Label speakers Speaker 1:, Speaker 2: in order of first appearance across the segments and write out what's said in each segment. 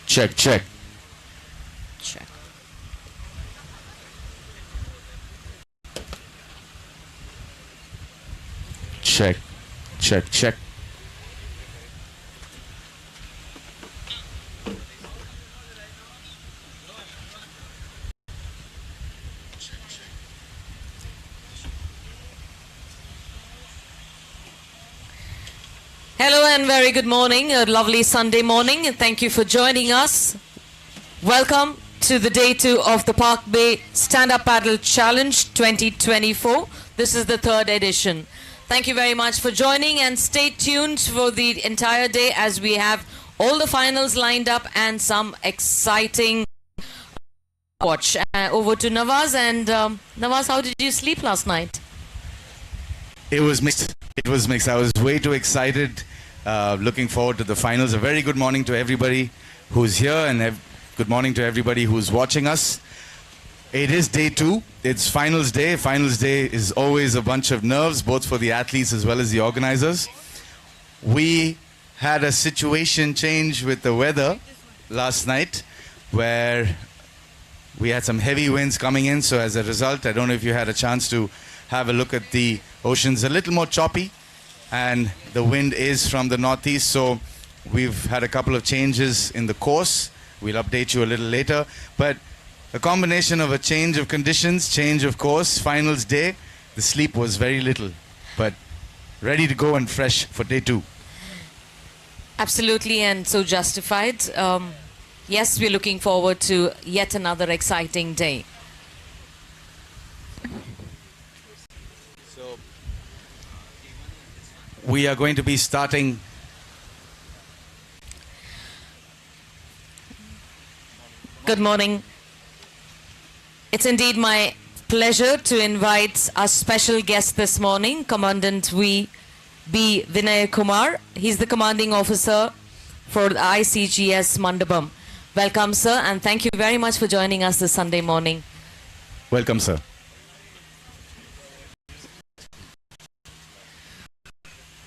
Speaker 1: Check, check.
Speaker 2: Check.
Speaker 1: Check, check, check.
Speaker 2: Hello and very good morning, a lovely Sunday morning, and thank you for joining us. Welcome to the day 2 of the Palkbay StandUp Paddle Challenge 2024. This is the 3rd edition. Thank you very much for joining, and stay tuned for the entire day as we have all the finals lined up and some exciting watch. Over to Nawaz, and Nawaz, how did you sleep last night?
Speaker 1: It was mixed. It was mixed. I was way too excited. Looking forward to the finals. A very good morning to everybody who's here, and good morning to everybody who's watching us. It is day 2. It's finals day. Finals day is always a bunch of nerves, both for the athletes as well as the organizers. We had a situation change with the weather last night where we had some heavy winds coming in. So as a result, I don't know if you had a chance to have a look at the ocean's a little more choppy, and the wind is from the northeast, so we've had a couple of changes in the course. We'll update you a little later, but a combination of a change of conditions, change of course, finals day. The sleep was very little, but ready to go and fresh for day 2.
Speaker 2: Absolutely, and so justified. Yes, we're looking forward to yet another exciting day.
Speaker 1: We are going to be starting.
Speaker 2: Good morning. It's indeed my pleasure to invite our special guest this morning, Commandant V. B. Vinay Kumar. He's the commanding officer for the ICGS Mandapam. Welcome, sir, and thank you very much for joining us this Sunday morning.
Speaker 1: Welcome, sir.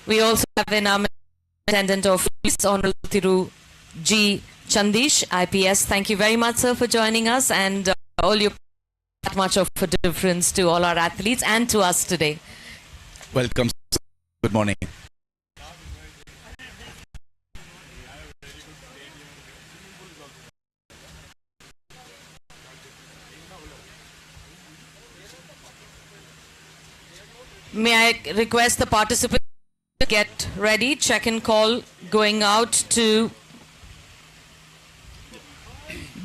Speaker 2: We also have an attendant of Honorable Thiru G. Chandish, IPS. Thank you very much, sir, for joining us, and all you that much of a difference to all our athletes and to us today.
Speaker 1: Welcome. Good morning.
Speaker 2: May I request the participants to get ready, check-in call going out to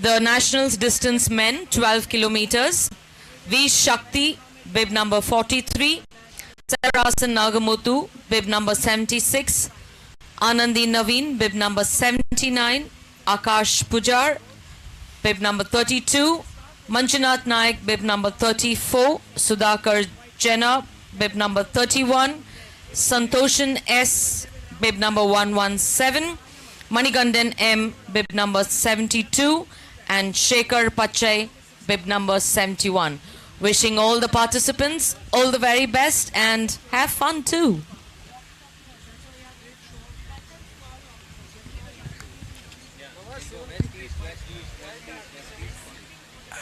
Speaker 2: the Nationals distance men, 12 kilometers. V. Shakti, bib number 43. Sarasan Nagamuthu, bib number 76. Anandi Naveen, bib number 79. Akash Pujar, bib number 32. Manjunath Naik, bib number 34. Sudhakar Jena, bib number 31. Santoshan S, bib number 117. Manigandan M, bib number 72. And Shekhar Pachai, bib number 71. Wishing all the participants all the very best and have fun too.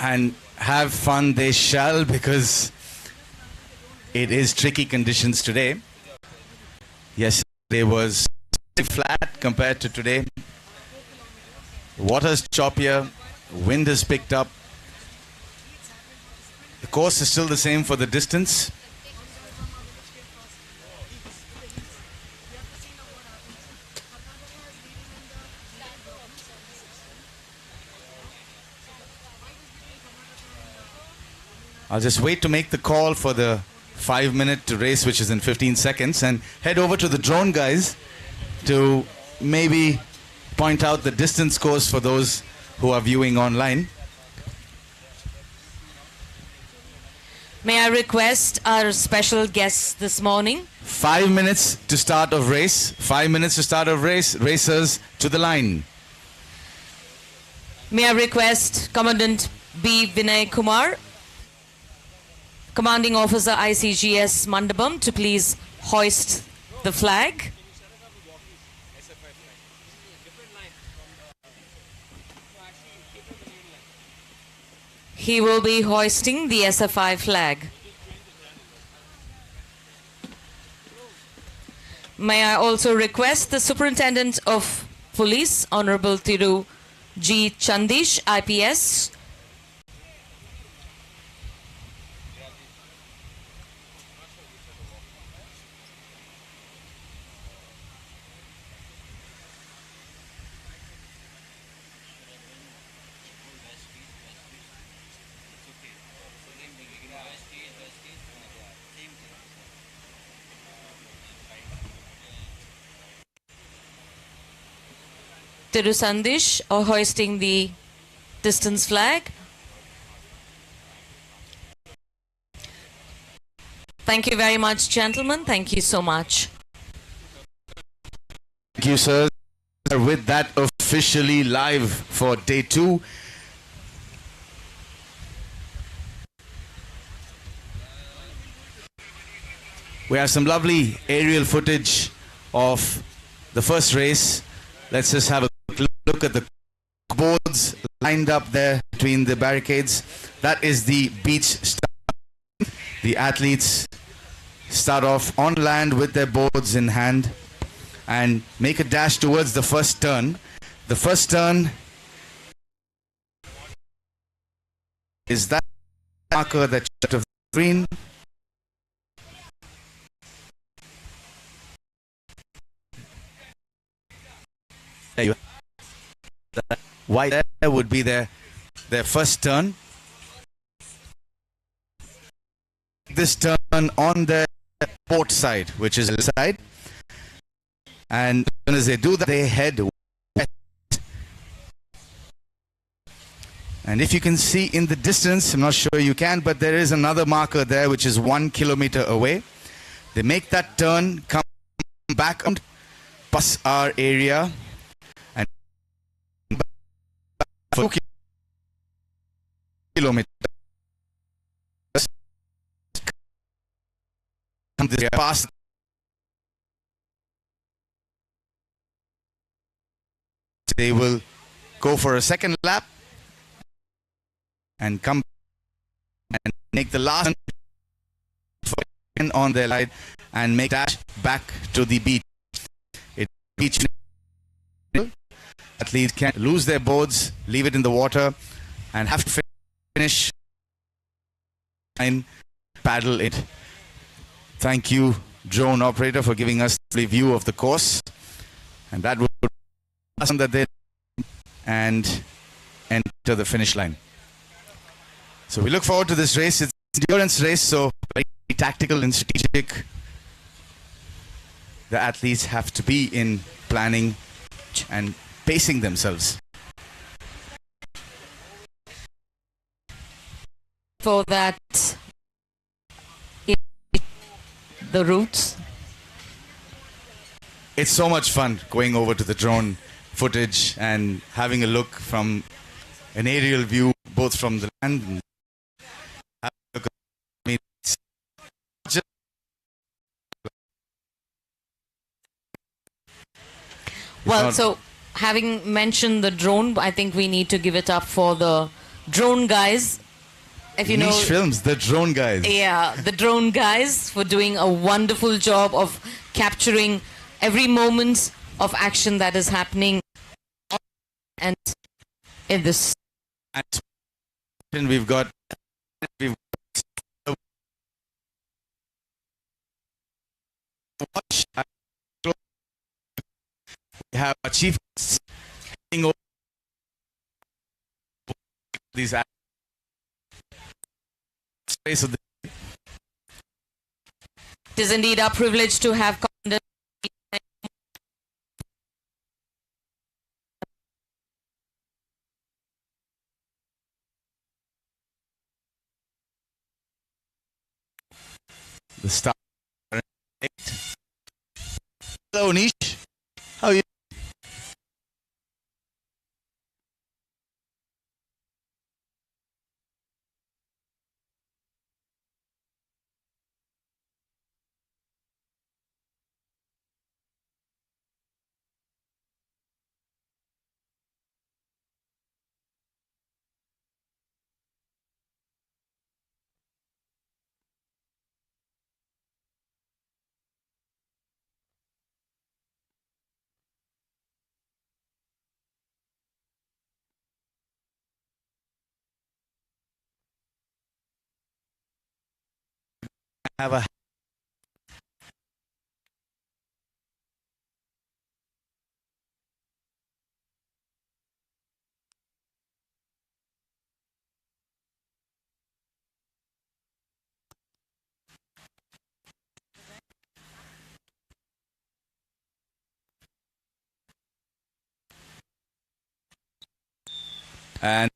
Speaker 1: And have fun they shall, because it is tricky conditions today. Yesterday was flat compared to today. Water's choppier, wind has picked up. The course is still the same for the distance. I'll just wait to make the call for the 5-minute race, which is in 15 seconds, and head over to the drone guys to maybe point out the distance course for those who are viewing online.
Speaker 2: May I request our special guest this morning?
Speaker 1: 5 minutes to start of race. 5 minutes to start of race. Racers to the line.
Speaker 2: May I request Commandant B. Vinay Kumar, Commanding Officer ICGS Mandapam, to please hoist the flag. He will be hoisting the SFI flag. May I also request the Superintendent of Police, Honorable Thiru G. Chandish, IPS. Thiru Sandish hoisting the distance flag. Thank you very much, gentlemen. Thank you so much.
Speaker 1: Thank you, sir. With that, officially live for day 2. We have some lovely aerial footage of the first race. Let's just have a look at the boards lined up there between the barricades. That is the beach start. The athletes start off on land with their boards in hand and make a dash towards the first turn. The first turn is that marker that shot of the screen. There you are. That white there would be their first turn. This turn on the port side, which is the side, and as soon as they do that, they head west. And if you can see in the distance, I'm not sure you can, but there is another marker there which is 1 kilometer away. They make that turn, come back, pass our area, and for 2 kilometers. Past they will go for a second lap and come and make the last on their side and make dash back to the beach. Beach athletes can lose their boards, leave it in the water, and have to finish and paddle it. Thank you, drone operator, for giving us the view of the course. And that would be that they and enter the finish line. So we look forward to this race. It's an endurance race, so very tactical and strategic. The athletes have to be in planning and pacing themselves.
Speaker 2: For that, the routes.
Speaker 1: It's so much fun going over to the drone footage and having a look from an aerial view, both from the land and have a look. I mean, it's just
Speaker 2: well, so having mentioned the drone, I think we need to give it up for the drone guys. If you know,
Speaker 1: Niche Films, the drone guys.
Speaker 2: Yeah, the drone guys for doing a wonderful job of capturing every moment of action that is happening and in this.
Speaker 1: And we've got watch. We have our chief heading over these space of the.
Speaker 2: It is indeed our privilege to have
Speaker 1: The star. Hello, Nish. How are you? have a and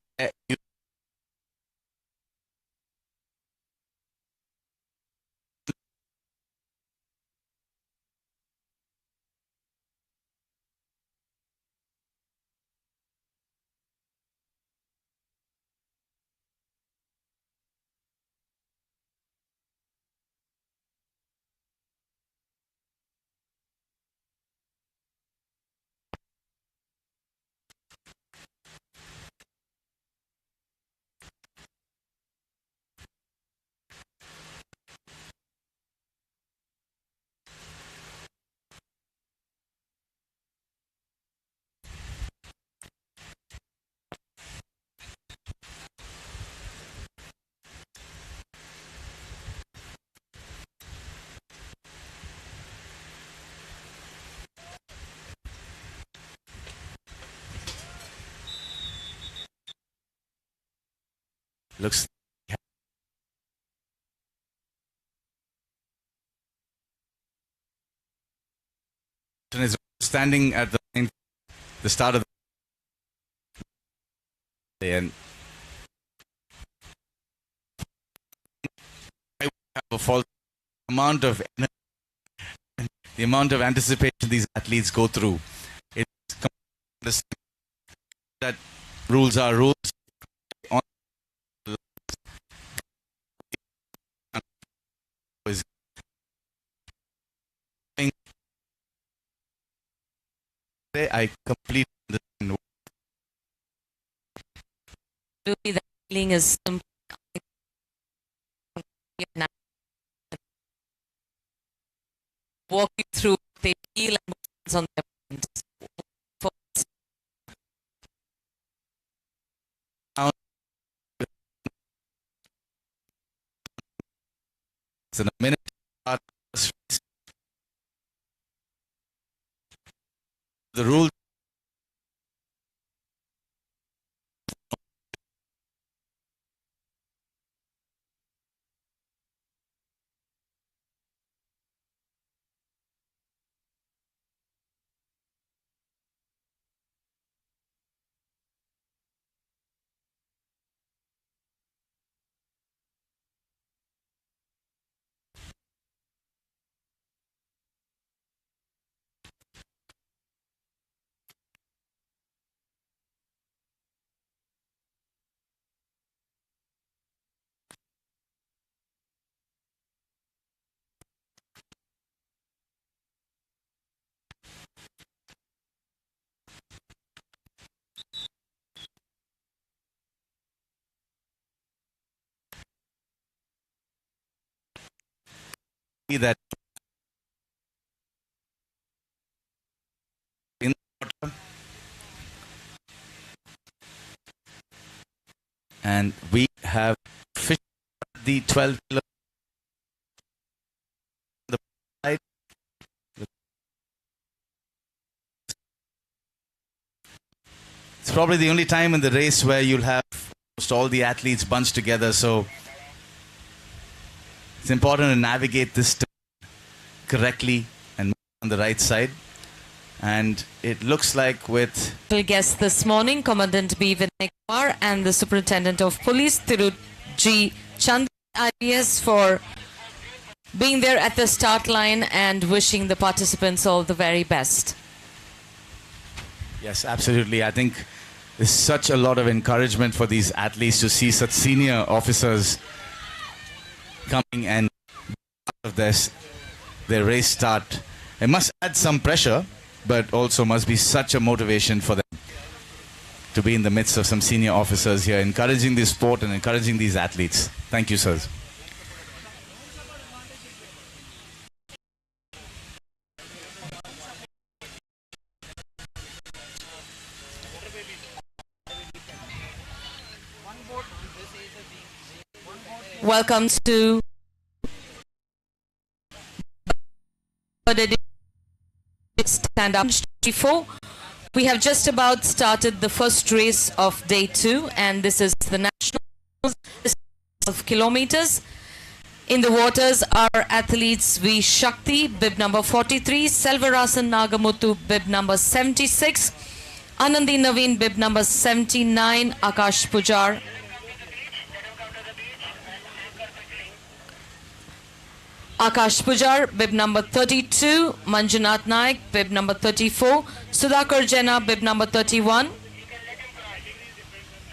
Speaker 1: looks is standing at the start of the and I have a false amount of the amount of anticipation these athletes go through. It's that rules are rules. On I completely understand.
Speaker 2: Really, the feeling is simple. Walk you through, they feel emotions on their minds.
Speaker 1: In a minute, the rule that in the water, and we have fished the 12 kilo the side. It's probably the only time in the race where you'll have almost all the athletes bunched together, so it's important to navigate this correctly and on the right side. And it looks like with
Speaker 2: Guests this morning, Commandant B. Vinay Kumar and the Superintendent of Police, Thiru G. Chandra IPS, for being there at the start line and wishing the participants all the very best.
Speaker 1: Yes, absolutely. I think there's such a lot of encouragement for these athletes to see such senior officers coming and out of their race start. It must add some pressure, but also must be such a motivation for them to be in the midst of some senior officers here, encouraging this sport and encouraging these athletes. Thank you, sirs.
Speaker 2: Welcome to Stand Up 24. We have just about started the first race of day 2, and this is the national of kilometers. In the waters are athletes V Shakti, bib number 43, Selvarasan Nagamuthu, bib number 76, Anandi Naveen, bib number 79, Akash Pujar, bib number 32, Manjunath Naik, bib number 34, Sudhakar Jena, bib number 31,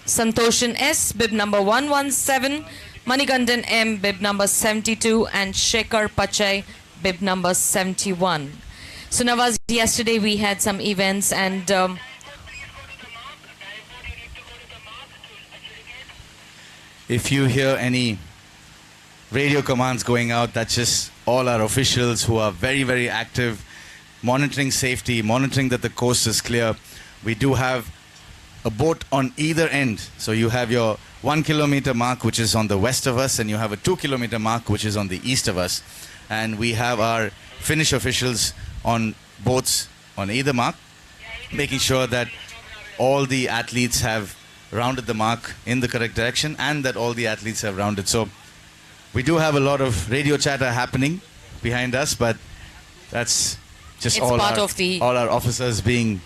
Speaker 2: Santoshan S, bib number 117, Manikandan M, bib number 72, and Shekhar Pachai, bib number 71. So Nawaz, yesterday we had some events, and
Speaker 1: if you hear any radio commands going out, that's just all our officials who are very, very active, monitoring safety, monitoring that the coast is clear. We do have a boat on either end. So you have your 1 kilometer mark, which is on the west of us, and you have a 2 kilometer mark, which is on the east of us. And we have our Finnish officials on boats on either mark, making sure that all the athletes have rounded the mark in the correct direction and that all the athletes have rounded. So we do have a lot of radio chatter happening behind us, but that's just all our officers being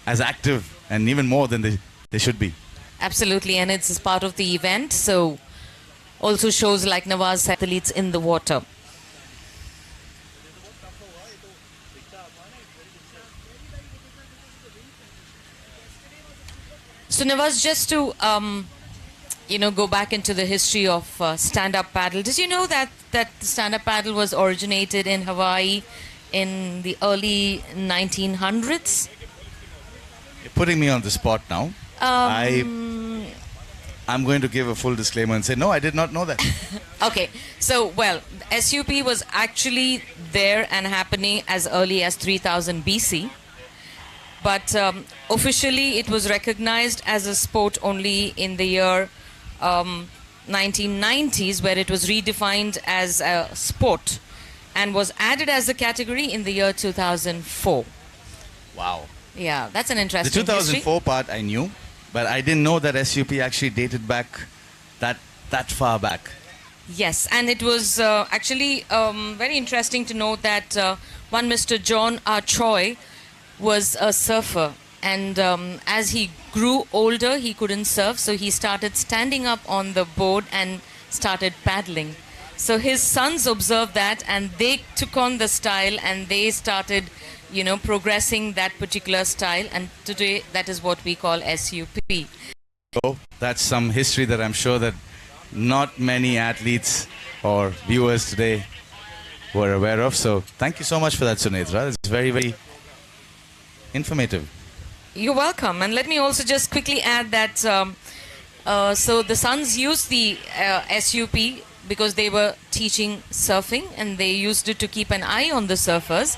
Speaker 1: as active and even more than they should be.
Speaker 2: Absolutely, and it's part of the event, so also shows like Nawaz athletes in the water. So Nawaz, just to go back into the history of stand-up paddle. Did you know that stand-up paddle was originated in Hawaii in the early 1900s?
Speaker 1: You're putting me on the spot now. I'm going to give a full disclaimer and say, no, I did not know that.
Speaker 2: Okay. So, well, SUP was actually there and happening as early as 3000 BC. But officially, it was recognized as a sport only in the year 1990s, where it was redefined as a sport and was added as a category in the year 2004.
Speaker 1: Wow.
Speaker 2: Yeah, that's an interesting
Speaker 1: The 2004
Speaker 2: history.
Speaker 1: part I knew, but I didn't know that SUP actually dated back that far back.
Speaker 2: Yes, and it was actually very interesting to know that one Mr. John R. Choi was a surfer, and as he grew older, he couldn't surf, so he started standing up on the board and started paddling. So his sons observed that, and they took on the style, and they started, progressing that particular style, and today that is what we call SUP.
Speaker 1: So that's some history that I'm sure that not many athletes or viewers today were aware of. So thank you so much for that, Sunetra. It's very, very informative.
Speaker 2: You're welcome. And let me also just quickly add that so the sons used the SUP because they were teaching surfing, and they used it to keep an eye on the surfers.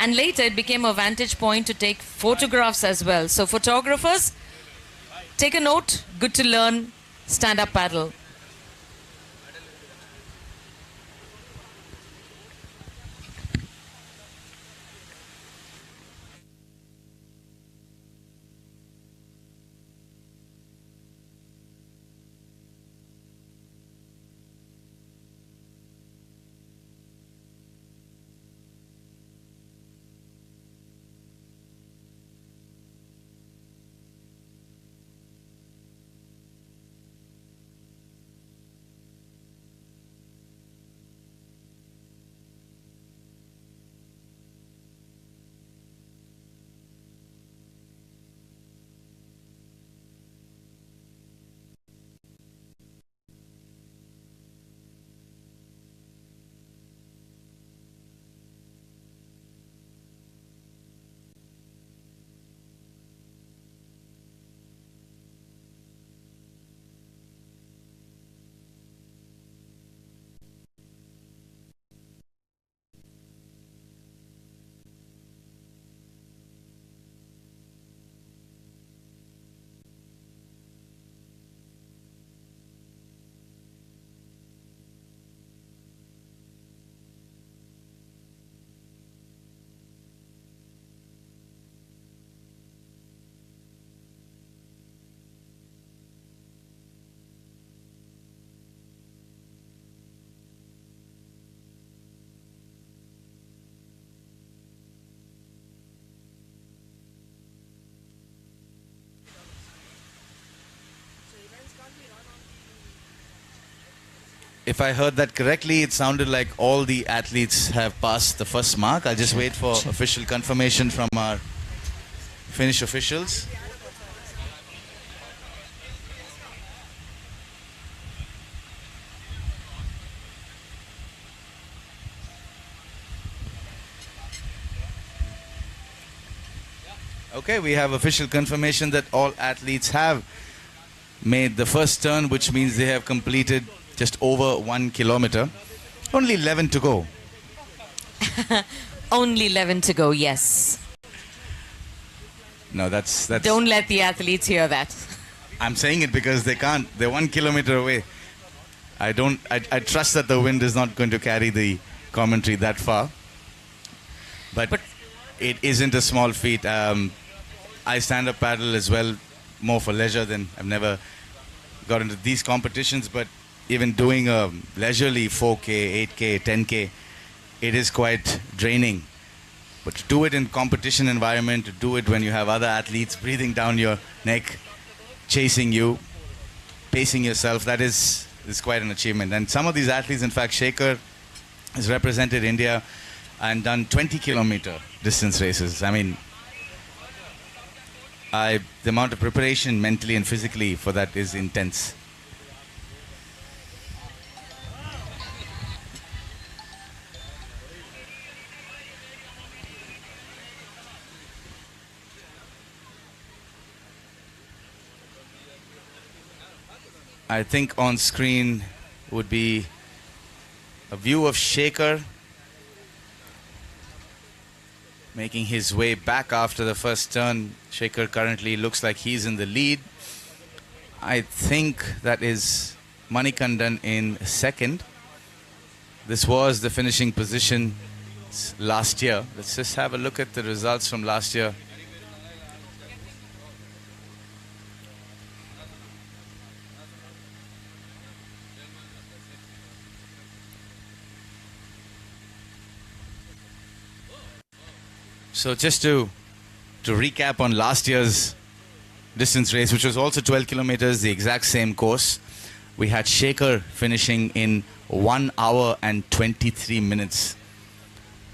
Speaker 2: And later it became a vantage point to take photographs as well. So photographers, take a note, good to learn stand-up paddle.
Speaker 1: if I heard that correctly, it sounded like all the athletes have passed the first mark. I'll just wait for official confirmation from our Finnish officials. Okay, we have official confirmation that all athletes have made the first turn, which means they have completed just over 1 kilometer. Only 11 to go.
Speaker 2: Only 11 to go, yes.
Speaker 1: No, that's...
Speaker 2: Don't let the athletes hear that.
Speaker 1: I'm saying it because they can't. They're 1 kilometer away. I trust that the wind is not going to carry the commentary that far. But it isn't a small feat. I stand up paddle as well, more for leisure than I've never got into these competitions, but even doing a leisurely 4K, 8K, 10K, it is quite draining. But to do it in competition environment, to do it when you have other athletes breathing down your neck, chasing you, pacing yourself, that is quite an achievement. And some of these athletes, in fact, Shekhar has represented India and done 20-kilometer distance races. I mean, the amount of preparation mentally and physically for that is intense. I think on screen would be a view of Shekhar making his way back after the first turn. Shekhar currently looks like he's in the lead. I think that is Manikandan in second. This was the finishing position last year. Let's just have a look at the results from last year. So just to recap on last year's distance race, which was also 12 kilometers, the exact same course, we had Shekhar finishing in 1 hour and 23 minutes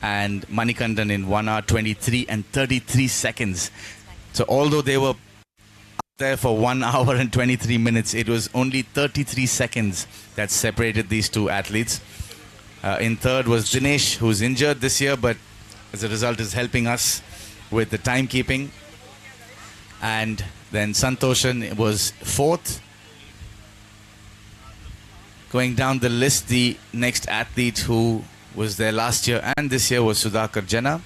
Speaker 1: and Manikandan in 1 hour 23 and 33 seconds. So although they were there for 1 hour and 23 minutes, it was only 33 seconds that separated these two athletes. In third was Dinesh, who's injured this year, but as a result is helping us with the timekeeping. And then Santoshan was fourth. Going down the list, the next athlete who was there last year and this year was Sudhakar Jana.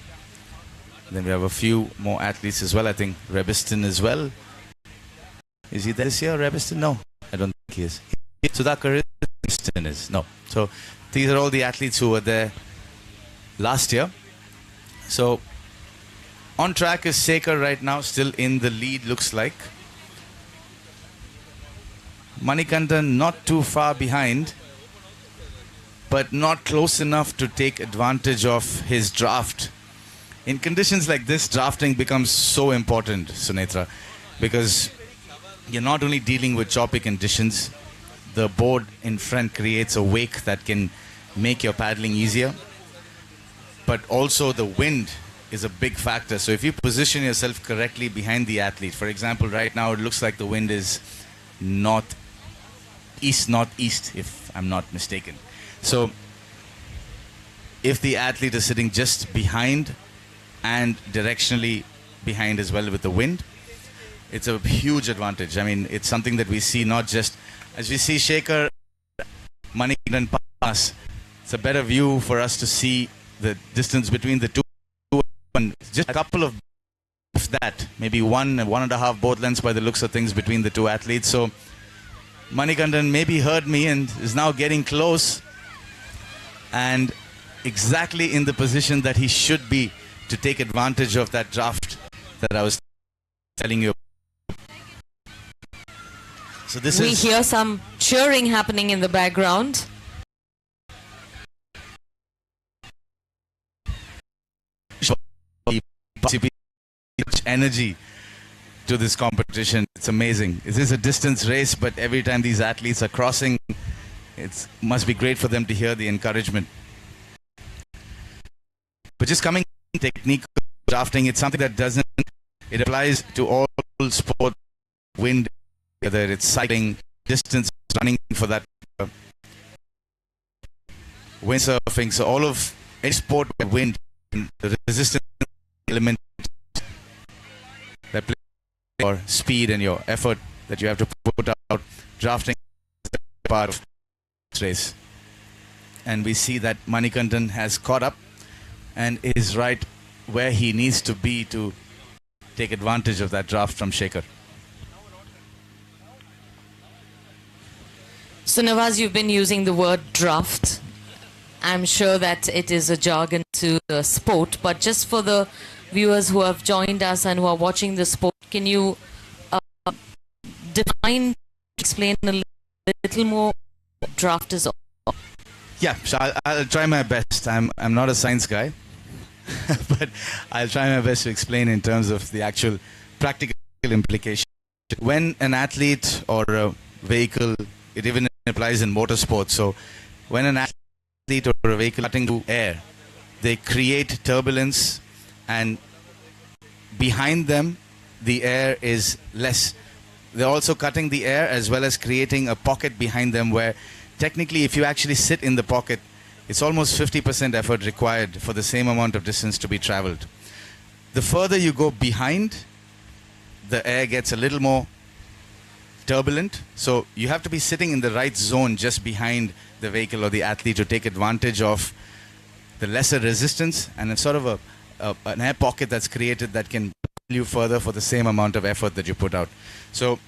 Speaker 1: Then we have a few more athletes as well. I think Rebiston as well. Is he there this year, Rebiston? No, I don't think he is. Sudhakar is. No. So these are all the athletes who were there last year. So on track is Shekhar right now, still in the lead, looks like. Manikandan not too far behind, but not close enough to take advantage of his draft. In conditions like this, drafting becomes so important, Sunetra, because you're not only dealing with choppy conditions, the board in front creates a wake that can make your paddling easier, but also the wind is a big factor. So if you position yourself correctly behind the athlete, for example, right now it looks like the wind is northeast, if I'm not mistaken. So if the athlete is sitting just behind and directionally behind as well with the wind, it's a huge advantage. I mean, it's something that we see not just as we see Shekhar, Manikandan pass. It's a better view for us to see the distance between the two. And just a couple of that, maybe 1.5 boat lengths by the looks of things between the two athletes. So Manikandan maybe heard me and is now getting close and exactly in the position that he should be to take advantage of that draft that I was telling you. So
Speaker 2: we hear some cheering happening in the background.
Speaker 1: Much energy to this competition. It's amazing. This is a distance race, but every time these athletes are crossing it must be great for them to hear the encouragement. But just coming to technique of drafting, it's something that it applies to all sports, wind, whether it's cycling, distance, running for that, windsurfing. So all of any sport with wind, the resistance element that plays your speed and your effort that you have to put out, drafting is part of this race. And we see that Manikandan has caught up and is right where he needs to be to take advantage of that draft from Shekhar.
Speaker 2: So Nawaz, you've been using the word draft. I'm sure that it is a jargon to the sport, but just for the viewers who have joined us and who are watching the sport, can you define, explain a little more what draft is all?
Speaker 1: Yeah, so I'll try my best. I'm not a science guy, but I'll try my best to explain in terms of the actual practical implication. When an athlete or a vehicle, it even applies in motorsports. So when an athlete or a vehicle cutting through air, they create turbulence, and behind them the air is less. They're also cutting the air as well as creating a pocket behind them where technically if you actually sit in the pocket, it's almost 50% effort required for the same amount of distance to be traveled. The further you go behind, the air gets a little more turbulent. So you have to be sitting in the right zone just behind the vehicle or the athlete to take advantage of the lesser resistance, and it's sort of an air pocket that's created that can pull you further for the same amount of effort that you put out. So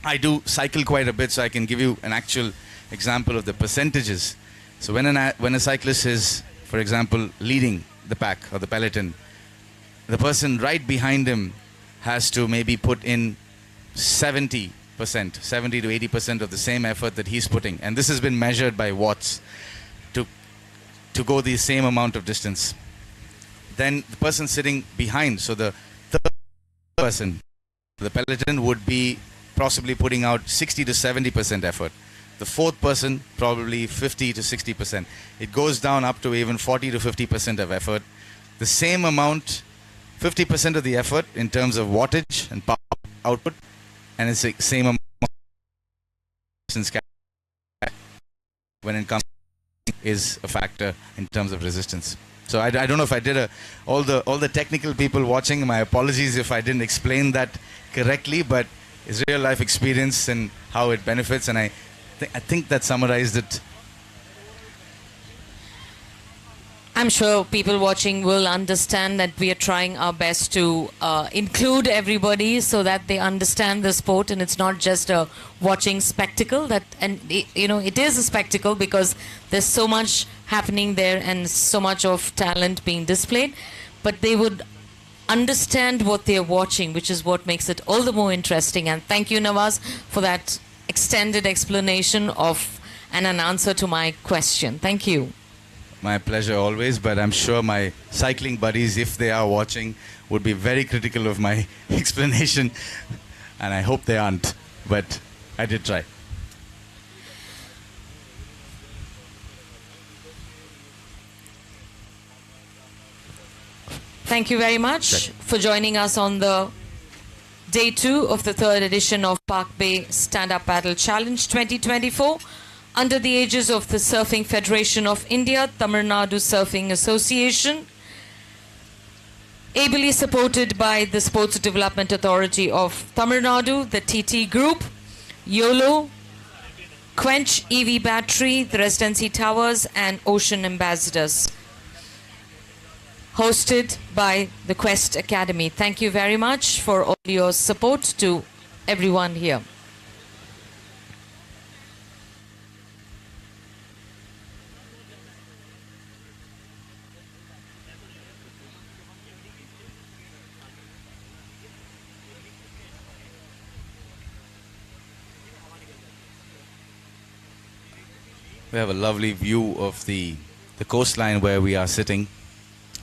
Speaker 1: I do cycle quite a bit, so I can give you an actual example of the percentages. So when a cyclist is, for example, leading the pack or the peloton, the person right behind him has to maybe put in 70 to 80% of the same effort that he's putting. And this has been measured by watts to go the same amount of distance. Then the person sitting behind, so the third person, the peloton, would be possibly putting out 60 to 70% effort. The fourth person, probably 50 to 60%. It goes down up to even 40 to 50% of effort. The same amount, 50% of the effort in terms of wattage and power output, and it's the same amount when it comes is a factor in terms of resistance. So I don't know if I did all the technical people watching, my apologies if I didn't explain that correctly, but it's real life experience and how it benefits, and I think that summarized it.
Speaker 2: I'm sure people watching will understand that we are trying our best to include everybody so that they understand the sport, and it's not just a watching spectacle. It is a spectacle because there's so much happening there and so much of talent being displayed, but they would understand what they're watching, which is what makes it all the more interesting. And thank you, Nawaz, for that extended explanation of and an answer to my question. Thank you.
Speaker 1: My pleasure always, but I'm sure my cycling buddies, if they are watching, would be very critical of my explanation, and I hope they aren't, but I did try.
Speaker 2: Thank you very much for joining us on the Day 2 of the 3rd edition of Palkbay StandUp Paddle Challenge 2024. Under the aegis of the Surfing Federation of India, Tamil Nadu Surfing Association, ably supported by the Sports Development Authority of Tamil Nadu, the TT Group, Yolo, Quench EV Battery, the Residency Towers, and Ocean Ambassadors. Hosted by the Quest Academy. Thank you very much for all your support to everyone here.
Speaker 1: We have a lovely view of the coastline where we are sitting.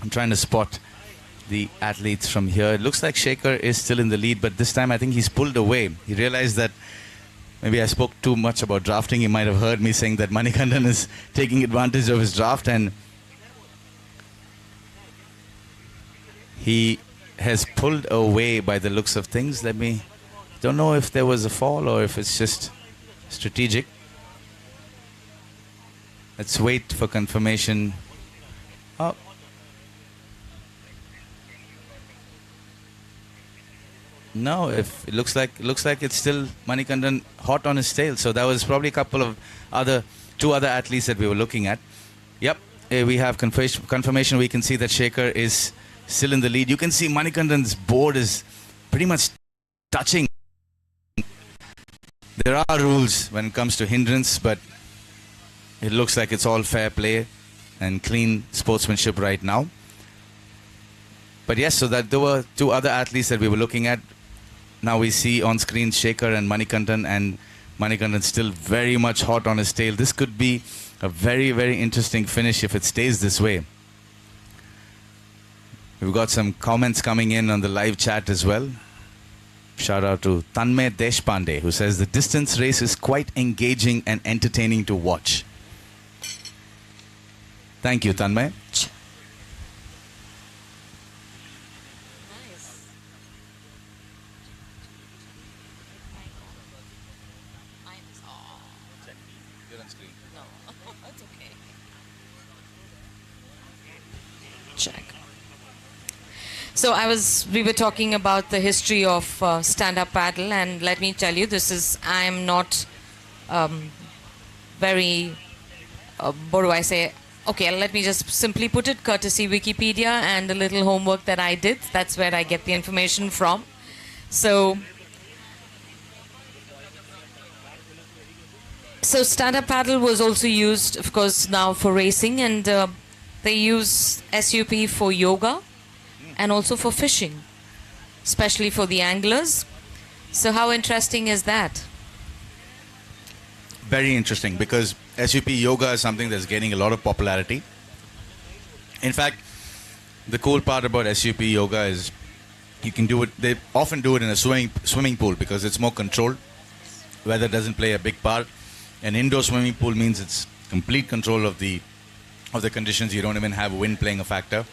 Speaker 1: I'm trying to spot the athletes from here. It looks like Shekhar is still in the lead, but this time I think he's pulled away. He realized that maybe I spoke too much about drafting. You might have heard me saying that Manikandan is taking advantage of his draft, and he has pulled away by the looks of things. Don't know if there was a fall or if it's just strategic. Let's wait for confirmation. Oh. No, if it looks like it's still Manikandan hot on his tail. So that was probably a couple of two other athletes that we were looking at. Yep, we have confirmation. We can see that Shekhar is still in the lead. You can see Manikandan's board is pretty much touching. There are rules when it comes to hindrance, but it looks like it's all fair play and clean sportsmanship right now. But yes, so that there were two other athletes that we were looking at. Now we see on screen Shekhar and Manikandan still very much hot on his tail. This could be a very, very interesting finish if it stays this way. We've got some comments coming in on the live chat as well. Shout out to Tanmay Deshpande, who says the distance race is quite engaging and entertaining to watch. Thank you, Tanmay.
Speaker 2: Check. So we were talking about the history of stand-up paddle, and let me tell you, I am not very, what do I say? Okay, let me just simply put it, courtesy Wikipedia and a little homework that I did. That's where I get the information from. So stand-up paddle was also used, of course, now for racing, and they use SUP for yoga and also for fishing, especially for the anglers. So how interesting is that?
Speaker 1: Very interesting, because SUP yoga is something that's gaining a lot of popularity. In fact, the cool part about SUP yoga is you can do it, they often do it in a swimming pool because it's more controlled. Weather doesn't play a big part. An indoor swimming pool means it's complete control of the conditions. You don't even have wind playing a factor.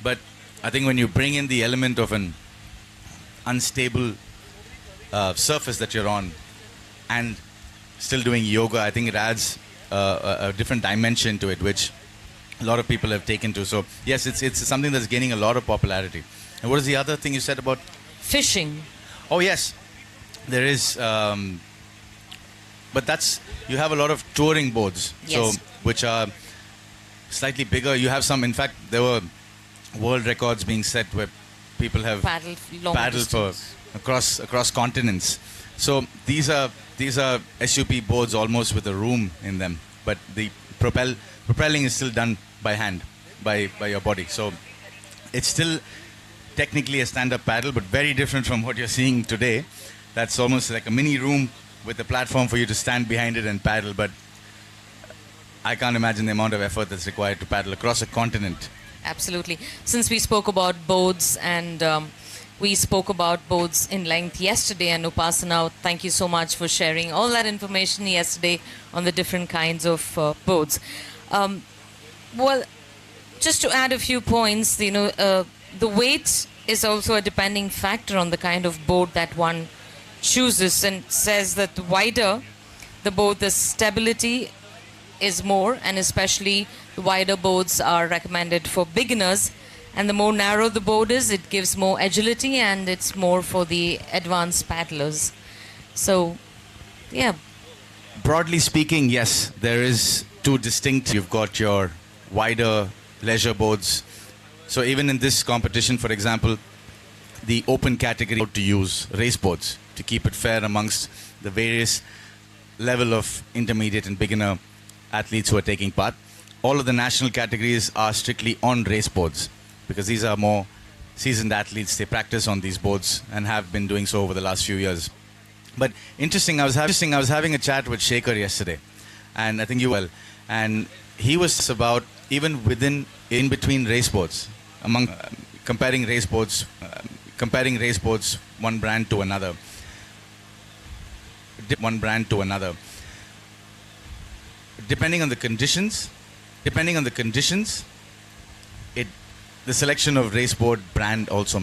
Speaker 1: But I think when you bring in the element of an unstable surface that you're on and still doing yoga, I think it adds a different dimension to it, which a lot of people have taken to. So yes, it's something that's gaining a lot of popularity. And what is the other thing you said about?
Speaker 2: Fishing.
Speaker 1: Oh yes, there is. But you have a lot of touring boards,
Speaker 2: yes,
Speaker 1: so which are slightly bigger. You have some, in fact, there were world records being set where people have paddled for across continents. So these are SUP boards almost with a room in them, but the propelling is still done by hand, by your body. So it's still technically a stand-up paddle, but very different from what you're seeing today. That's almost like a mini room with a platform for you to stand behind it and paddle, but I can't imagine the amount of effort that's required to paddle across a continent.
Speaker 2: Absolutely. Since we spoke about boards and we spoke about boards in length yesterday, and Upasana, thank you so much for sharing all that information yesterday on the different kinds of boards. Well, just to add a few points, the weight is also a depending factor on the kind of board that one chooses, and says that the wider the board, the stability is more, and especially the wider boards are recommended for beginners, and the more narrow the board is, it gives more agility and it's more for the advanced paddlers. So yeah,
Speaker 1: broadly speaking, yes, there is two distinct. You've got your wider leisure boards. So even in this competition, for example, the open category to use race boards to keep it fair amongst the various level of intermediate and beginner athletes who are taking part. All of the national categories are strictly on race boards because these are more seasoned athletes. They practice on these boards and have been doing so over the last few years. But interesting, I was having a chat with Shekhar yesterday, and I think you will, and he was about even in between race boards, among comparing race boards one brand to another. one brand to another. Depending on the conditions, the selection of raceboard brand also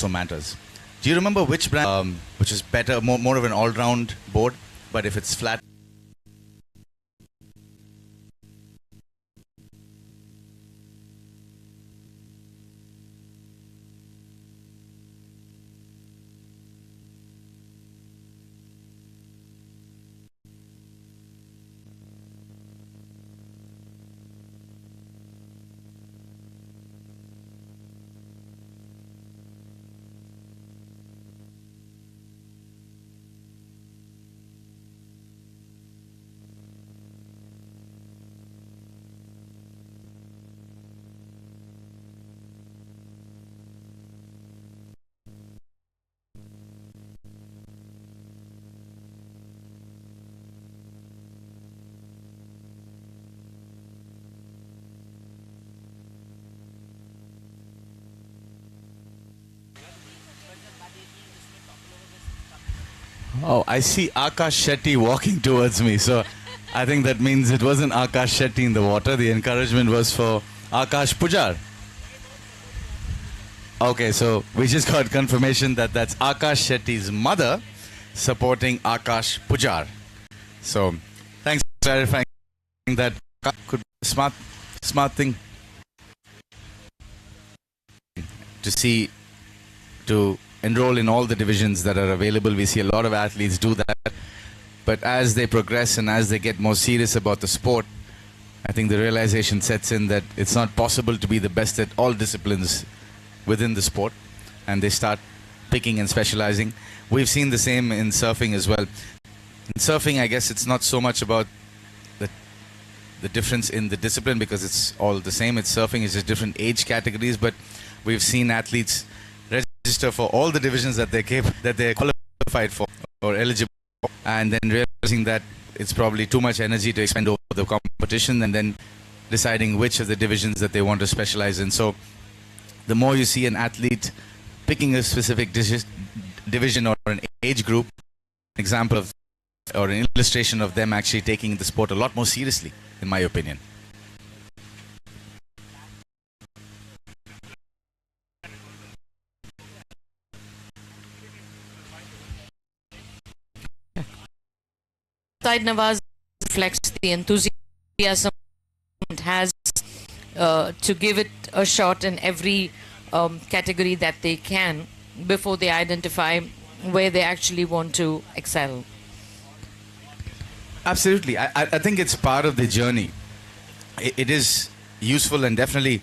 Speaker 1: matters. Do you remember which brand which is better, more of an all-round board, but if it's flat? Oh, I see Akash Shetty walking towards me. So I think that means it wasn't Akash Shetty in the water. The encouragement was for Akash Pujar. Okay, so we just got confirmation that that's Akash Shetty's mother supporting Akash Pujar. So thanks for clarifying that. Could be a smart thing to see, to enroll in all the divisions that are available. We see a lot of athletes do that. But as they progress and as they get more serious about the sport, I think the realization sets in that it's not possible to be the best at all disciplines within the sport, and they start picking and specializing. We've seen the same in surfing as well. In surfing, I guess it's not so much about the difference in the discipline, because it's all the same. It's surfing, it's just different age categories, but we've seen athletes register for all the divisions that they're qualified for or eligible for, and then realizing that it's probably too much energy to expend over the competition, and then deciding which of the divisions that they want to specialize in. So the more you see an athlete picking a specific division or an age group, an example of or an illustration of them actually taking the sport a lot more seriously, in my opinion.
Speaker 2: Said Nawaz reflects the enthusiasm it has to give it a shot in every category that they can before they identify where they actually want to excel.
Speaker 1: Absolutely. I think it's part of the journey. It is useful, and definitely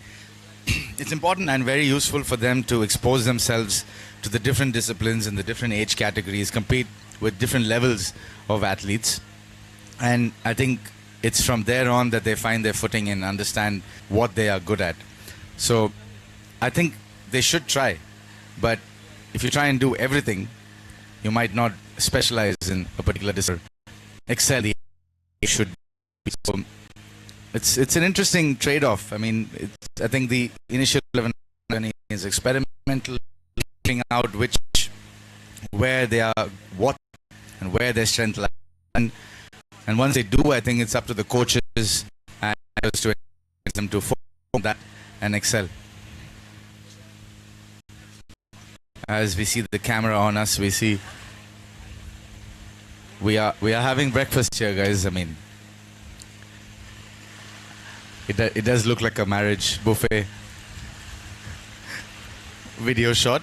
Speaker 1: it's important and very useful for them to expose themselves to the different disciplines and the different age categories, compete with different levels of athletes. And I think it's from there on that they find their footing and understand what they are good at. So I think they should try. But if you try and do everything, you might not specialize in a particular discipline. Excel, it should be. So it's an interesting trade-off. I mean, I think the initial level is experimental, figuring out where they are, what and where their strength lies. And once they do, I think it's up to the coaches and to encourage them to focus on that and excel. As we see the camera on us, we see we are having breakfast here, guys. I mean, it does look like a marriage buffet video shot,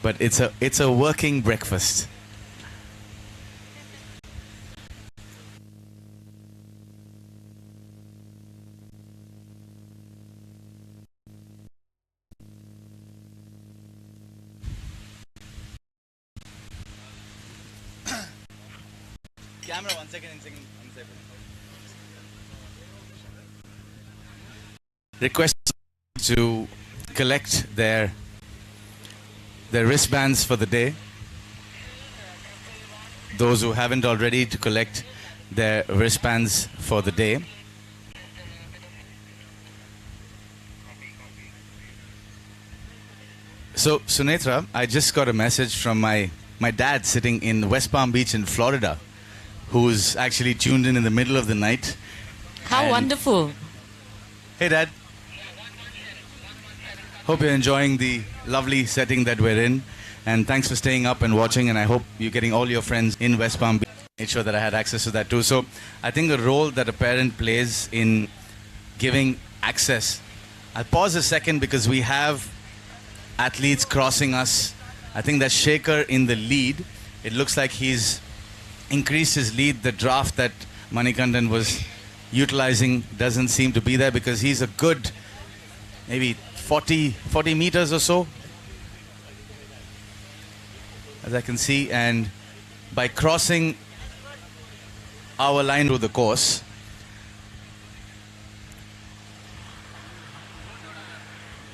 Speaker 1: but it's a working breakfast. Camera, one second. Request to collect their wristbands for the day. Those who haven't already, to collect their wristbands for the day. So, Sunetra, I just got a message from my dad sitting in West Palm Beach in Florida, who's actually tuned in the middle of the night.
Speaker 2: How wonderful.
Speaker 1: Hey, Dad. Hope you're enjoying the lovely setting that we're in. And thanks for staying up and watching. And I hope you're getting all your friends in West Palm Beach. Made sure that I had access to that too. So I think the role that a parent plays in giving access. I'll pause a second because we have athletes crossing us. I think that Shekhar in the lead. It looks like he's increased his lead. The draft that Manikandan was utilizing doesn't seem to be there because he's a good maybe 40 meters or so, as I can see. And by crossing our line through the course,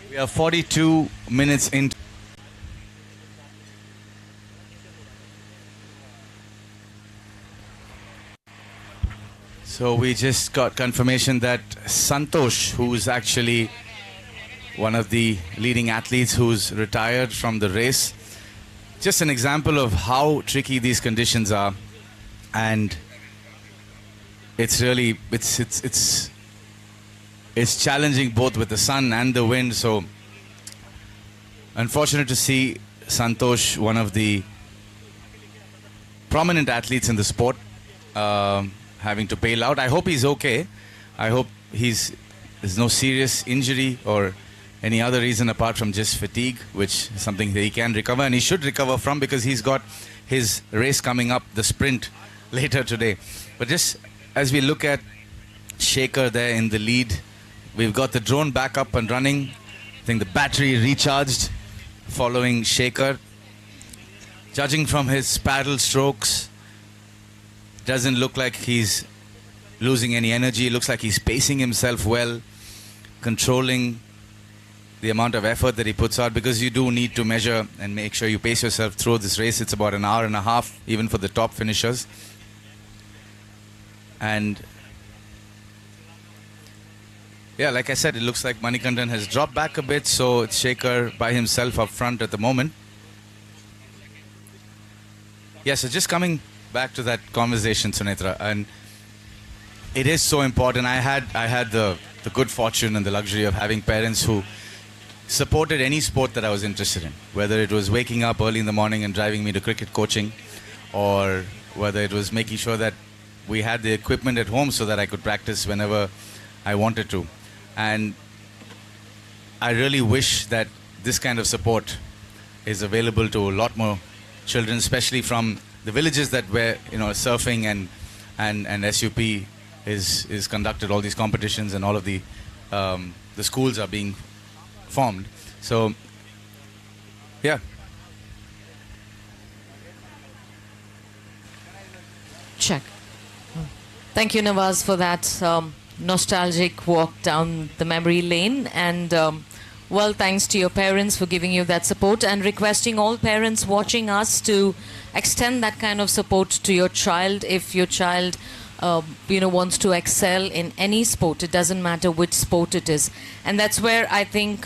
Speaker 1: we are 42 minutes into. So we just got confirmation that Santosh, who's actually one of the leading athletes who's retired from the race, just an example of how tricky these conditions are. And it's really, it's challenging both with the sun and the wind. So unfortunate to see Santosh, one of the prominent athletes in the sport, having to bail out. I hope he's okay. I hope there's no serious injury or any other reason apart from just fatigue, which is something that he can recover and he should recover from because he's got his race coming up, the sprint, later today. But just as we look at Shekhar there in the lead, we've got the drone back up and running. I think the battery recharged following Shekhar. Judging from his paddle strokes, doesn't look like he's losing any energy. It looks like he's pacing himself well, controlling the amount of effort that he puts out, because you do need to measure and make sure you pace yourself through this race. It's about an hour and a half, even for the top finishers. And yeah, like I said, it looks like Manikandan has dropped back a bit, so it's Shekhar by himself up front at the moment. Yeah, so just coming back to that conversation, Sunetra, and it is so important. I had the good fortune and the luxury of having parents who supported any sport that I was interested in, whether it was waking up early in the morning and driving me to cricket coaching, or whether it was making sure that we had the equipment at home so that I could practice whenever I wanted to. And I really wish that this kind of support is available to a lot more children, especially from the villages that where surfing and SUP is conducted, all these competitions and all of the schools are being formed. So yeah.
Speaker 2: Check. Thank you, Nawaz, for that nostalgic walk down the memory lane. And well, thanks to your parents for giving you that support, and requesting all parents watching us to extend that kind of support to your child. If your child wants to excel in any sport, it doesn't matter which sport it is. And that's where I think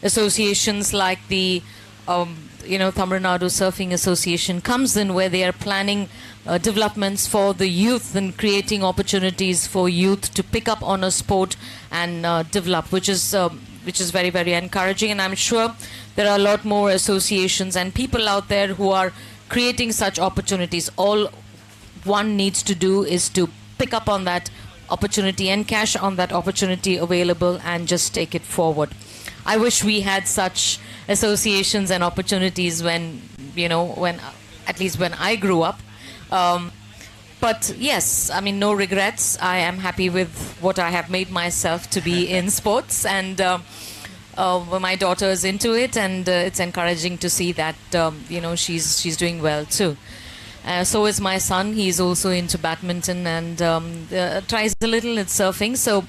Speaker 2: associations like the Tamil Nadu Surfing Association comes in, where they are planning developments for the youth and creating opportunities for youth to pick up on a sport and develop, which is very, very encouraging. And I'm sure there are a lot more associations and people out there who are creating such opportunities. All one needs to do is to pick up on that opportunity and cash on that opportunity available and just take it forward. I wish we had such associations and opportunities when at least when I grew up. But yes, I mean, no regrets. I am happy with what I have made myself to be in sports, and my daughter is into it, and it's encouraging to see that she's doing well too. So is my son. He's also into badminton and tries a little at surfing. So,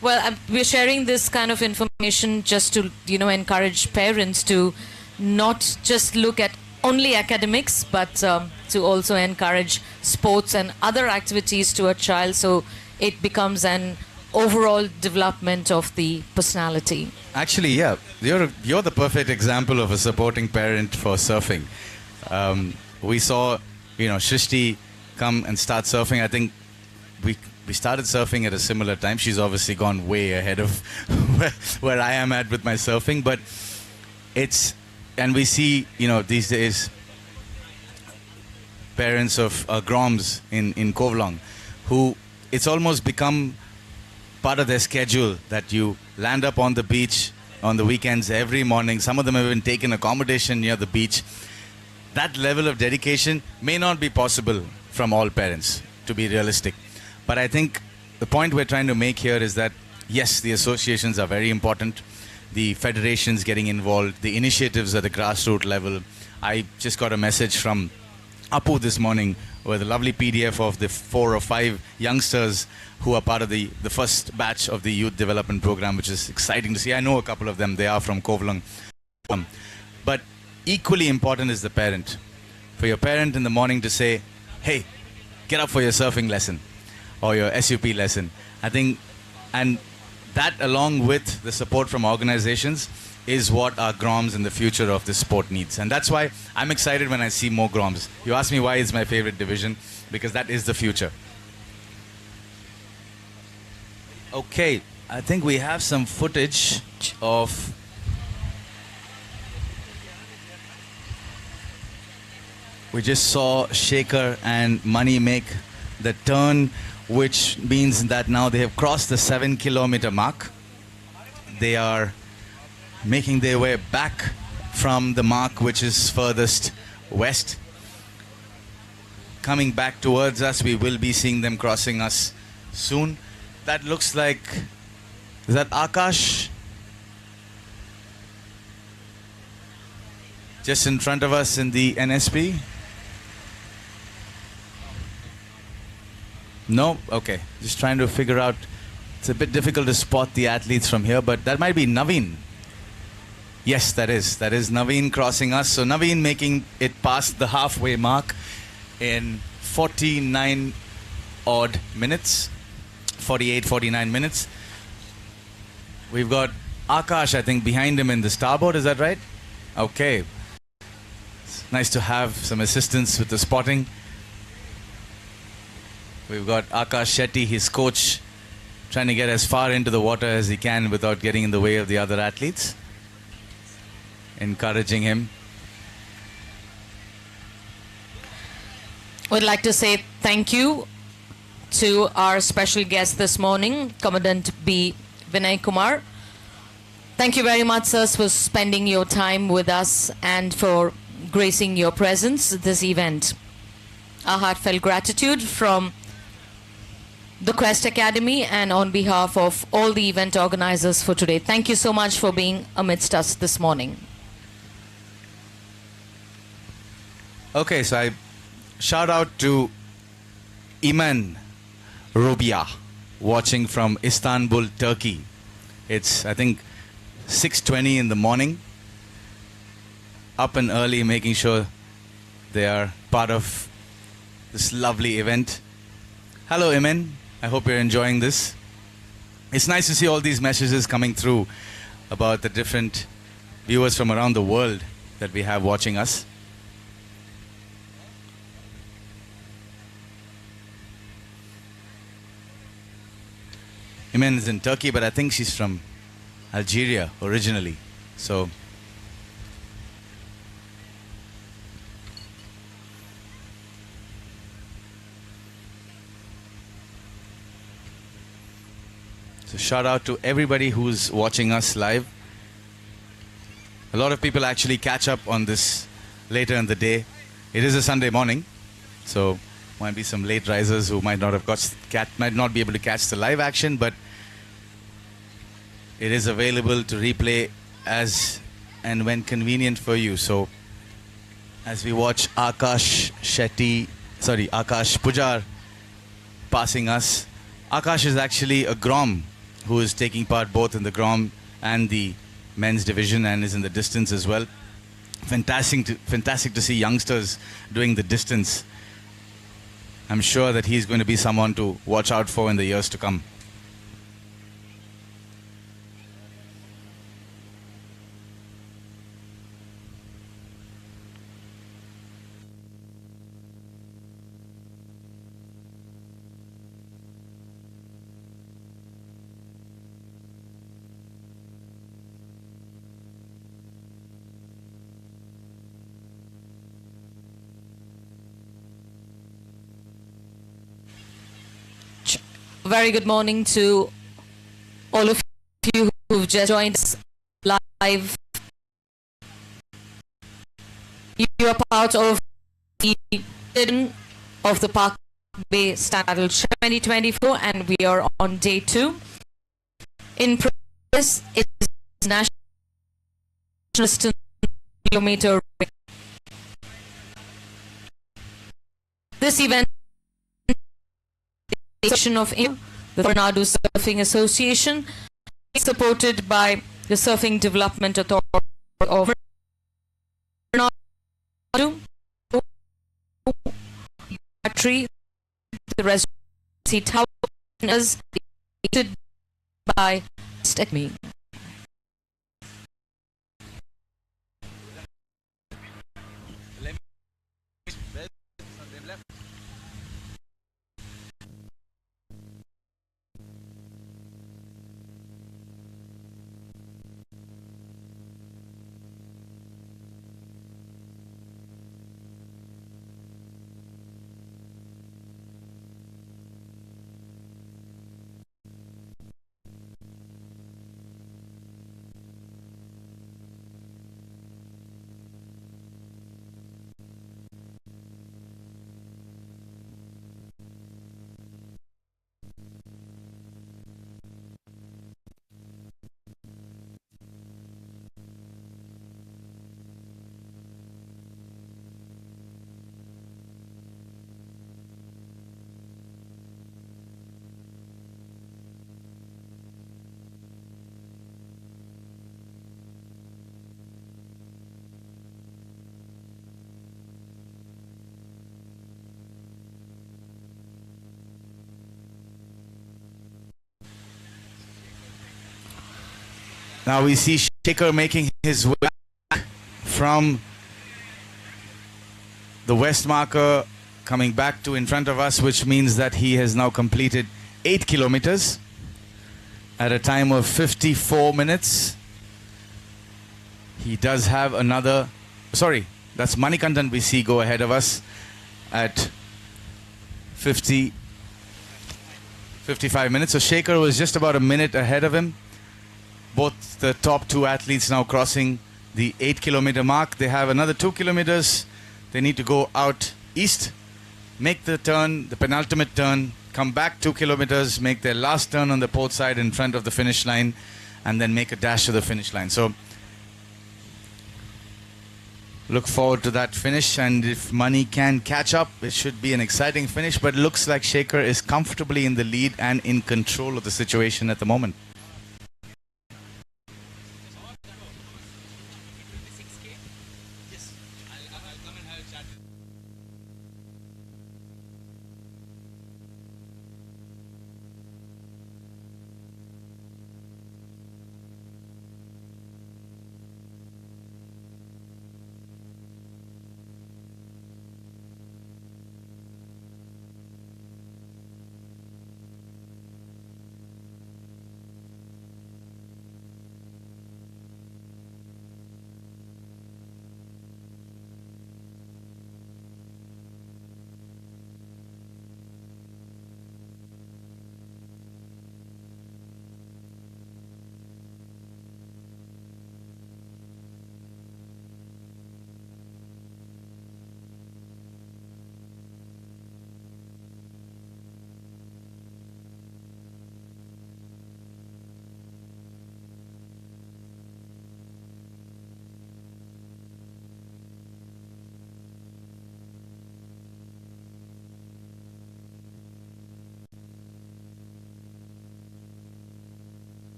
Speaker 2: well, we're sharing this kind of information just to encourage parents to not just look at only academics, but to also encourage sports and other activities to a child, so it becomes an overall development of the personality.
Speaker 1: Actually, yeah, you're the perfect example of a supporting parent for surfing. We saw, Shrishti come and start surfing. I think we started surfing at a similar time. She's obviously gone way ahead of where I am at with my surfing, but and we see, these days, parents of Groms in Kovalong, who it's almost become part of their schedule that you land up on the beach on the weekends every morning. Some of them have even taken accommodation near the beach. That level of dedication may not be possible from all parents, to be realistic. But I think the point we're trying to make here is that, yes, the associations are very important. The federations getting involved, the initiatives at the grassroots level. I just got a message from Apu this morning with a lovely PDF of the 4 or 5 youngsters who are part of the first batch of the youth development program, which is exciting to see. I know a couple of them. They are from Kovalong. But equally important is the parent. For your parent in the morning to say, hey, get up for your surfing lesson or your SUP lesson. I think, and that along with the support from organizations is what our Groms in the future of this sport needs. And that's why I'm excited when I see more Groms. You ask me why it's my favorite division, because that is the future. Okay, I think we have some footage of we just saw Shaker and Money make the turn, which means that now they have crossed the 7-kilometer mark. They are making their way back from the mark which is furthest west. Coming back towards us, we will be seeing them crossing us soon. That looks like, is that Akash? Just in front of us in the NSP? No? Okay. Just trying to figure out. It's a bit difficult to spot the athletes from here, but that might be Naveen. Yes, that is. That is Naveen crossing us. So Naveen making it past the halfway mark in 49 odd minutes. 48, 49 minutes. We've got Akash, I think, behind him in the starboard. Is that right? Okay. It's nice to have some assistance with the spotting. We've got Akash Shetty, his coach, trying to get as far into the water as he can without getting in the way of the other athletes. Encouraging him.
Speaker 2: We'd like to say thank you to our special guest this morning, Commandant B. Vinay Kumar. Thank you very much, sirs, for spending your time with us and for gracing your presence at this event. Our heartfelt gratitude from the Quest Academy and on behalf of all the event organizers for today. Thank you so much for being amidst us this morning.
Speaker 1: Okay, so I shout out to Iman Robia, watching from Istanbul, Turkey. It's, I think, 6:20 in the morning. Up and early, making sure they are part of this lovely event. Hello, Iman. I hope you're enjoying this. It's nice to see all these messages coming through about the different viewers from around the world that we have watching us. Iman is in Turkey, but I think she's from Algeria originally. So shout out to everybody who's watching us live. A lot of people actually catch up on this later in the day. It is a Sunday morning, so might be some late risers who might not be able to catch the live action, but it is available to replay as and when convenient for you. So as we watch Akash Pujar passing us, Akash is actually a Grom who is taking part both in the Grom and the men's division and is in the distance as well. Fantastic to see youngsters doing the distance. I'm sure that he's going to be someone to watch out for in the years to come.
Speaker 2: Very good morning to all of you who've just joined us live. You are part of the of the Palkbay SUP 2024, and we are on day 2. In progress is National kilometer. This event of the Tamil Nadu Surfing Association is supported by the Surfing Development Authority of Tamil Nadu, the Residency Towers by me.
Speaker 1: Now we see Shekhar making his way back from the west marker, coming back to in front of us, which means that he has now completed 8 kilometers at a time of 54 minutes. He does have another, sorry, that's Manikandan we see go ahead of us at 55 minutes. So Shekhar was just about a minute ahead of him. Both the top 2 athletes now crossing the 8 kilometer mark. They have another 2 kilometers. They need to go out east, make the turn, the penultimate turn, come back 2 kilometers, make their last turn on the port side in front of the finish line, and then make a dash to the finish line. So look forward to that finish, and if Mani can catch up, it should be an exciting finish, but it looks like Shekhar is comfortably in the lead and in control of the situation at the moment.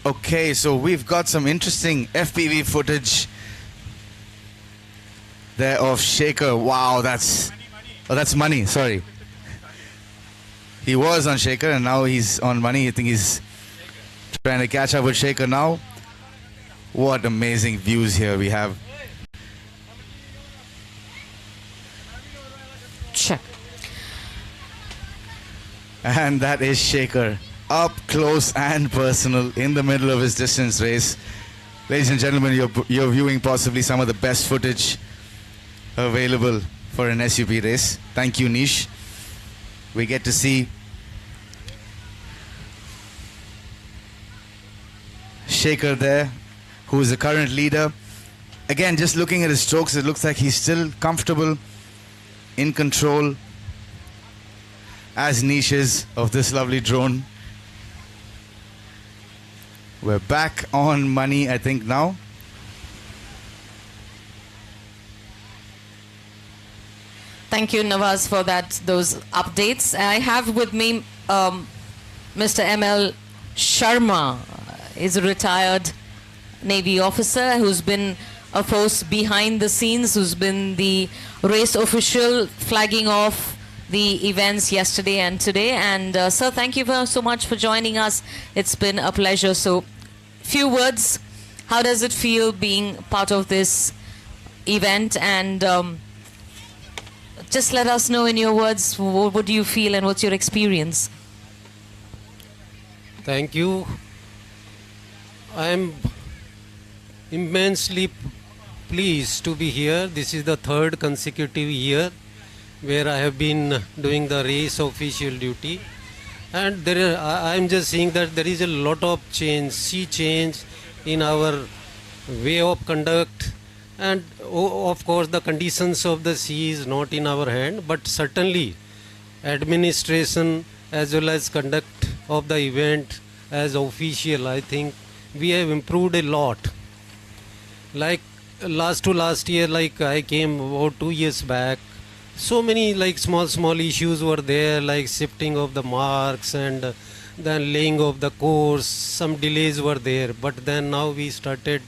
Speaker 1: Okay, so we've got some interesting FPV footage there of Shaker. Wow, that's Money. Sorry, he was on Shaker and now he's on Money. I think he's trying to catch up with Shaker now. What amazing views here we have.
Speaker 2: Check.
Speaker 1: And that is Shaker, up close and personal in the middle of his distance race. Ladies and gentlemen, you're viewing possibly some of the best footage available for an SUP race. Thank you, Nish. We get to see Shaker there, who is the current leader. Again, just looking at his strokes, it looks like he's still comfortable, in control, as Nish is of this lovely drone. We're back on Money, I think, now.
Speaker 2: Thank you, Nawaz, for those updates. I have with me Mr. M.L. Sharma. He's a retired Navy officer who's been a force behind the scenes, who's been the race official flagging off the events yesterday and today. And sir, thank you so much for joining us. It's been a pleasure. So, few words. How does it feel being part of this event? And just let us know in your words, what do you feel and what's your experience?
Speaker 3: Thank you. I am immensely pleased to be here. This is the third consecutive year where I have been doing the race official duty. And I am just seeing that there is a lot of sea change in our way of conduct. And of course the conditions of the sea is not in our hand, but certainly administration as well as conduct of the event as official, I think we have improved a lot. Like last year, like I came about 2 years back, so many like small issues were there, like shifting of the marks and then laying of the course, some delays were there, but then now we started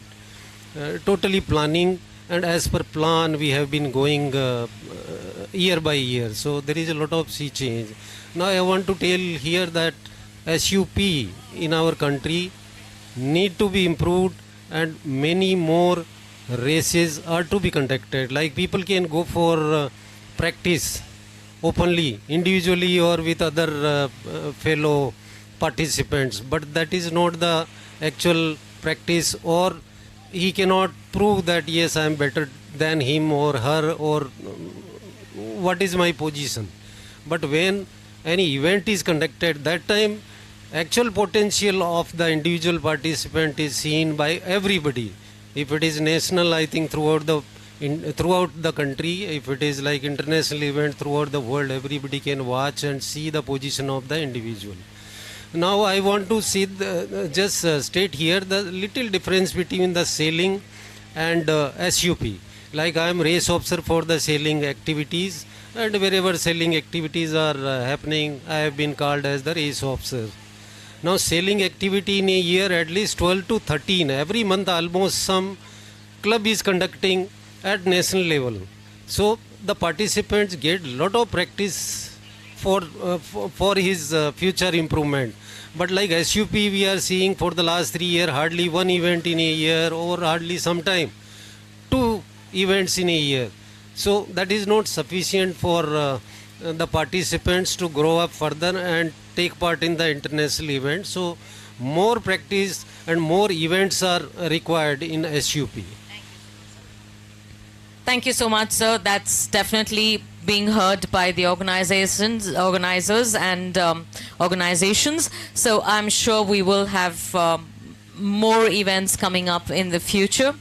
Speaker 3: totally planning, and as per plan we have been going year by year. So there is a lot of sea change. Now I want to tell here that SUP in our country need to be improved, and many more races are to be conducted. Like people can go for practice openly, individually or with other fellow participants, but that is not the actual practice, or he cannot prove that yes, I am better than him or her, or what is my position. But when any event is conducted, that time actual potential of the individual participant is seen by everybody. If it is national, I think throughout the country, if it is like international event throughout the world, everybody can watch and see the position of the individual. Now I want to see state here the little difference between the sailing and SUP. Like I am race officer for the sailing activities, and wherever sailing activities are happening, I have been called as the race officer. Now sailing activity in a year, at least 12 to 13, every month almost some club is conducting at national level. So the participants get lot of practice for his future improvement. But like SUP, we are seeing for the last 3 years hardly one event in a year, or hardly sometime 2 events in a year. So that is not sufficient for the participants to grow up further and take part in the international event. So more practice and more events are required in SUP.
Speaker 2: Thank you so much, sir. That's definitely being heard by the organizers and organizations. So I'm sure we will have more events coming up in the future.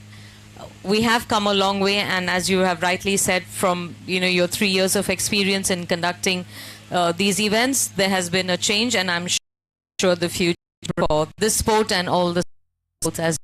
Speaker 2: We have come a long way, and as you have rightly said, from your 3 years of experience in conducting these events, there has been a change, and I'm sure the future for this sport and all the sports as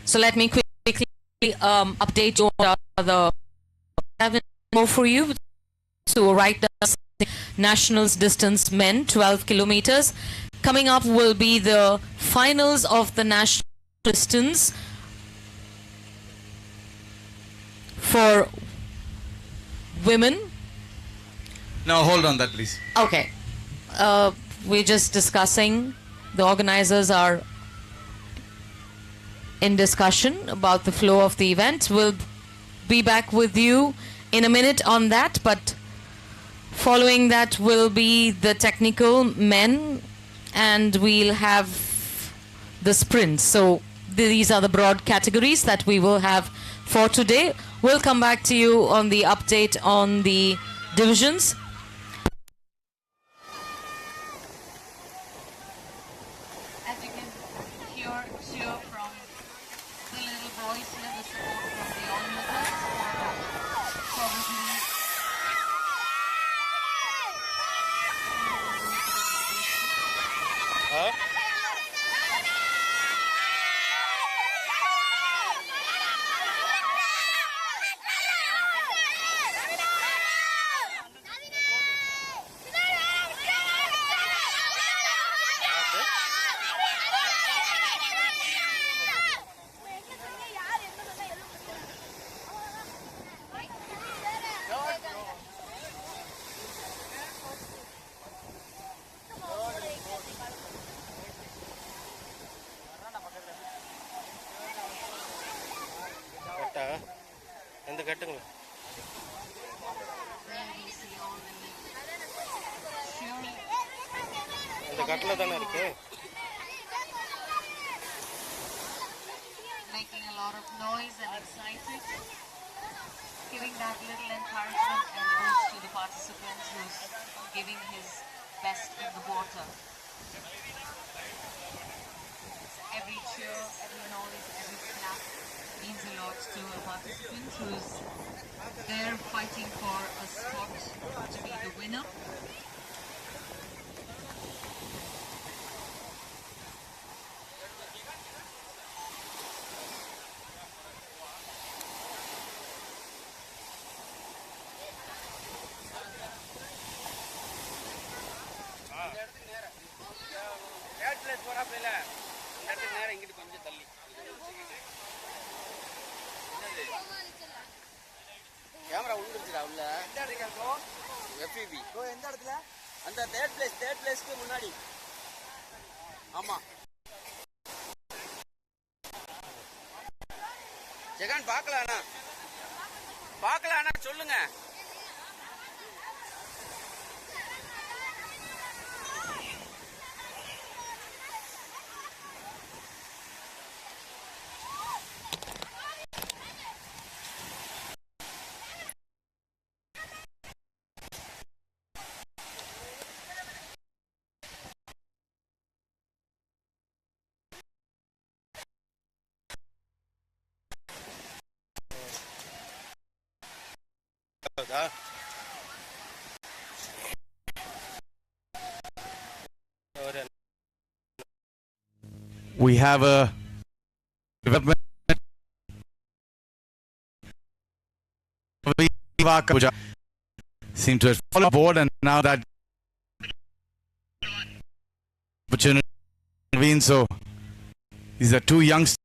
Speaker 2: So let me quickly update you on the more for you. So right now, nationals distance men 12 kilometers. Coming up will be the finals of the national distance for women.
Speaker 1: No, hold on that, please.
Speaker 2: Okay. We're just discussing. The organizers are in discussion about the flow of the event. We'll be back with you in a minute on that, but following that will be the technical men, and we'll have the sprints. So these are the broad categories that we will have for today. We'll come back to you on the update on the divisions.
Speaker 4: As you can hear cheer from the little boys here, the support from the onlookers, probably
Speaker 5: எந்த கட்டுங்க இந்த கட்டில் தானே இருக்கு
Speaker 4: making a lot of noise and excited, giving that little encouragement and boost to the participants who's giving his best in the water. Every cheer, every noise, every clap means a lot to a participant who's there fighting for a spot to be the winner.
Speaker 5: Camera உள்ள உள்ள எஃபிபி எந்த இடத்துல அந்த third பிளேஸ்க்கு முன்னாடி ஆமா ஜெகன் பார்க்கலானா சொல்லுங்க
Speaker 1: We have a development seem to have followed board, and now that opportunity, so these are two youngsters.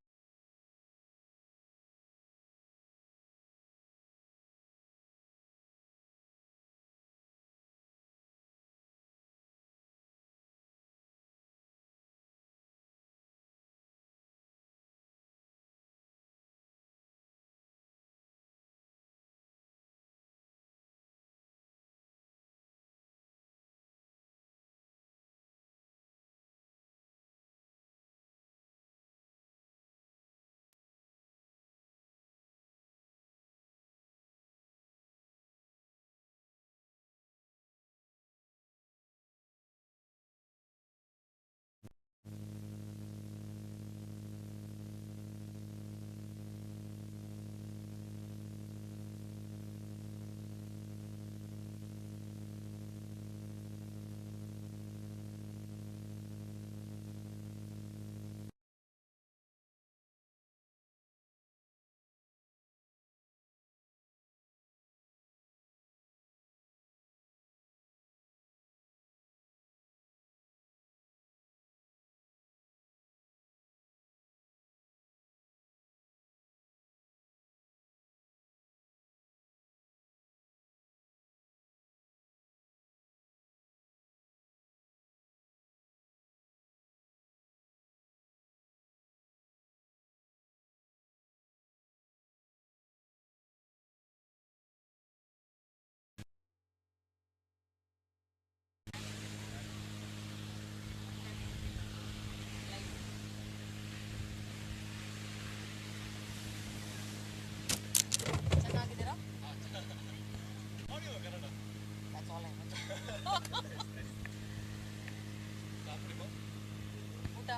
Speaker 4: ಊಟ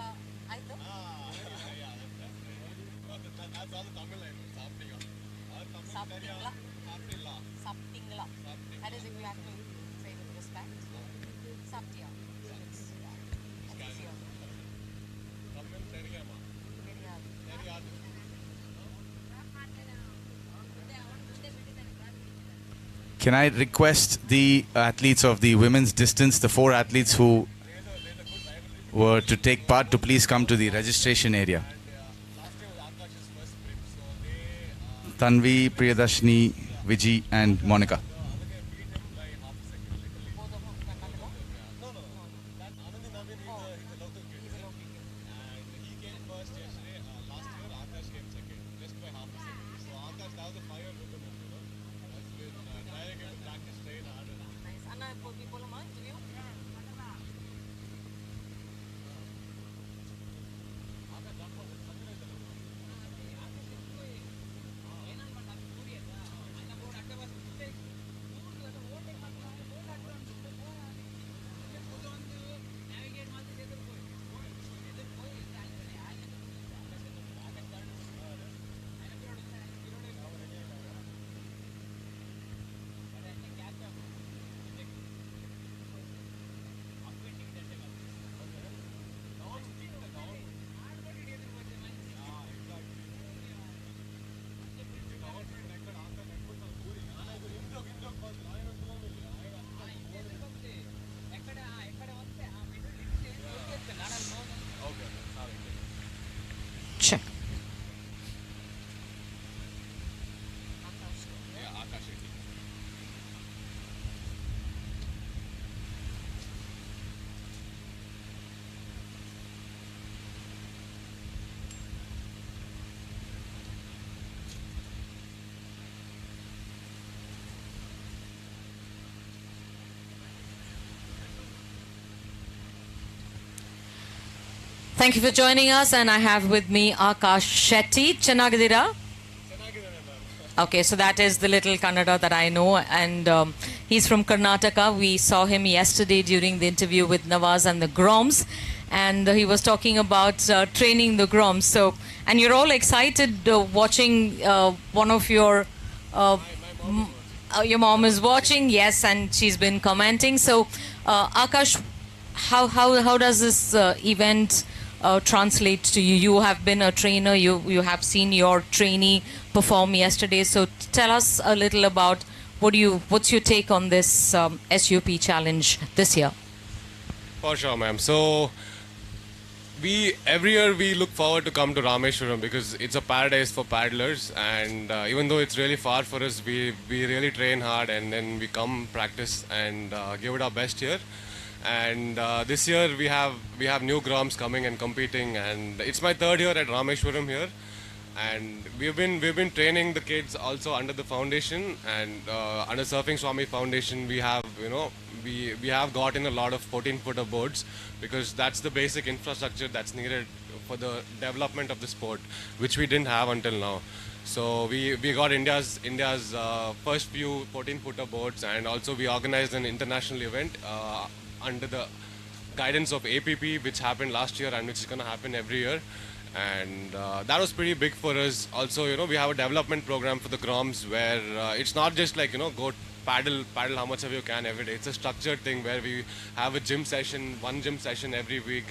Speaker 4: ಆಯ್ತು? Saptingla. That is if you have to say with respect. Saptiya.
Speaker 1: Can I request the athletes of the women's distance, the 4 athletes who were to take part, to please come to the registration area? Tanvi, Priyadashni, Viji and Monica.
Speaker 2: Check. Thank you for joining us, and I have with me Akash Shetty. Channagadira? Okay, so that is the little Kannada that I know, and he's from Karnataka. We saw him yesterday during the interview with Nawaz and the Groms, and he was talking about training the Groms. So, and you're all excited watching one of your mom is watching, yes, and she's been commenting. So, Akash, how does this event translate to you? You have been a trainer. You have seen your trainee perform yesterday. So tell us a little about what's your take on this SUP challenge this year?
Speaker 6: For sure, ma'am. So every year we look forward to come to Rameswaram because it's a paradise for paddlers, and even though it's really far for us, we really train hard and then we come practice and give it our best here. And this year we have new Groms coming and competing, and it's my 3rd year at Rameswaram here. And we've been training the kids also under the foundation, and under Surfing Swami Foundation we have we have got in a lot of 14-footer boards because that's the basic infrastructure that's needed for the development of the sport, which we didn't have until now. So we got India's first few 14-footer boards, and also we organized an international event under the guidance of APP, which happened last year and which is going to happen every year. And that was pretty big for us. Also, we have a development program for the Groms where it's not just like, go paddle how much of you can every day. It's a structured thing where we have one gym session every week,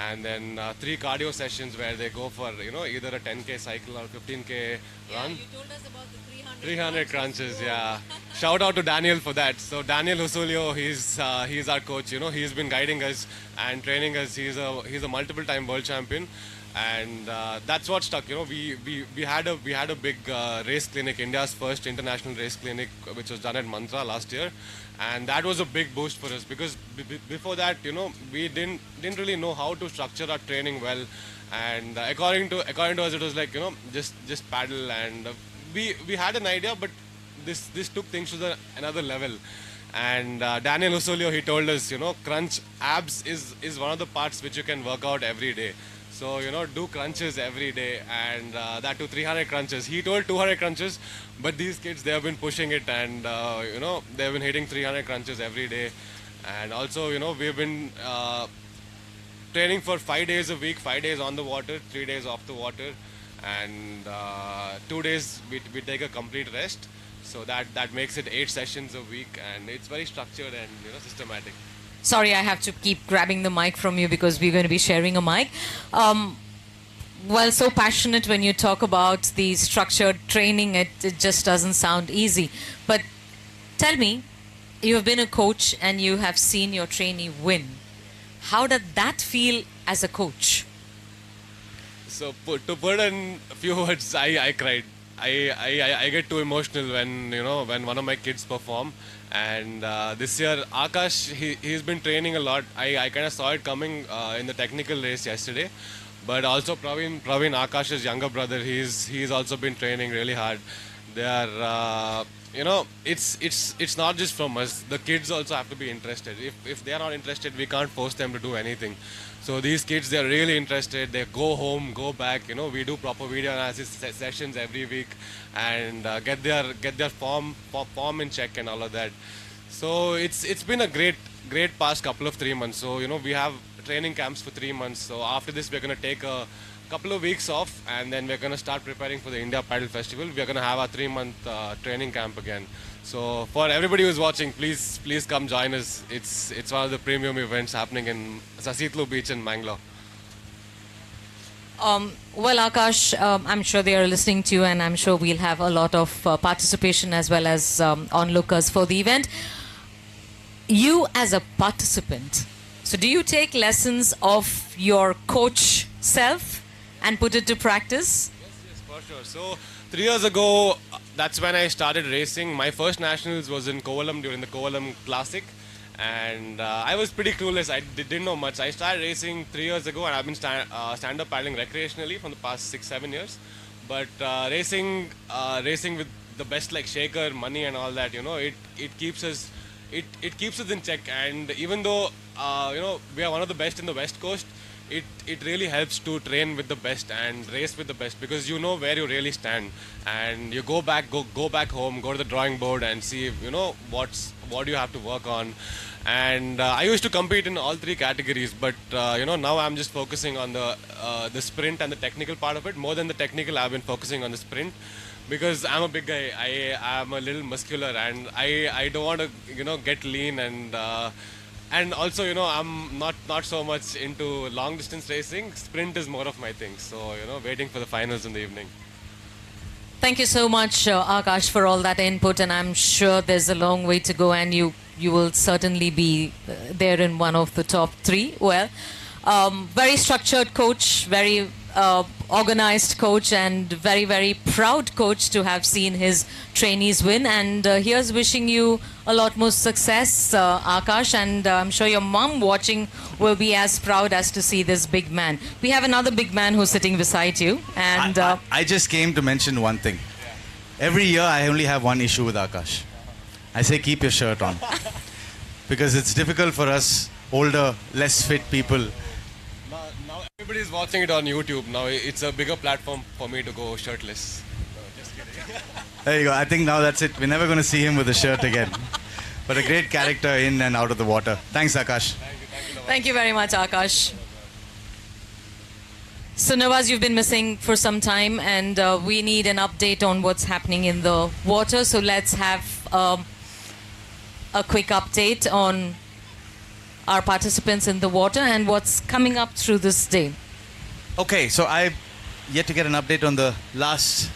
Speaker 6: and then 3 cardio sessions where they go for, either a 10K cycle or 15K run.
Speaker 4: You told us about the
Speaker 6: 300 crunches, yeah. Shout out to Daniel for that. So Daniel Husulio, he's our coach. He's been guiding us and training us. He's a multiple-time world champion, and that's what stuck. We had a big race clinic, India's first international race clinic, which was done at Mantra last year, and that was a big boost for us because before that, we didn't really know how to structure our training well, and according to us, it was like just paddle and. We had an idea, but this took things to another level. And Daniel Usolio, he told us, crunch abs is one of the parts which you can work out every day. So, do crunches every day, and that to 300 crunches. He told 200 crunches, but these kids, they have been pushing it, and, they've been hitting 300 crunches every day. And also, we've been training for 5 days a week, 5 days on the water, 3 days off the water, and 2 days we take a complete rest. So that makes it 8 sessions a week, and it's very structured and systematic.
Speaker 2: Sorry, I have to keep grabbing the mic from you because we're going to be sharing a mic. Well, so passionate when you talk about the structured training, it just doesn't sound easy. But tell me, you have been a coach and you have seen your trainee win. How did that feel as a coach?
Speaker 6: So to put in a few words, I cried. I get too emotional when one of my kids perform. And this year, Akash, he's been training a lot. I kind of saw it coming in the technical race yesterday. But also Praveen, Akash's younger brother, he's also been training really hard. They are, it's not just from us. The kids also have to be interested. If they are not interested, we can't force them to do anything. So these kids, they're really interested. They go home, go back. We do proper video analysis sessions every week, and get their form in check and all of that. So it's been a great past couple of 3 months. So we have training camps for 3 months. So after this, we're going to take a couple of weeks off, and then we're going to start preparing for the India Paddle Festival. We're going to have our 3-month training camp again. So for everybody who's watching, please come join us. It's one of the premium events happening in Sasitlu Beach in Mangalore.
Speaker 2: Well, Akash, I'm sure they are listening to you, and I'm sure we'll have a lot of participation as well as onlookers for the event. You as a participant, so do you take lessons of your coach self and put it to practice?
Speaker 6: Yes, for sure. So 3 years ago, that's when I started racing. My first nationals was in Kovalam during the Kovalam Classic. And I was pretty clueless. I didn't know much. I started racing 3 years ago, and I've been stand-up paddling recreationally from the past 6-7 years. But racing with the best like Shaker, Money and all that, it keeps us in check. And even though we are one of the best in the West Coast, it really helps to train with the best and race with the best, because you know where you really stand, and you go back home, go to the drawing board and see what you have to work on. And I used to compete in all 3 categories, but now I'm just focusing on the sprint and the technical part of it. More than the technical, I've been focusing on the sprint, because I'm a big guy. I'm a little muscular, and I don't want to get lean, and also I'm not so much into long distance racing. Sprint is more of my thing. So waiting for the finals in the evening.
Speaker 2: Thank you so much, Akash, for all that input, and I'm sure there's a long way to go, and you will certainly be there in one of the top 3. Well, very structured coach, very organized coach, and very, very proud coach to have seen his trainees win. And here's wishing you a lot more success, Akash, and I'm sure your mom watching will be as proud as to see this big man. We have another big man who's sitting beside you, and
Speaker 1: I just came to mention one thing. Every year I only have one issue with Akash. I say keep your shirt on, because it's difficult for us older, less fit people.
Speaker 6: Now everybody's watching it on YouTube. Now it's a bigger platform for me to go shirtless. No, just kidding.
Speaker 1: There you go. I think now that's it. We're never going to see him with a shirt again. But a great character in and out of the water. Thanks, Akash.
Speaker 2: thank you very much, Akash. So Nawaz, you've been missing for some time, and we need an update on what's happening in the water. So let's have a quick update on our participants in the water and what's coming up through this day.
Speaker 1: Okay, so I yet to get an update on the last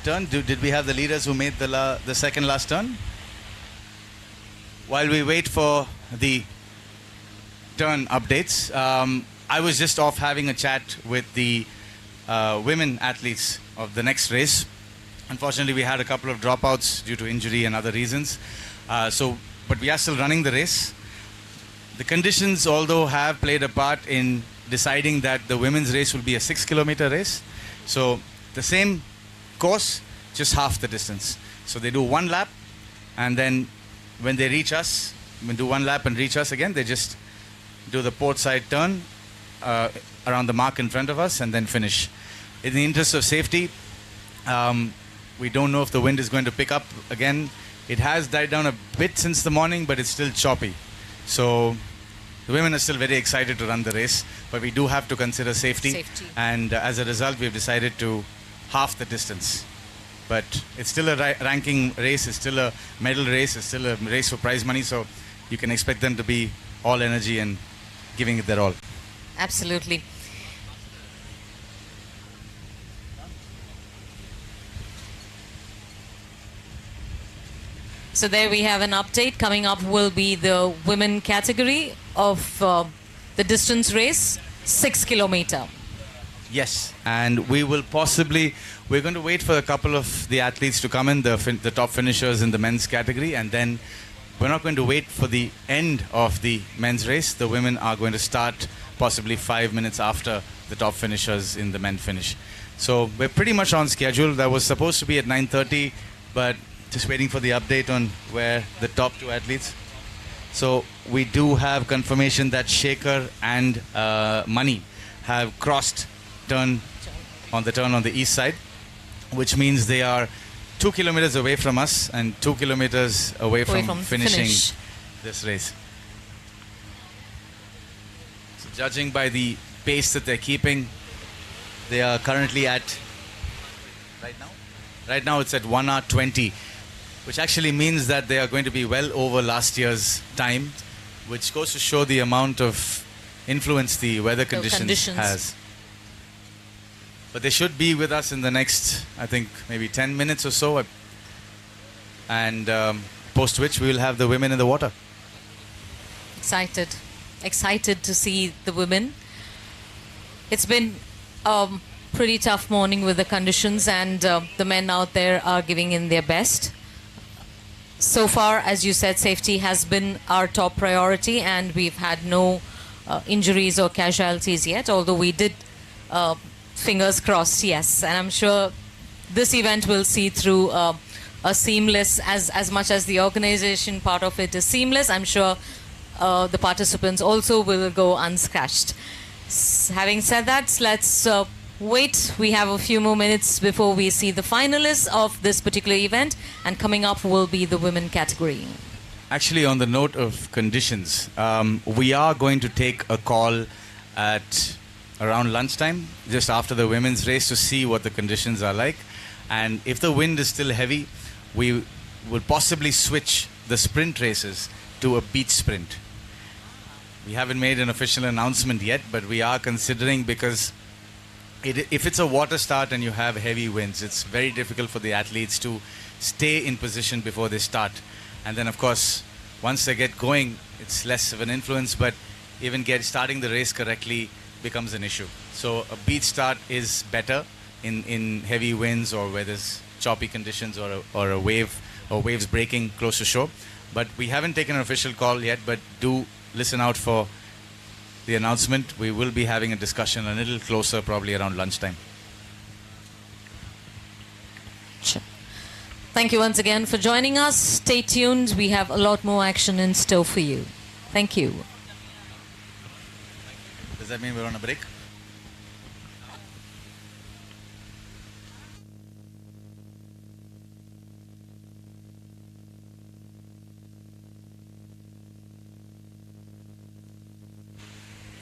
Speaker 1: turn. Did we have the leaders who made the second last turn? While we wait for the turn updates, I was just off having a chat with the women athletes of the next race. Unfortunately, we had a couple of dropouts due to injury and other reasons. But we are still running the race. The conditions, although, have played a part in deciding that the women's race will be a 6-kilometer race. So the same course, just half the distance. So they do 1 lap, and then when they reach us, do 1 lap and reach us again, they just do the port side turn around the mark in front of us and then finish. In the interest of safety, we don't know if the wind is going to pick up again. It has died down a bit since the morning, but it's still choppy. So the women are still very excited to run the race, but we do have to consider safety. And as a result, we've decided to half the distance. But it's still a ranking race, it's still a medal race, it's still a race for prize money, so you can expect them to be all energy and giving it their all.
Speaker 2: Absolutely. So there we have an update. Coming up will be the women category of the distance race, 6 kilometer.
Speaker 1: Yes, and we're going to wait for a couple of the athletes to come in, the top finishers in the men's category, and then we're not going to wait for the end of the men's race. The women are going to start possibly 5 minutes after the top finishers in the men finish. So we're pretty much on schedule. That was supposed to be at 9:30, but just waiting for the update on where the top two athletes. So we do have confirmation that Shekhar and Mani have crossed turn on the east side, which means they are 2 kilometers away from us and 2 kilometers away from finishing this race. So judging by the pace that they're keeping, they are currently at right now it's at 1 hour 20, which actually means that they are going to be well over last year's time, which goes to show the amount of influence the weather conditions has. But they should be with us in the next, I think, maybe 10 minutes or so, and post which we will have the women in the water.
Speaker 2: Excited to see the women. It's been a pretty tough morning with the conditions, and the men out there are giving in their best. So far, as you said, safety has been our top priority, and we've had no injuries or casualties yet, although we did, fingers crossed, yes. And I'm sure this event will see through a seamless, as much as the organization part of it is seamless, I'm sure the participants also will go unscratched. Having said that, let's wait. We have a few more minutes before we see the finalists of this particular event, and coming up will be the women category.
Speaker 1: Actually, on the note of conditions, we are going to take a call at around lunchtime, just after the women's race, to see what the conditions are like. And if the wind is still heavy, we will possibly switch the sprint races to a beach sprint. We haven't made an official announcement yet, but we are considering, because if it's a water start and you have heavy winds, it's very difficult for the athletes to stay in position before they start. And then, of course, once they get going, it's less of an influence, but even starting the race correctly becomes an issue. So a beach start is better in heavy winds, or where there's choppy conditions, or a wave, or waves breaking close to shore. But we haven't taken an official call yet, but do listen out for the announcement. We will be having a discussion a little closer, probably around lunchtime.
Speaker 2: Sure. Thank you once again for joining us. Stay tuned. We have a lot more action in store for you. Thank you.
Speaker 1: Does that mean we're on a break?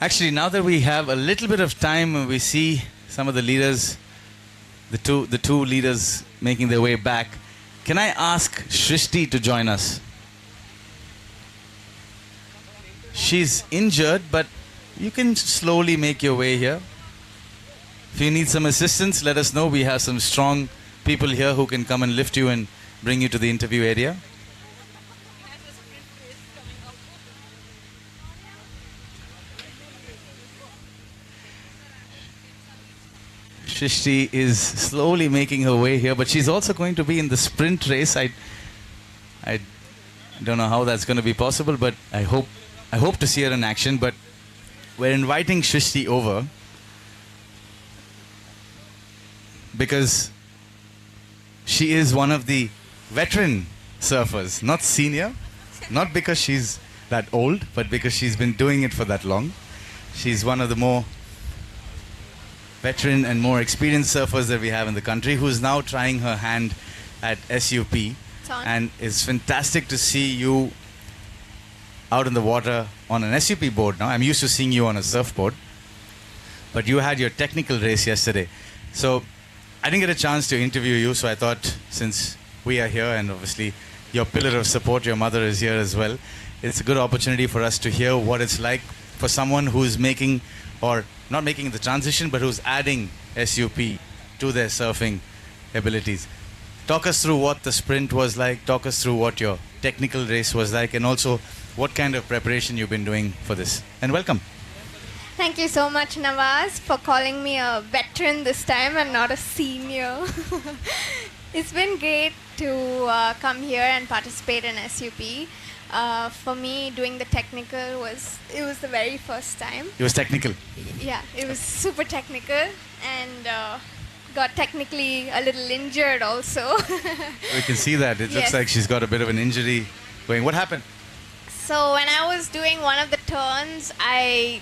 Speaker 1: Actually, now that we have a little bit of time, we see some of the leaders, the two leaders making their way back. Can I ask Shrishti to join us? She's injured, but you can slowly make your way here. If you need some assistance, let us know. We have some strong people here who can come and lift you and bring you to the interview area. Shrishti is slowly making her way here, but she's also going to be in the sprint race. I don't know how that's going to be possible, but I hope to see her in action. But we're inviting Shrishti over because she is one of the veteran surfers, not senior, not because she's that old, but because she's been doing it for that long. She's one of the more veteran and more experienced surfers that we have in the country, who's now trying her hand at SUP. And it's fantastic to see you out in the water on an SUP board now. I'm used to seeing you on a surfboard. But you had your technical race yesterday. So I didn't get a chance to interview you, so I thought since we are here and obviously your pillar of support, your mother is here as well, it's a good opportunity for us to hear what it's like for someone who's making, or not making the transition, but who's adding SUP to their surfing abilities. Talk us through what the sprint was like, talk us through what your technical race was like, and also what kind of preparation you've been doing for this. And welcome.
Speaker 7: Thank you so much, Nawaz, for calling me a veteran this time and not a senior. It's been great to come here and participate in SUP. For me, doing the technical was the very first time.
Speaker 1: It was technical.
Speaker 7: Yeah, it was super technical, and got technically a little injured also.
Speaker 1: We can see that. It looks
Speaker 7: Yes.
Speaker 1: like she's got a bit of an injury going. What happened?
Speaker 7: So when I was doing one of the turns, I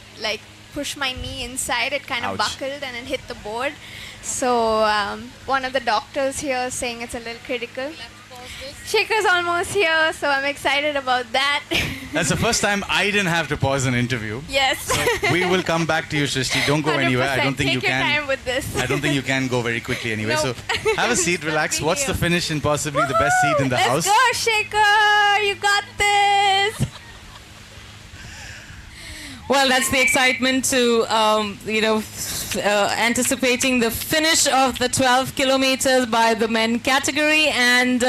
Speaker 7: pushed my knee inside. It kind of
Speaker 1: Ouch.
Speaker 7: buckled and it hit the board. So one of the doctors here is saying it's a little critical. Shaker's almost here, so I'm excited about that.
Speaker 1: That's the first time I didn't have to pause an interview.
Speaker 7: Yes.
Speaker 1: We will come back to you, Shrishti. Don't go anywhere. I don't think
Speaker 7: Take
Speaker 1: you
Speaker 7: your
Speaker 1: can.
Speaker 7: time with this.
Speaker 1: I don't think you can go very quickly anyway.
Speaker 7: Nope.
Speaker 1: So have a seat, relax.
Speaker 7: Be
Speaker 1: What's
Speaker 7: here.
Speaker 1: the finish and possibly the best seat in the house?
Speaker 7: Let's go, Shaker! You got this!
Speaker 2: Well, that's the excitement to, anticipating the finish of the 12 kilometers by the men category. And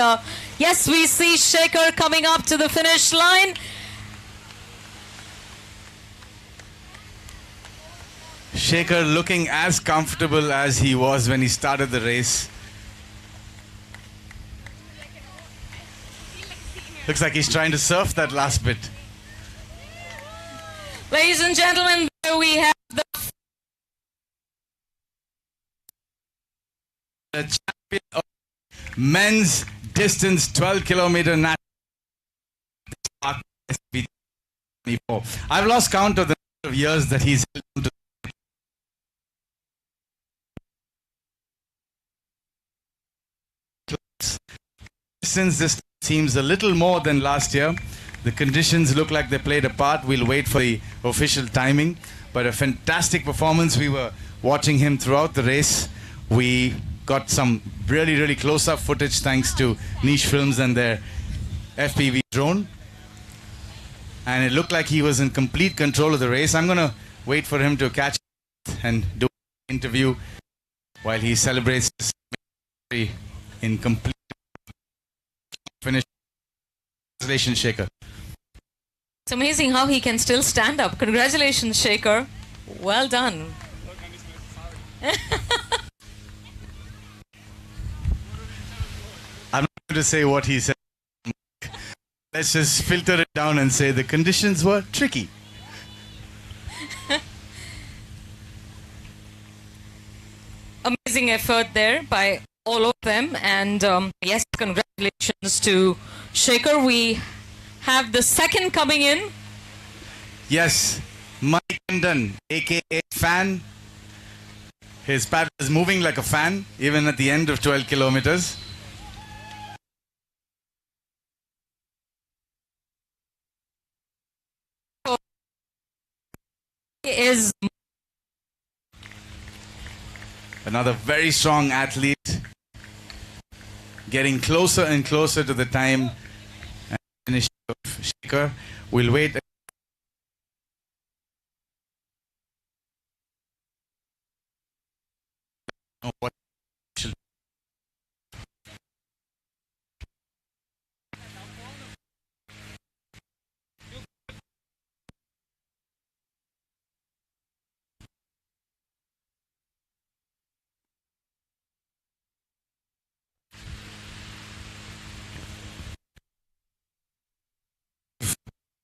Speaker 2: yes, we see Shaker coming up to the finish line.
Speaker 1: Shaker looking as comfortable as he was when he started the race. Looks like he's trying to surf that last bit.
Speaker 2: Ladies and gentlemen, there we have
Speaker 1: The champion of men's distance 12 kilometer national. I've lost count of the number of years that he's held on to. Since this seems a little more than last year, the conditions look like they played a part. We'll wait for the official timing, but a fantastic performance. We were watching him throughout the race. We got some really, really close-up footage thanks to Niche Films and their FPV drone. And it looked like he was in complete control of the race. I'm going to wait for him to catch and do an interview while he celebrates this victory in complete finish. Congratulations, Shaker.
Speaker 2: It's amazing how he can still stand up. Congratulations, Shaker. Well done.
Speaker 1: I'm not going to say what he said. Let's just filter it down and say the conditions were tricky.
Speaker 2: Amazing effort there by all of them. And yes, congratulations to Shaker. We have the second coming in.
Speaker 1: Yes, Mike London, aka Fan. His paddle is moving like a fan, even at the end of 12 kilometers.
Speaker 2: He is
Speaker 1: Another very strong athlete, getting closer and closer to the time and finish of Shaker. We'll wait. What should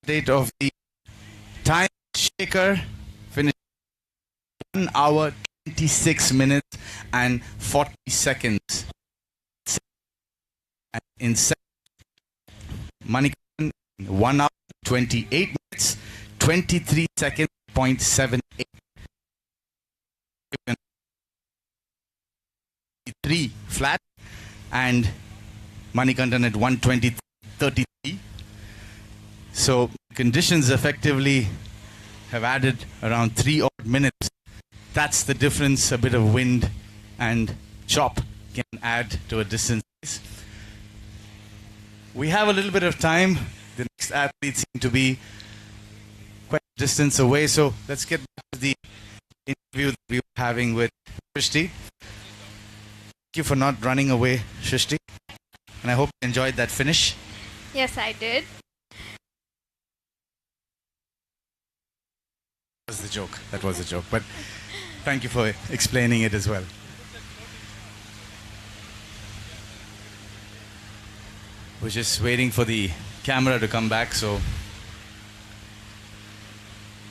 Speaker 1: date of the time Shaker finished 1 hour 26 minutes and 40 seconds. And in Manikandan 1 hour 28 minutes 23 seconds 0.78. 3 flat and Manikandan at 1:20:33. So conditions effectively have added around 3 odd minutes. That's the difference a bit of wind and chop can add to a distance. We have a little bit of time. The next athletes seem to be quite a distance away, so let's get back to the interview that we were having with Shrishti. Thank you for not running away, Shrishti, and I hope you enjoyed that finish.
Speaker 7: Yes, I did.
Speaker 1: That was the joke. That was the joke. But thank you for explaining it as well. We're just waiting for the camera to come back, so we'll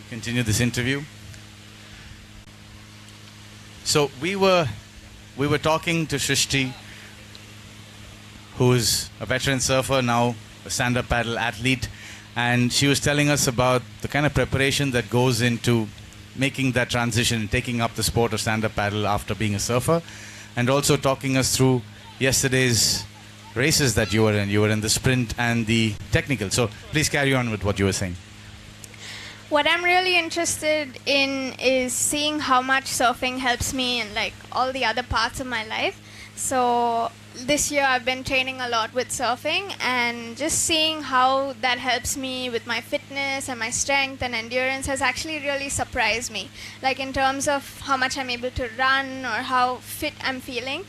Speaker 1: continue this interview. So we were talking to Shrishti, who's a veteran surfer, now a stand-up paddle athlete, and she was telling us about the kind of preparation that goes into making that transition, taking up the sport of stand-up paddle after being a surfer, and also talking us through yesterday's races that you were in. You were in the sprint and the technical. So please carry on with what you were saying.
Speaker 7: What I'm really interested in is seeing how much surfing helps me in like all the other parts of my life. So this year I've been training a lot with surfing, and just seeing how that helps me with my fitness and my strength and endurance has actually really surprised me. Like in terms of how much I'm able to run or how fit I'm feeling.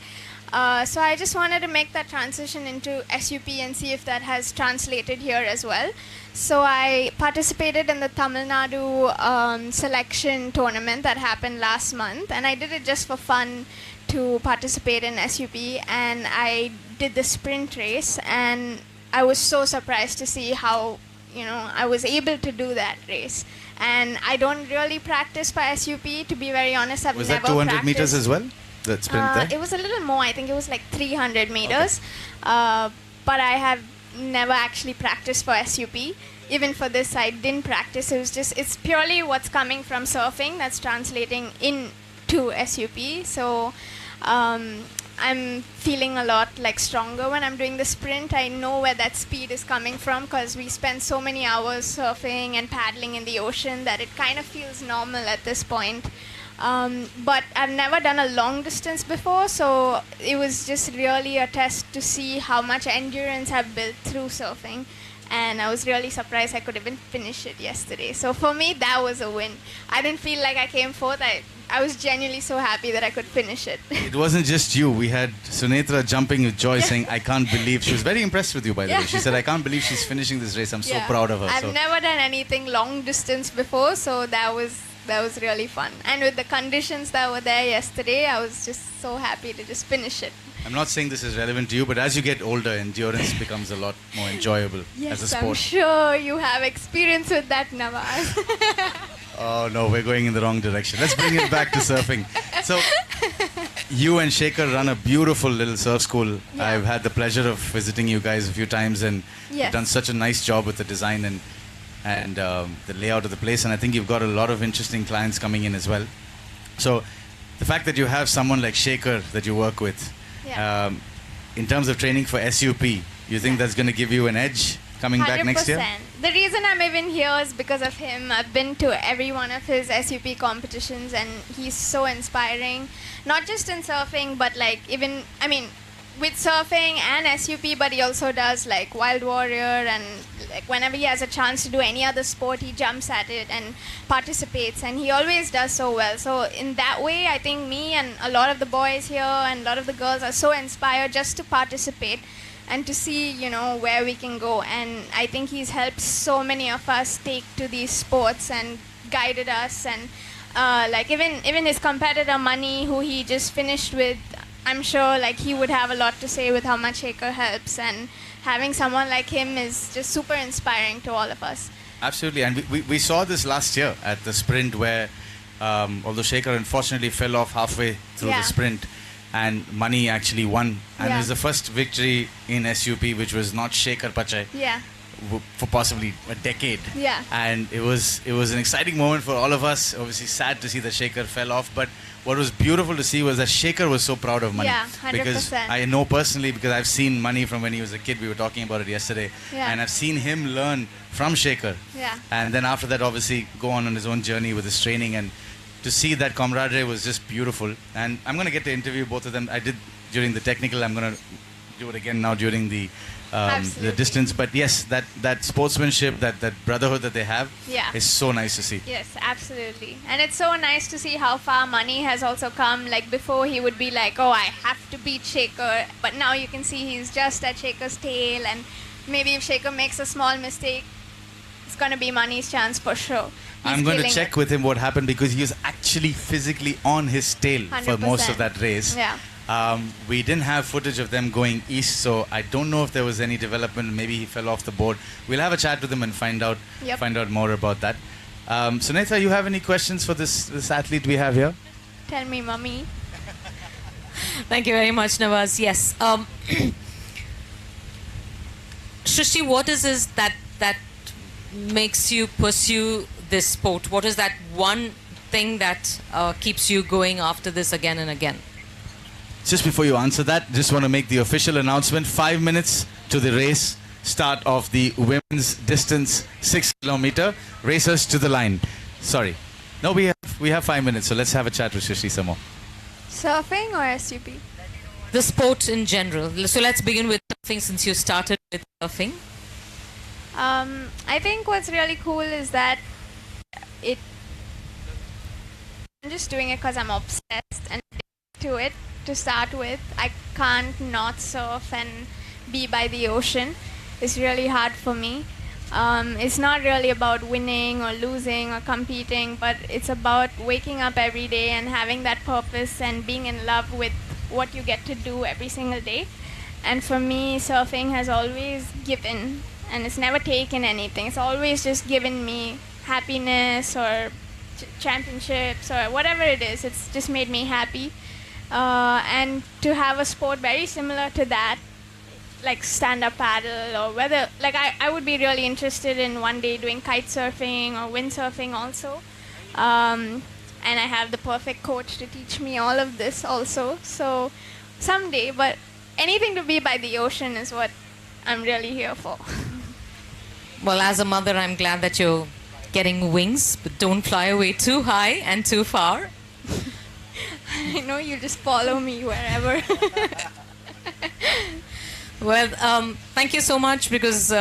Speaker 7: So I just wanted to make that transition into SUP and see if that has translated here as well. So I participated in the Tamil Nadu selection tournament that happened last month, and I did it just for fun to participate in SUP, and I did the sprint race, and I was so surprised to see how, you know, I was able to do that race. And I don't really practice for SUP, to be very honest. I've
Speaker 1: Was
Speaker 7: never
Speaker 1: that 200
Speaker 7: practiced.
Speaker 1: meters as well? That sprint there?
Speaker 7: It was a little more. I think it was like 300 meters. But I have never actually practiced for SUP. Even for this, I didn't practice. It's purely what's coming from surfing that's translating into SUP. So I'm feeling a lot like stronger when I'm doing the sprint. I know where that speed is coming from because we spend so many hours surfing and paddling in the ocean that it kind of feels normal at this point. But I've never done a long distance before, so it was just really a test to see how much endurance I've built through surfing. And I was really surprised I could even finish it yesterday. So for me, that was a win. I didn't feel like I came fourth. I was genuinely so happy that I could finish it.
Speaker 1: It wasn't just you. We had Sunetra jumping with joy, saying, I can't believe. She was very impressed with you, by the way. She said, I can't believe she's finishing this race. I'm so proud of her.
Speaker 7: I've never done anything long distance before, so that was really fun. And with the conditions that were there yesterday, I was just so happy to just finish it.
Speaker 1: I'm not saying this is relevant to you, but as you get older, endurance becomes a lot more enjoyable as a sport.
Speaker 7: I'm sure you have experience with that, Nawaz.
Speaker 1: Oh no, we're going in the wrong direction. Let's bring it back to surfing. So, you and Shekhar run a beautiful little surf school.
Speaker 7: Yeah.
Speaker 1: I've had the pleasure of visiting you guys a few times, and you've done such a nice job with the design and the layout of the place. And I think you've got a lot of interesting clients coming in as well. So, the fact that you have someone like Shekhar that you work with, in terms of training for SUP, you think that's going to give you an edge coming back next year?
Speaker 7: 100%. The reason I'm even here is because of him. I've been to every one of his SUP competitions, and he's so inspiring. Not just in surfing, but like even, I mean, with surfing and SUP, but he also does like Wild Warrior, and like whenever he has a chance to do any other sport, he jumps at it and participates, and he always does so well. So in that way, I think me and a lot of the boys here and a lot of the girls are so inspired just to participate and to see, you know, where we can go. And I think he's helped so many of us take to these sports and guided us. And like even his competitor Mani, who he just finished with, I'm sure like he would have a lot to say with how much Shekhar helps, and having someone like him is just super inspiring to all of us.
Speaker 1: Absolutely, and we saw this last year at the sprint where, although Shekhar unfortunately fell off halfway through the sprint, and Mani actually won, and it was the first victory in SUP, which was not Shekhar Pachai.
Speaker 7: Yeah.
Speaker 1: for possibly a decade.
Speaker 7: Yeah.
Speaker 1: And it was an exciting moment for all of us. Obviously sad to see that Shaker fell off, but what was beautiful to see was that Shaker was so proud of Mani.
Speaker 7: Yeah, 100%.
Speaker 1: Because I know personally, because I've seen Mani from when he was a kid. We were talking about it yesterday.
Speaker 7: Yeah.
Speaker 1: And I've seen him learn from Shaker.
Speaker 7: Yeah.
Speaker 1: And then after that, obviously, go on his own journey with his training. And to see that camaraderie was just beautiful. And I'm going to get to interview both of them. I did during the technical. I'm going to do it again now during the distance. But yes, that sportsmanship, that brotherhood that they have is so nice to see.
Speaker 7: Yes, absolutely. And it's so nice to see how far Mani has also come. Like before he would be like, oh, I have to beat Shaker. But now you can see he's just at Shaker's tail. And maybe if Shaker makes a small mistake, it's going to be Mani's chance for sure.
Speaker 1: I'm going to check with him what happened, because he was actually physically on his tail
Speaker 7: 100%.
Speaker 1: for most of that race.
Speaker 7: Yeah.
Speaker 1: We didn't have footage of them going east, so I don't know if there was any development. Maybe he fell off the board. We'll have a chat with him and find out more about that. Sunitha, you have any questions for this athlete we have here?
Speaker 7: Tell me, Mummy.
Speaker 2: Thank you very much, Nawaz. Yes. Shrishti, what is this that makes you pursue this sport? What is that one thing that keeps you going after this again and again?
Speaker 1: Just before you answer that, just want to make the official announcement. 5 minutes to the race start of the women's distance 6 kilometer. Racers to the line. Sorry. No, we have 5 minutes, so let's have a chat with Shrishti some more.
Speaker 7: Surfing or SUP?
Speaker 2: The sport in general. So let's begin with surfing, since you started with surfing.
Speaker 7: I think what's really cool is that I'm just doing it because I'm obsessed and to it to start with. I can't not surf and be by the ocean. It's really hard for me. It's not really about winning or losing or competing, but it's about waking up every day and having that purpose and being in love with what you get to do every single day. And for me, surfing has always given, and it's never taken anything. It's always just given me happiness or championships or whatever it is. It's just made me happy. And to have a sport very similar to that, like stand-up paddle, or whether, like I would be really interested in one day doing kite surfing or windsurfing also. And I have the perfect coach to teach me all of this also. So someday, but anything to be by the ocean is what I'm really here for.
Speaker 2: Well, as a mother, I'm glad that you're getting wings, but don't fly away too high and too far.
Speaker 7: I know, you just follow me wherever.
Speaker 2: Well, thank you so much, because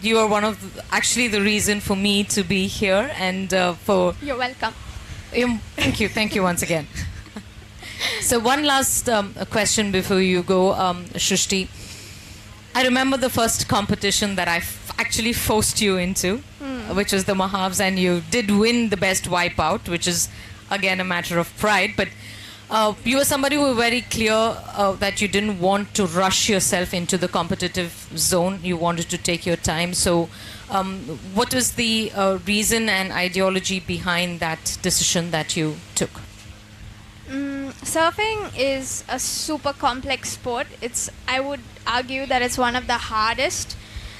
Speaker 2: you are one of actually the reason for me to be here, and for...
Speaker 7: You're welcome.
Speaker 2: Thank you once again. So one last question before you go, Shrishti. I remember the first competition that I actually forced you into, which was the Mahavs, and you did win the best wipeout, which is again a matter of pride. But you were somebody who were very clear that you didn't want to rush yourself into the competitive zone. You wanted to take your time. So what was the reason and ideology behind that decision that you took?
Speaker 7: Surfing is a super complex sport. I would argue that it's one of the hardest.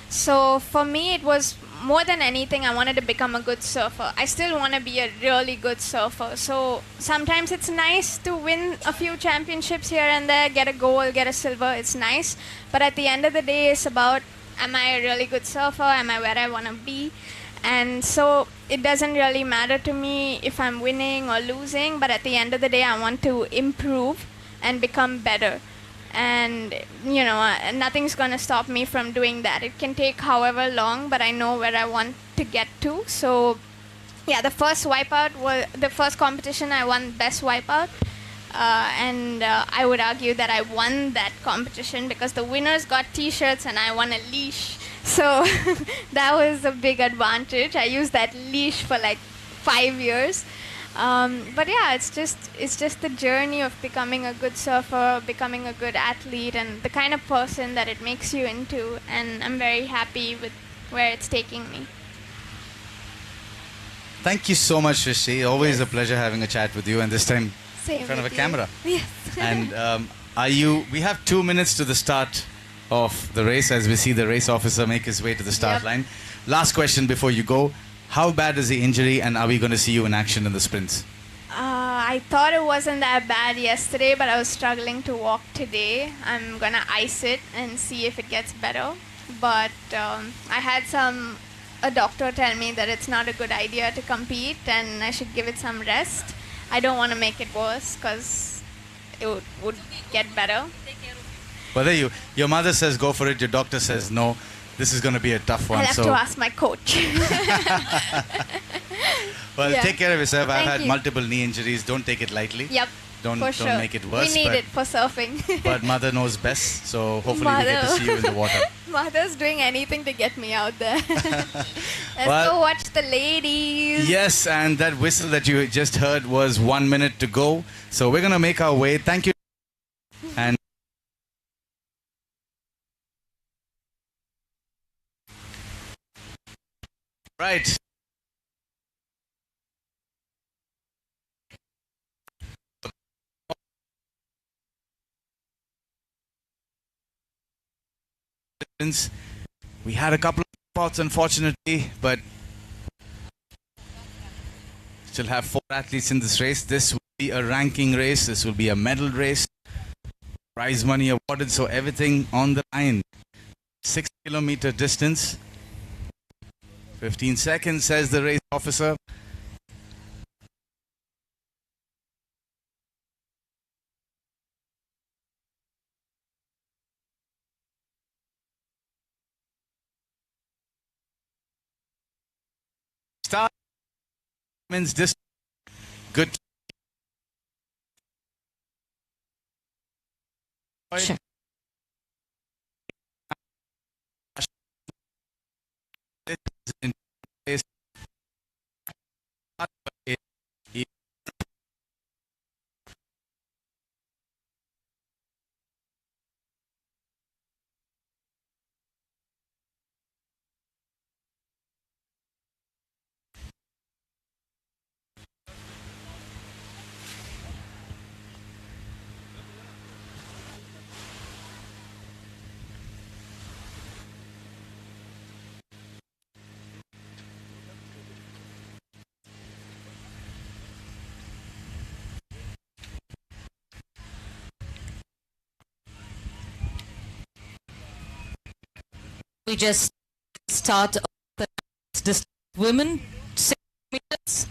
Speaker 7: So for me, it was more than anything, I wanted to become a good surfer. I still want to be a really good surfer. So sometimes it's nice to win a few championships here and there, get a gold, get a silver. It's nice. But at the end of the day, it's about, am I a really good surfer? Am I where I want to be? And so it doesn't really matter to me if I'm winning or losing, but at the end of the day, I want to improve and become better. And, you know, nothing's going to stop me from doing that. It can take however long, but I know where I want to get to. So, yeah, the first wipeout was the first competition I won best wipeout. And I would argue that I won that competition because the winners got t-shirts and I won a leash. So that was a big advantage. I used that leash for like 5 years. But yeah, it's just the journey of becoming a good surfer, becoming a good athlete, and the kind of person that it makes you into. And I'm very happy with where it's taking me.
Speaker 1: Thank you so much, Shrishti. Always a pleasure having a chat with you, and this time
Speaker 7: Same
Speaker 1: in front of a
Speaker 7: with you.
Speaker 1: camera.
Speaker 7: Yes.
Speaker 1: And we have 2 minutes to the start of the race as we see the race officer make his way to the start
Speaker 7: Yep.
Speaker 1: line. Last question before you go. How bad is the injury and are we going to see you in action in the sprints?
Speaker 7: I thought it wasn't that bad yesterday, but I was struggling to walk today. I'm gonna ice it and see if it gets better. But I had a doctor tell me that it's not a good idea to compete and I should give it some rest. I don't want to make it worse because it would get better.
Speaker 1: Well, there your mother says go for it, your doctor says no. This is going to be a tough one.
Speaker 7: I'll have to ask my coach.
Speaker 1: Well,
Speaker 7: Yeah.
Speaker 1: take care of yourself. I've
Speaker 7: Thank
Speaker 1: had
Speaker 7: you.
Speaker 1: multiple knee injuries. Don't take it lightly.
Speaker 7: Yep,
Speaker 1: Don't
Speaker 7: for sure.
Speaker 1: make it worse.
Speaker 7: We need
Speaker 1: but,
Speaker 7: it for surfing.
Speaker 1: but mother knows best, so hopefully we get to
Speaker 7: Mother.
Speaker 1: see you in the water.
Speaker 7: Mother's doing anything to get me out there. Let's
Speaker 1: Well-
Speaker 7: go watch the ladies.
Speaker 1: Yes, and that whistle that you just heard was 1 minute to go. So we're going to make our way. Thank you. And right. We had a couple of spots, unfortunately, but still have 4 athletes in this race. This will be a ranking race. This will be a medal race. Prize money awarded, so everything on the line. 6-kilometer distance. 15 seconds, says the race officer. Start. Men's distance. Good.
Speaker 2: Sure.
Speaker 1: This is in place.
Speaker 2: We just start the distance. Women, 6 meters.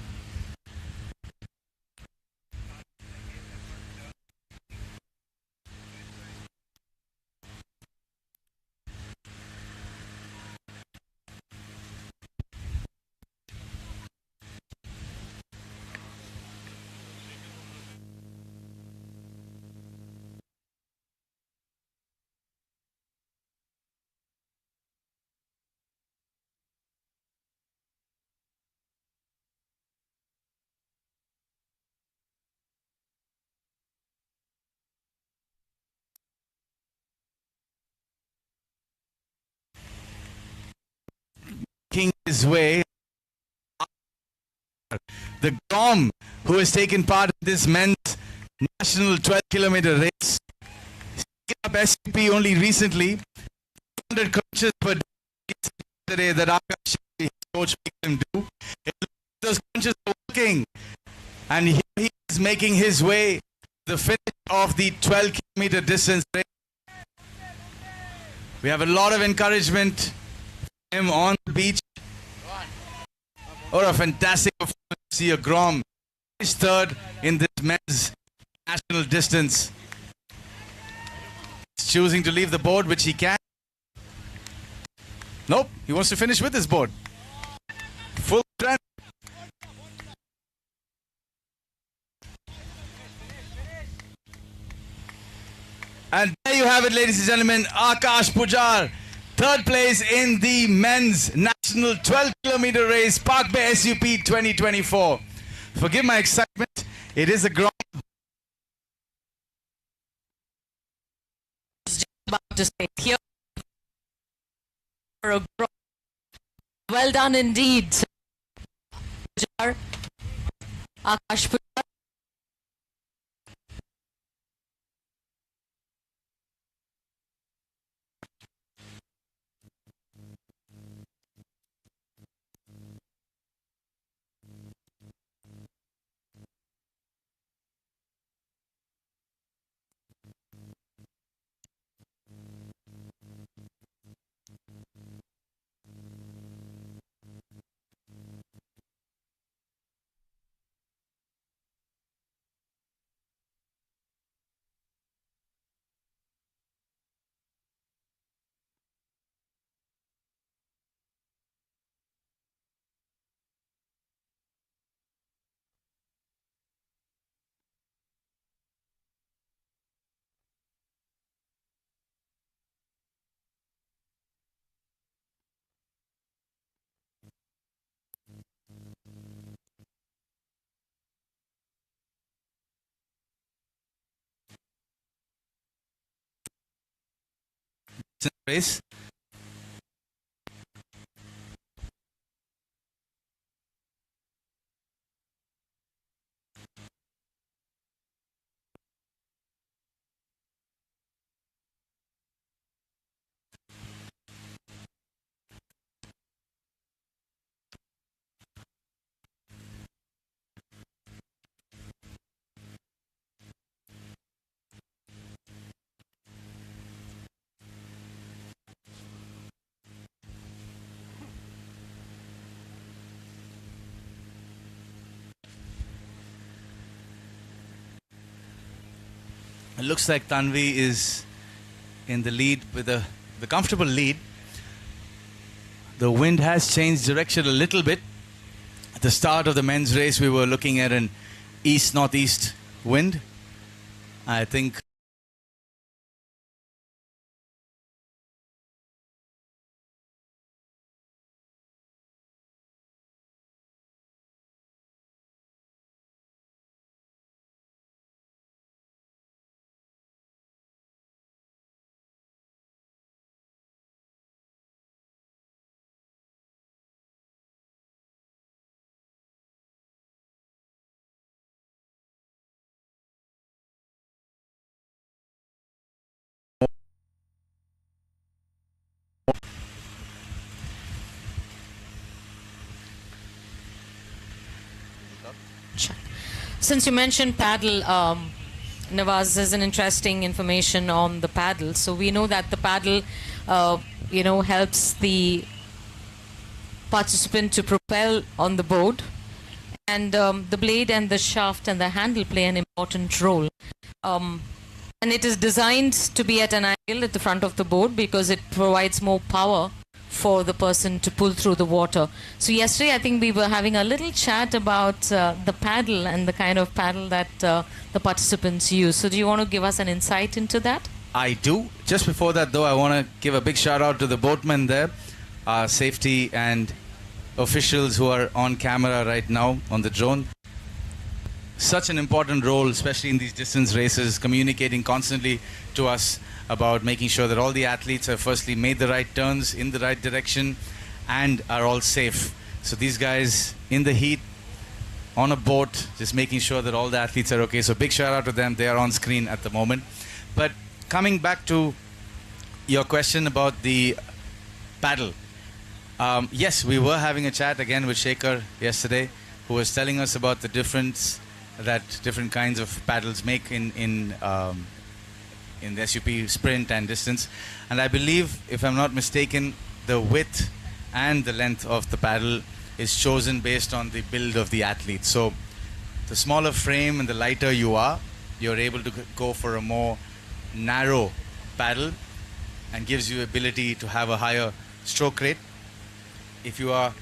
Speaker 1: Making his way. The Grom, who has taken part in this men's national 12-kilometer race, taken up SUP only recently. 200 crunches per day yesterday that Akash, his coach, made him do. Those crunches are working, and here he is making his way to the finish of the 12-kilometer distance race. We have a lot of encouragement for him on the beach. What a fantastic performance. See a Grom finished third in this men's national distance. He's choosing to leave the board, which he can. Nope, he wants to finish with his board. Full strength. And there you have it, ladies and gentlemen. Akash Pujar, third place in the men's national 12-kilometer race, Palkbay SUP 2024. Forgive my excitement. It is a Grom.
Speaker 2: About to say here for a Grom. Well done indeed. Pujar. Akash Pujar.
Speaker 1: distance race. It looks like Tanvi is in the lead with the comfortable lead. The wind has changed direction a little bit. At the start of the men's race, we were looking at an east-northeast wind. I think
Speaker 2: Since you mentioned paddle, Nawaz, there's an interesting information on the paddle. So we know that the paddle, helps the participant to propel on the board, and the blade and the shaft and the handle play an important role. And it is designed to be at an angle at the front of the board because it provides more power for the person to pull through the water. So yesterday I think we were having a little chat about the paddle and the kind of paddle that the participants use. So do you want to give us an insight into that?
Speaker 1: I do. Just before that though, I want to give a big shout out to the boatmen there, safety and officials who are on camera right now on the drone. Such an important role, especially in these distance races, communicating constantly to us about making sure that all the athletes have firstly made the right turns in the right direction and are all safe. So these guys in the heat, on a boat, just making sure that all the athletes are okay. So big shout out to them. They are on screen at the moment. But coming back to your question about the paddle. Yes, we were having a chat again with Shekhar yesterday, who was telling us about the difference that different kinds of paddles make in the SUP sprint and distance. And I believe, if I'm not mistaken, the width and the length of the paddle is chosen based on the build of the athlete. So the smaller frame and the lighter you are, you're able to go for a more narrow paddle and gives you ability to have a higher stroke rate. If you are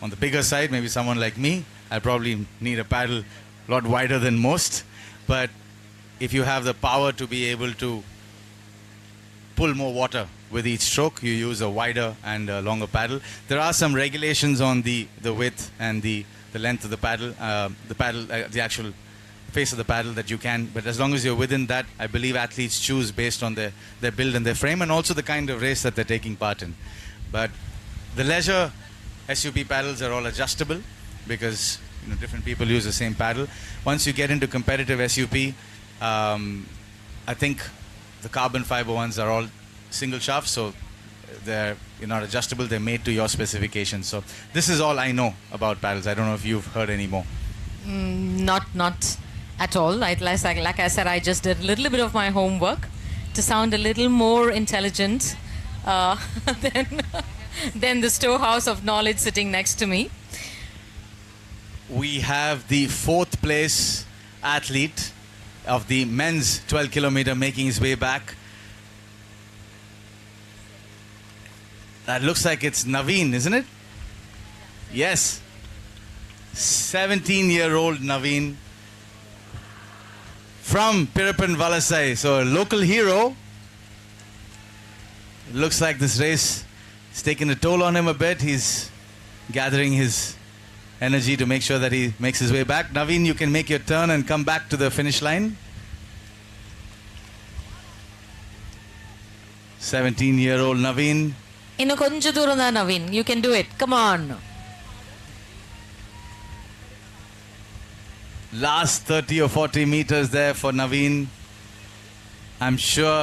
Speaker 1: on the bigger side, maybe someone like me, I probably need a paddle a lot wider than most. But if you have the power to be able to pull more water with each stroke, you use a wider and a longer paddle. There are some regulations on the width and the length of the paddle, the actual face of the paddle that you can, but as long as you're within that, I believe athletes choose based on their build and their frame and also the kind of race that they're taking part in. But the leisure SUP paddles are all adjustable because different people use the same paddle. Once you get into competitive SUP, I think the carbon fiber ones are all single shafts, so they're not adjustable. They're made to your specifications. So this is all I know about paddles. I don't know if you've heard any more.
Speaker 2: Not at all. Like I said, I just did a little bit of my homework to sound a little more intelligent than the storehouse of knowledge sitting next to me.
Speaker 1: We have the 4th place athlete of the men's 12 kilometer making his way back. That looks like it's Naveen, isn't it? Yes. 17-year-old Naveen from Pirappan Valasai. So a local hero. Looks like this race is taking a toll on him a bit. He's gathering his energy to make sure that he makes his way back. Naveen, you can make your turn and come back to the finish line. 17-year-old Naveen.
Speaker 2: இன்னும் கொஞ்ச தூரம் தான் Naveen. You can do it. Come on.
Speaker 1: Last 30 or 40 meters there for Naveen. I'm sure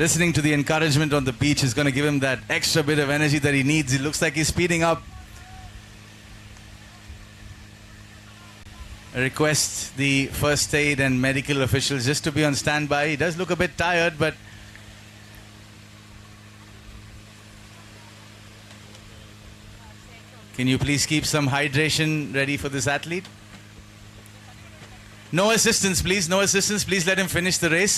Speaker 1: listening to the encouragement on the beach is going to give him that extra bit of energy that he needs. It looks like he's speeding up. I request the first aid and medical officials just to be on standby. He does look a bit tired, but can you please keep some hydration ready for this athlete? No assistance, please. No assistance. Please let him finish the race.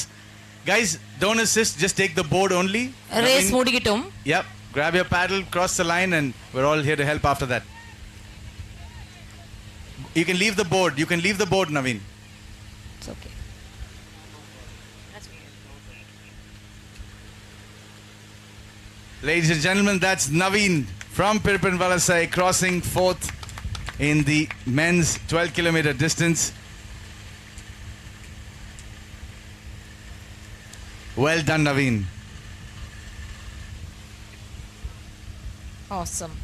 Speaker 1: Guys, don't assist. Just take the board only.
Speaker 2: Race முடிக்கிட்டோம்.
Speaker 1: Yep. Grab your paddle, cross the line, and we're all here to help after that. You can leave the board. You can leave the board, Naveen.
Speaker 2: It's okay.
Speaker 1: Ladies and gentlemen, that's Naveen from Pirpan Valasai crossing fourth in the men's 12-kilometer distance. Well done, Naveen.
Speaker 2: Awesome.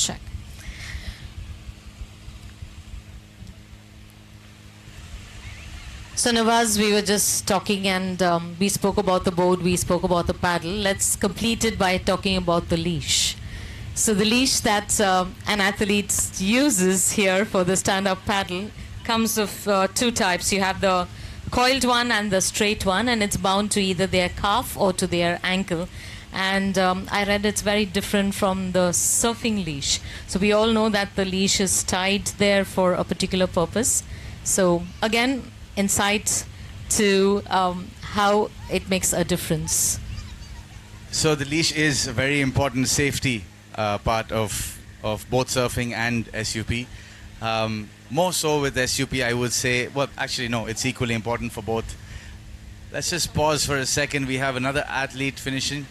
Speaker 2: Check. So Nawaz, we were just talking and we spoke about the board, we spoke about the paddle. Let's complete it by talking about the leash. So the leash that an athlete uses here for the stand-up paddle comes of two types. You have the coiled one and the straight one, and it's bound to either their calf or to their ankle. And I read it's very different from the surfing leash. So we all know that the leash is tied there for a particular purpose. So again, insight to how it makes a difference.
Speaker 1: So the leash is a very important safety part of both surfing and SUP. More so with SUP, I would say. Well, actually, no, it's equally important for both. Let's just pause for a second. We have another athlete finishing.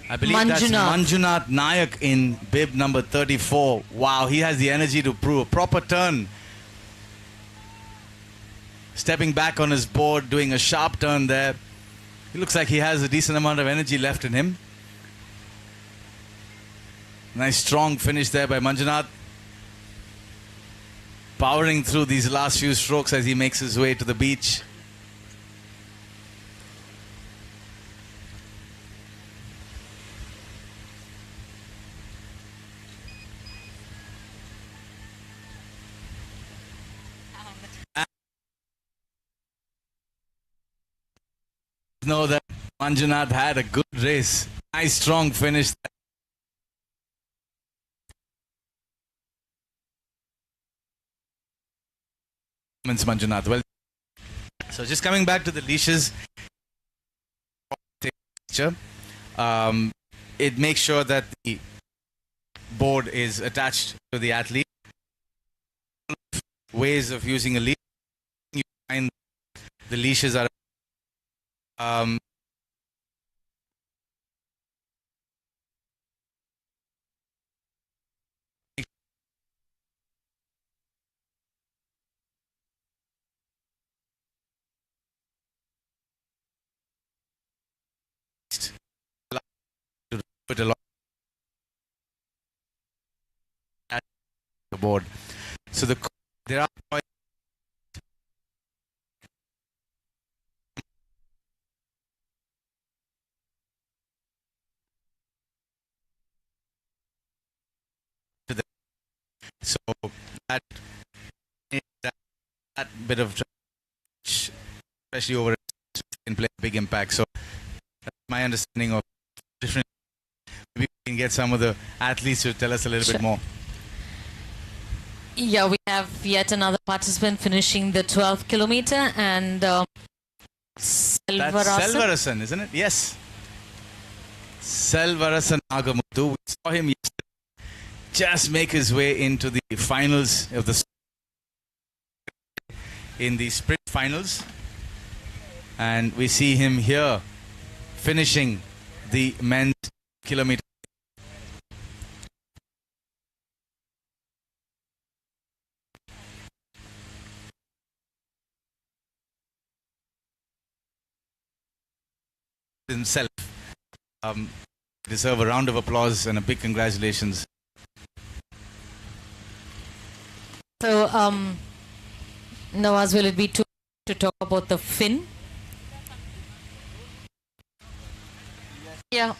Speaker 1: I believe that's Manjunath Nayak in bib number 34. Wow, he has the energy to prove a proper turn. Stepping back on his board, doing a sharp turn there. He looks like he has a decent amount of energy left in him. Nice strong finish there by Manjunath. Powering through these last few strokes as he makes his way to the beach. Know that Manjunath had a good race. Nice strong finish. Manjunath. Well, so just coming back to the leashes, it makes sure that the board is attached to the athlete. Ways of using a leash. You find the leashes are put a lot at the board. So there are so that bit of especially over can play a big impact. So that's my understanding of different. Maybe we can get some of the athletes to tell us a little bit more.
Speaker 2: Yeah, we have yet another participant finishing the 12 kilometer and
Speaker 1: That's Selvarasan, isn't it? Yes. Selvarasan Nagamuthu. We saw him yesterday just make his way into the finals of the in the sprint finals. And we see him here finishing the men's kilometer. Himself. Deserve a round of applause and a big congratulations.
Speaker 2: So, Nawaz, will it be too to talk about the fin? Yeah.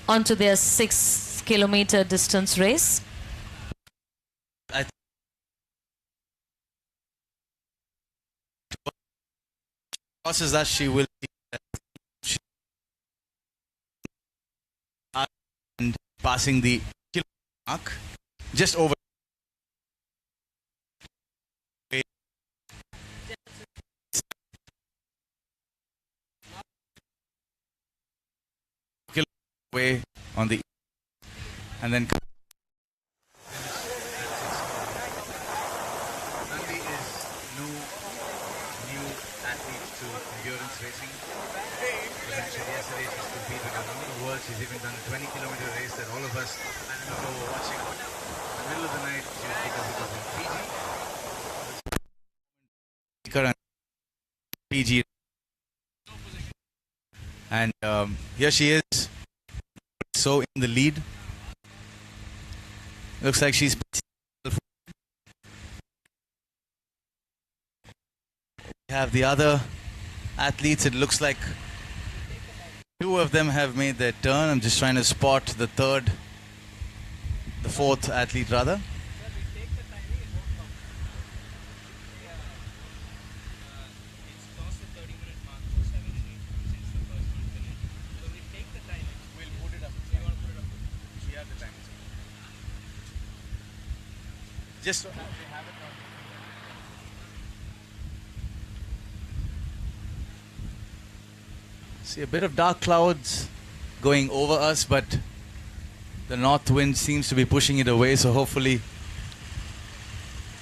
Speaker 2: Onto their 6 kilometer distance race.
Speaker 1: Crosses us, she will be and passing the mark just over. Way on the and then Nandi is new athlete to endurance racing. She mentioned yesterday she's competed around the world. She's even done a 20-kilometer race that all of us, I remember, were watching in the middle of the night. She was because it was in Fiji. And here she is, so in the lead. Looks like she's. We have the other athletes. It looks like 2 of them have made their turn. I'm just trying to spot the fourth athlete rather. Just so happy to have it on. See a bit of dark clouds going over us, but the north wind seems to be pushing it away, so hopefully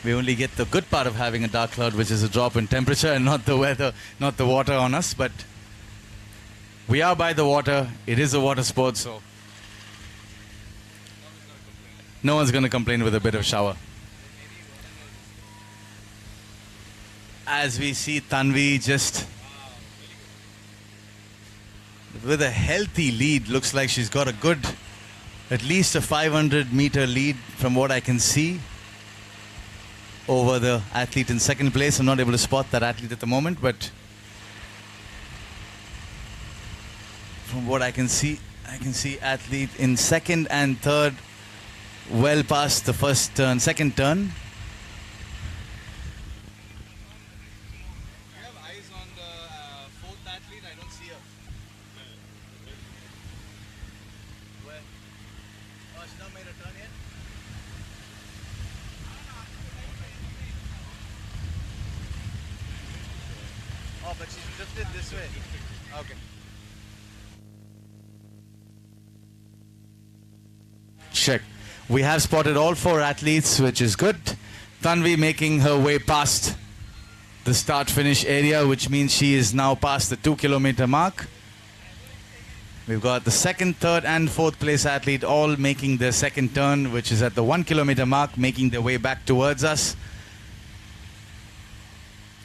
Speaker 1: we only get the good part of having a dark cloud, which is a drop in temperature, and not the weather, not the water on us. But we are by the water. It is a water sport, so no one's going to complain with a bit of shower. As we see Tanvi just with a healthy lead, looks like she's got a good, at least a 500-meter lead from what I can see over the athlete in second place. I'm not able to spot that athlete at the moment, but from what I can see athlete in second and third well past the second turn. But she's drifted this way. Okay. Check. We have spotted all 4 athletes, which is good. Tanvi making her way past the start-finish area, which means she is now past the 2-kilometer mark. We've got the second, third, and fourth place athlete all making their second turn, which is at the 1-kilometer mark, making their way back towards us.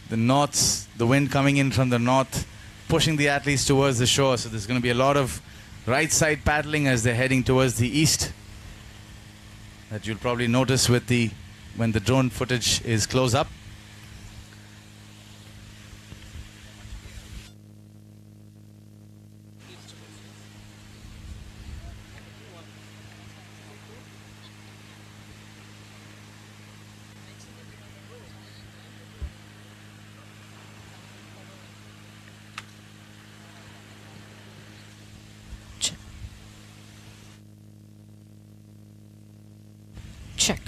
Speaker 1: The wind coming in from the north, pushing the athletes towards the shore. So there's going to be a lot of right side paddling as they're heading towards the east. That you'll probably notice with when the drone footage is close up.
Speaker 2: Check.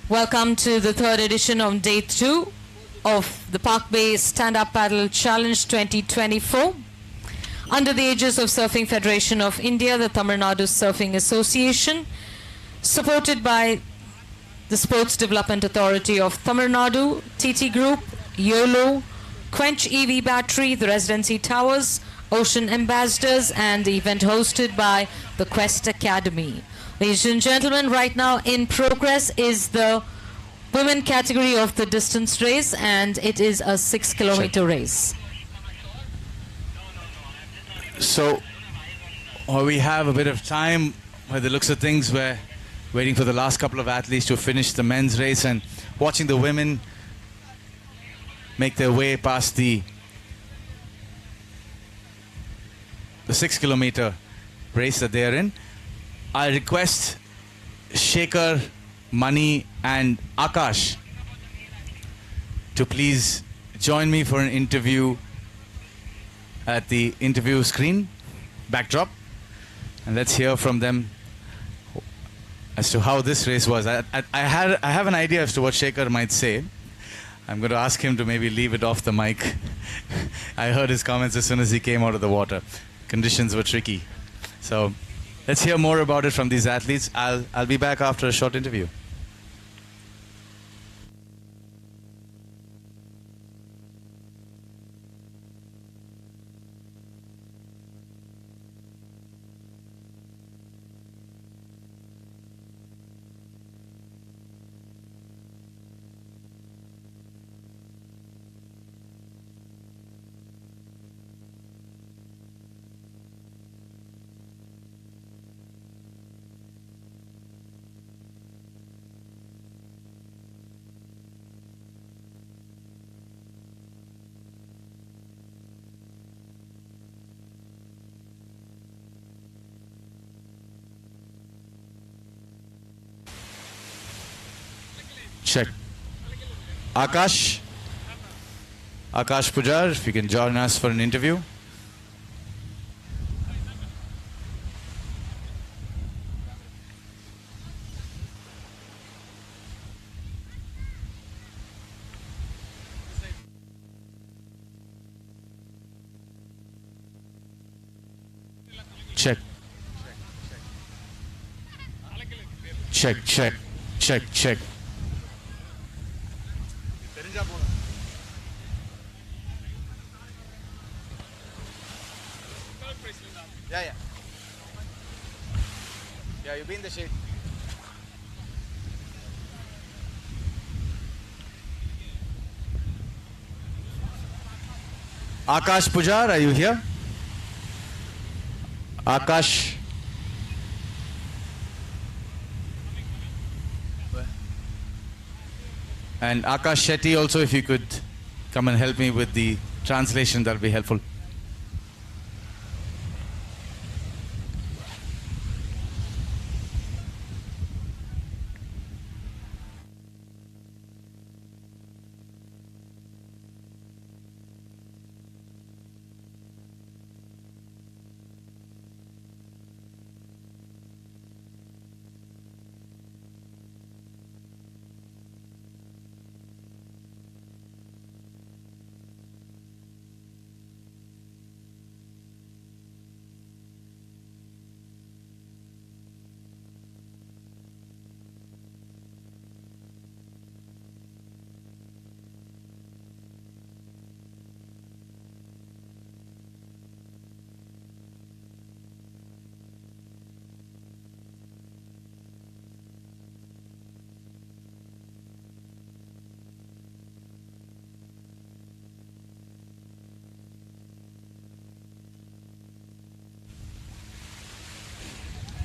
Speaker 2: Welcome to the 3rd edition of Day 2 of the Palkbay StandUp Paddle Challenge 2024. under the aegis of Surfing Federation of India, the Tamil Nadu Surfing Association, supported by the Sports Development Authority of Tamil Nadu, TT Group, Yolo, Quench EV Battery, the Residency Towers, Ocean Ambassadors, and the event hosted by the Quest Academy. Ladies and gentlemen, right now in progress is the women category of the distance race, and it is a 6-kilometer race.
Speaker 1: So, we have a bit of time. By the looks of things, we're waiting for the last couple of athletes to finish the men's race and watching the women make their way past the 6-kilometer race that they are in. I request Shekhar, Mani and Akash to please join me for an interview at the interview screen backdrop, and let's hear from them as to how this race was. I have an idea as to what Shekhar might say. I'm going to ask him to maybe leave it off the mic. I heard his comments as soon as he came out of the water. Conditions were tricky. So let's hear more about it from these athletes. I'll be back after a short interview. Check. Akash Pujar, if you can join us for an interview. Check. Check, check, check, check. Yeah, you be in the shade. Akash Pujar, are you here? Akash. And Akash Shetty also, if you could come and help me with the translation, that would be helpful.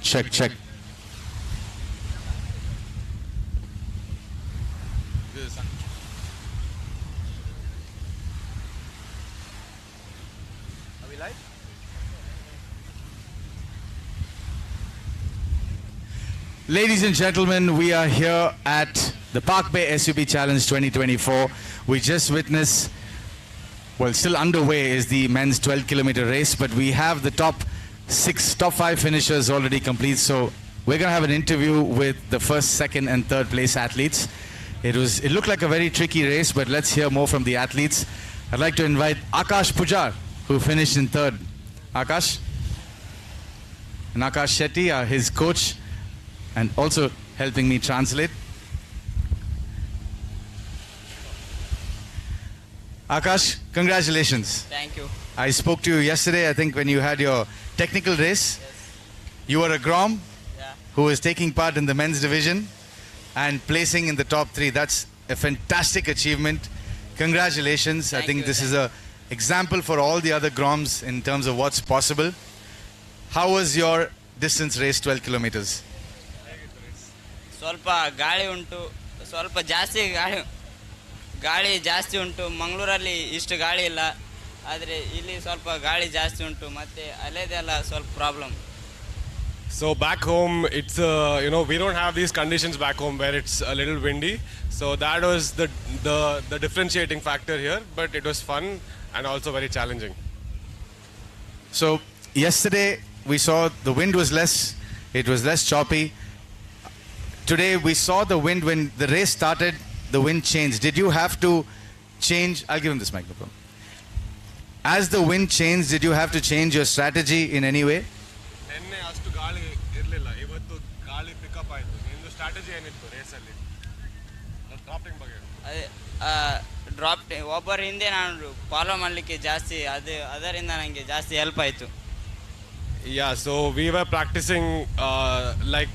Speaker 1: Check, check. Are we live? Ladies and gentlemen, we are here at the Palkbay SUP Challenge 2024. We just witnessed, well, still underway is the men's 12-kilometer race, but we have the top 5 finishers already complete. So we're going to have an interview with the first, second, and third place athletes. It looked like a very tricky race, but let's hear more from the athletes. I'd like to invite Akash Pujar, who finished in third. Akash. And Akash Shetty, his coach, and also helping me translate. Akash, congratulations.
Speaker 5: Thank you.
Speaker 1: I spoke to you yesterday, I think, when you had your technical race.
Speaker 5: Yes.
Speaker 1: You were a Grom
Speaker 5: Yeah.
Speaker 1: who was taking part in the men's division and placing in the top 3. That's a fantastic achievement. Congratulations. I
Speaker 5: Thank
Speaker 1: think
Speaker 5: you,
Speaker 1: this
Speaker 5: thank
Speaker 1: is a example for all the other Groms in terms of what's possible. How was your distance race, 12 kilometers?
Speaker 5: ಸ್ವಲ್ಪ ಗಾಳಿ ಉಂಟು, ಸ್ವಲ್ಪ ಜಾಸ್ತಿ ಗಾಳಿ ಜಾಸ್ತಿ ಉಂಟು. ಮಂಗಳೂರಲ್ಲಿ ಇಷ್ಟು ಗಾಳಿ ಇಲ್ಲ, ಆದರೆ ಇಲ್ಲಿ ಸ್ವಲ್ಪ ಗಾಳಿ ಜಾಸ್ತಿ ಉಂಟು, ಮತ್ತು ಅಲೆದೆಲ್ಲ ಸ್ವಲ್ಪ problem.
Speaker 6: So back home, it's we don't have these conditions back home where it's a little windy. So that was the differentiating factor here. But it was fun and also very challenging.
Speaker 1: So yesterday we saw the wind was less, it was less choppy. Today we saw the wind when the race started, the wind changed. Did you have to change? I'll give him this microphone. As the wind changed, did you have to change your strategy in any way?
Speaker 6: ನಿನ್ನೆ ಅಷ್ಟು ಗಾಳಿ ಇರಲಿಲ್ಲ, ಇವತ್ತು ಗಾಳಿ pickup ಆಯಿತು. ನಿಮ್ಮದು strategy ಏನಿತ್ತು ರೇಸಲ್ಲಿ drafting ಬಗ್ಗೆ?
Speaker 5: ಅದೇ ಡ್ರಾಪ್ ಒಬ್ಬರ ಹಿಂದೆ ನಾನು ಫಾಲೋ ಮಾಡಲಿಕ್ಕೆ ಜಾಸ್ತಿ ಅದರಿಂದ ನನಗೆ ಜಾಸ್ತಿ ಹೆಲ್ಪ್ ಆಯಿತು.
Speaker 6: Yeah, so we were practicing like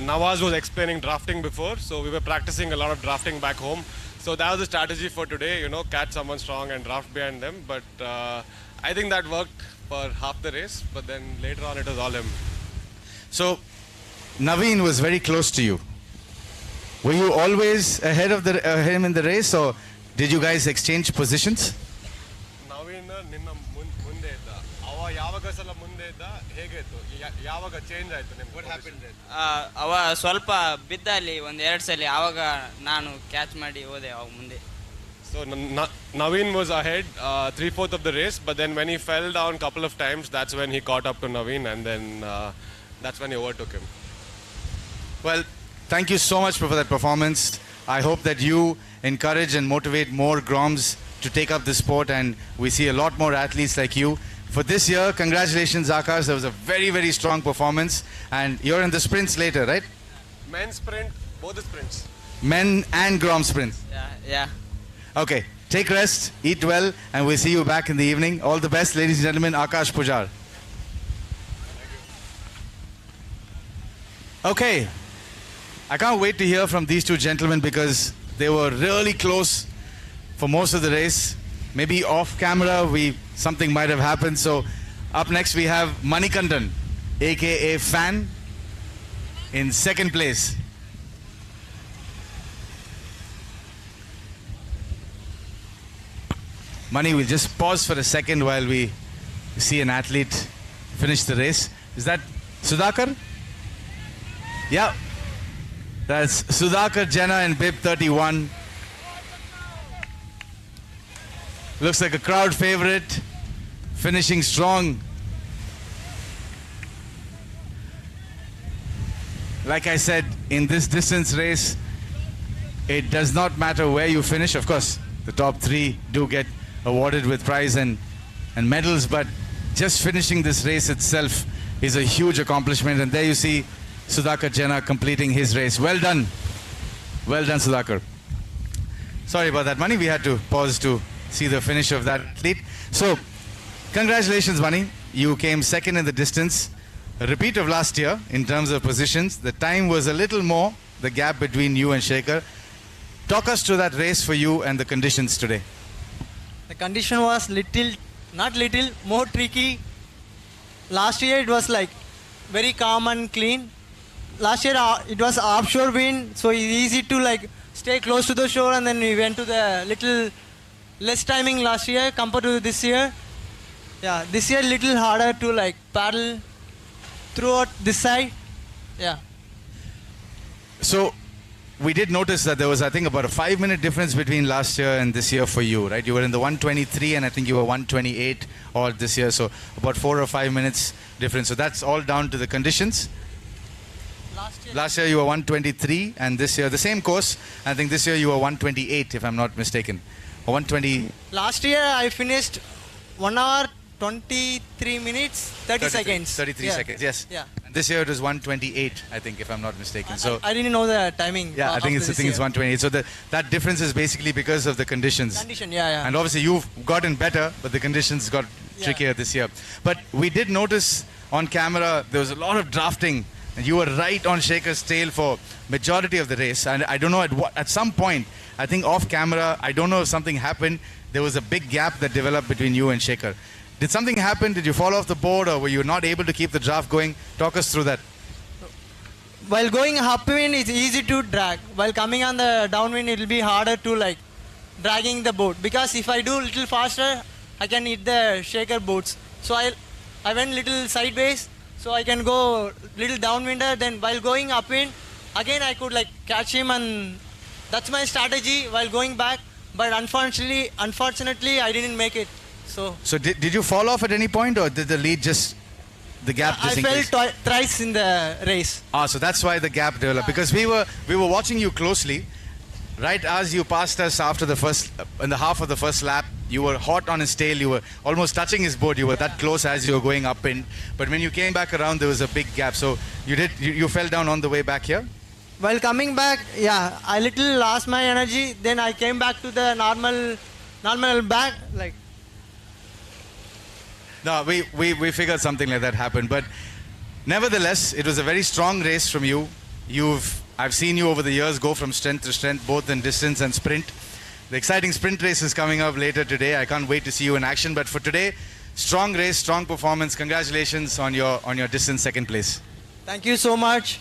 Speaker 6: Nawaz was explaining drafting before, so we were practicing a lot of drafting back home. So that was the strategy for today, catch someone strong and draft behind them. But I think that worked for half the race, but then later on it was all him.
Speaker 1: So Naveen was very close to you. Were you always ahead of him in the race, or did you guys exchange positions?
Speaker 6: Naveen ನಿನ್ನ ಮುಂದೆ ಇದ್ದ, ಅವ ಯಾವಾಗ ಸಲ ಮುಂದೆ ಇದ್ದ, ಹೇಗೆ ಇತ್ತು, ಯಾವಾಗ ಚೇಂಜ್ ಆಯಿತು ನಿಮ್ಗೆ?
Speaker 5: ಅವ ಸ್ವಲ್ಪ ಬಿದ್ದ ಅಲ್ಲಿ ಒಂದು 2 ಸಲ, ಆವಾಗ ನಾನು ಕ್ಯಾಚ್ ಮಾಡಿ ಹೋದೆ ಅವಾಗ ಮುಂದೆ.
Speaker 6: So Naveen was ahead 3/4 of the race, but then when he fell down a couple of times, that's when he caught up to Naveen, and then that's when he overtook him.
Speaker 1: Well, thank you so much for that performance. I hope that you encourage and motivate more Groms to take up the sport, and we see a lot more athletes like you. For this year, congratulations, Akash. That was a very, very strong performance. And you're in the sprints later, right?
Speaker 6: Men's sprint, both the sprints.
Speaker 1: Men and Grom sprints.
Speaker 5: Yeah.
Speaker 1: Okay, take rest, eat well, and we'll see you back in the evening. All the best, ladies and gentlemen. Akash Pujar. Okay, I can't wait to hear from these two gentlemen because they were really close for most of the race. Maybe off camera, something might have happened. So up next we have Manikandan, aka Fan, in second place. Mani, we'll just pause for a second while we see an athlete finish the race. Is that Sudhakar? Yeah. That's Sudhakar Jena in bib 31. Looks like a crowd favorite, finishing strong. Like I said, in this distance race, it does not matter where you finish. Of course, the top 3 do get awarded with prize and medals, but just finishing this race itself is a huge accomplishment. And there you see Sudhakar Jena completing his race. Well done. Well done, Sudhakar. Sorry about that, Mani. We had to pause to see the finish of that athlete. So, congratulations, Mani. You came second in the distance. A repeat of last year in terms of positions. The time was a little more, the gap between you and Shekhar. Talk us through that race for you and the conditions today.
Speaker 8: The condition was more tricky. Last year it was like very calm and clean. Last year it was offshore wind, so it's easy to like stay close to the shore, and then we went to the little less timing last year compared to this year. Yeah, this year little harder to like paddle throughout this side. Yeah.
Speaker 1: So we did notice that there was, I think, about a 5-minute difference between last year and this year for you, right? You were in the 123 and I think you were 128 all this year, so about 4 or 5 minutes difference. So that's all down to the conditions. Last year you were 123 and this year, the same course, I think this year you were 128 if I'm not mistaken. Or 120.
Speaker 8: Last year I finished 1 hour 23 minutes, 30 seconds.
Speaker 1: 33 seconds, yes.
Speaker 8: Yeah.
Speaker 1: And this year it was 128, I think, if I'm not mistaken. So
Speaker 8: I didn't know the timing.
Speaker 1: yeah, I think
Speaker 8: of
Speaker 1: it's
Speaker 8: this year.
Speaker 1: 128. So that difference is basically because of the conditions.
Speaker 8: Condition, yeah.
Speaker 1: And obviously you've gotten better, but the conditions got trickier this year. But we did notice on camera there was a lot of drafting, and you were right on Shaker's tail for majority of the race. And I don't know at some point, I think off camera, I don't know if something happened. There was a big gap that developed between you and Shaker. Did something happen? Did you fall off the board, or were you not able to keep the draft going? Talk us through that.
Speaker 8: While going upwind, it's easy to drag. While coming on the downwind, it will be harder to like dragging the boat. Because if I do little faster, I can hit the Shaker boats. So I went little sideways, so I can go little downwinder. Then while going upwind, again I could like catch him, and that's my strategy while going back. But unfortunately, I didn't make it. So
Speaker 1: did you fall off at any point, or did the lead the gap just
Speaker 8: I
Speaker 1: increase?
Speaker 8: fell thrice in the race.
Speaker 1: So that's why the gap developed. Because we were watching you closely. Right as you passed us after the first, in the half of the first lap, you were hot on his tail. You were almost touching his boat. You were that close as you were going up in. But when you came back around, there was a big gap. So you fell down on the way back here?
Speaker 8: While coming back, yeah, I little lost my energy. Then I came back to the normal back, like.
Speaker 1: No, we figured something like that happened. But nevertheless, it was a very strong race from you. I've seen you over the years go from strength to strength, both in distance and sprint. The exciting sprint race is coming up later today. I can't wait to see you in action. But for today, strong race, strong performance. Congratulations on your distance second place.
Speaker 8: Thank you so much.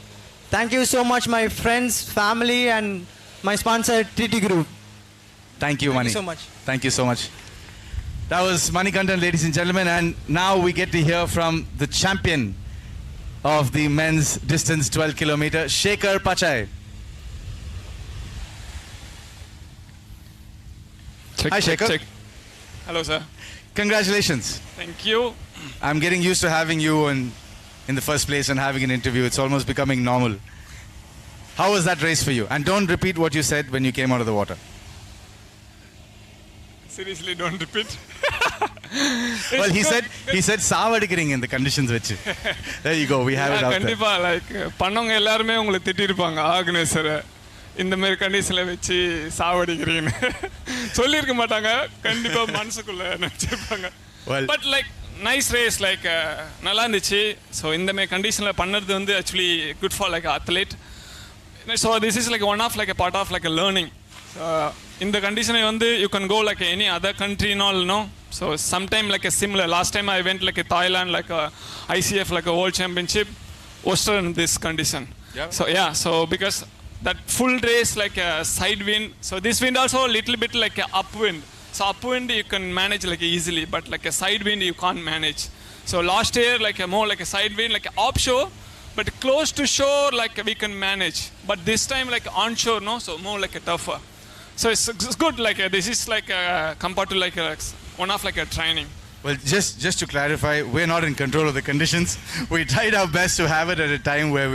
Speaker 8: Thank you so much, my friends, family, and my sponsor, TT Group.
Speaker 1: Thank you, Mani.
Speaker 8: Thank you so much.
Speaker 1: Thank you so much. That was Manikandan, ladies and gentlemen. And now we get to hear from the champion of the men's distance 12 kilometer, Shaker Pachai. Hi, Shaker.
Speaker 9: Check. Hello, sir.
Speaker 1: Congratulations.
Speaker 9: Thank you.
Speaker 1: I'm getting used to having you in the first place and having an interview. It's almost becoming normal. How was that race for you? And don't repeat what you said when you came out of the water.
Speaker 9: Seriously, don't repeat.
Speaker 1: Well, he said சாவடிக்கிறீங்க இந்த conditions வச்சு. There you go. We have it out there.
Speaker 9: கண்டிப்பா like பண்ணவங்க எல்லாரும் உங்களை திட்டிருப்பாங்க ஆர்கனைசரை இந்த மாதிரி கண்டிஷன்ல வச்சு சாவடிக்கிறீங்கன்னு சொல்லியிருக்க மாட்டாங்க, கண்டிப்பா மனசுக்குள்ள நினைச்சிருப்பாங்க. But like nice race, like நல்லா இருந்துச்சு. ஸோ இந்த மாதிரி கண்டிஷனில் பண்ணுறது வந்து actually good for like athlete. So this is like one of like part of like learning. இந்த கண்டிஷனை வந்து you can go like any other கண்ட்ரினால் no. So sometime like similar last time I went like Thailand like ICF like a world championship was in this condition. So yeah, so because that full race like a side wind, so this wind also a little bit like a upwind. So upwind you can manage like easily, but like a side wind you can't manage. So last year like a more like a side wind, like a offshore, but close to shore like we can manage. But this time like onshore, no, so more like a tougher. So it's good, like this is like compared to like one of like a training.
Speaker 1: Well, just to clarify, we're not in control of the conditions. We tried our best to have it at a time where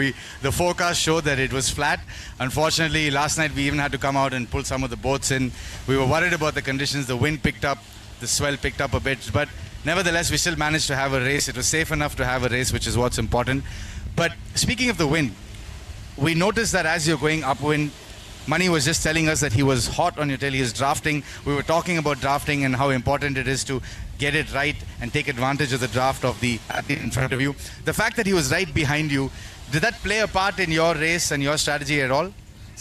Speaker 1: the forecast showed that it was flat. Unfortunately, last night we even had to come out and pull some of the boats in. We were worried about the conditions. The wind picked up, the swell picked up a bit, but nevertheless, we still managed to have a race. It was safe enough to have a race, which is what's important. But speaking of the wind, we noticed that as you're going upwind, Mani was just telling us that he was hot on your tail. He is drafting. We were talking about drafting and how important it is to get it right and take advantage of the draft of the athlete in front of you. The fact that he was right behind you, did that play a part in your race and your strategy at all?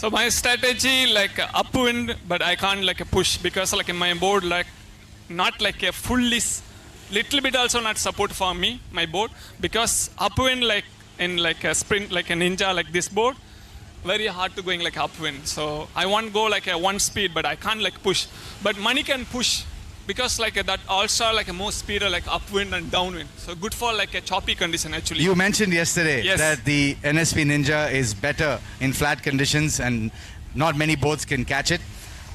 Speaker 9: So my strategy like upwind, but I can't like a push because like in my board like not like a fully little bit also not support for me my board, because upwind like in like a sprint like a ninja like this board very hard to going like upwind. So I want to go like a one speed, but I can't like push. But Mani can push because like that also like a more speeder like upwind and downwind. So good for like a choppy condition actually.
Speaker 1: You mentioned yesterday that the NSP Ninja is better in flat conditions and not many boats can catch it.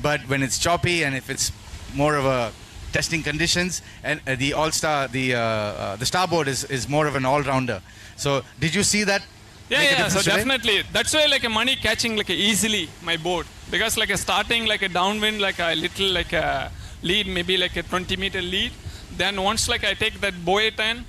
Speaker 1: But when it's choppy and if it's more of a testing conditions, and the All-Star, the starboard is more of an all-rounder. So did you see that?
Speaker 9: Yeah, so today? Definitely. That's why like a Mani catching like a easily my boat, because like a starting like a downwind like a little like a lead, maybe like a 20-meter lead. Then once like I take that buoy turn,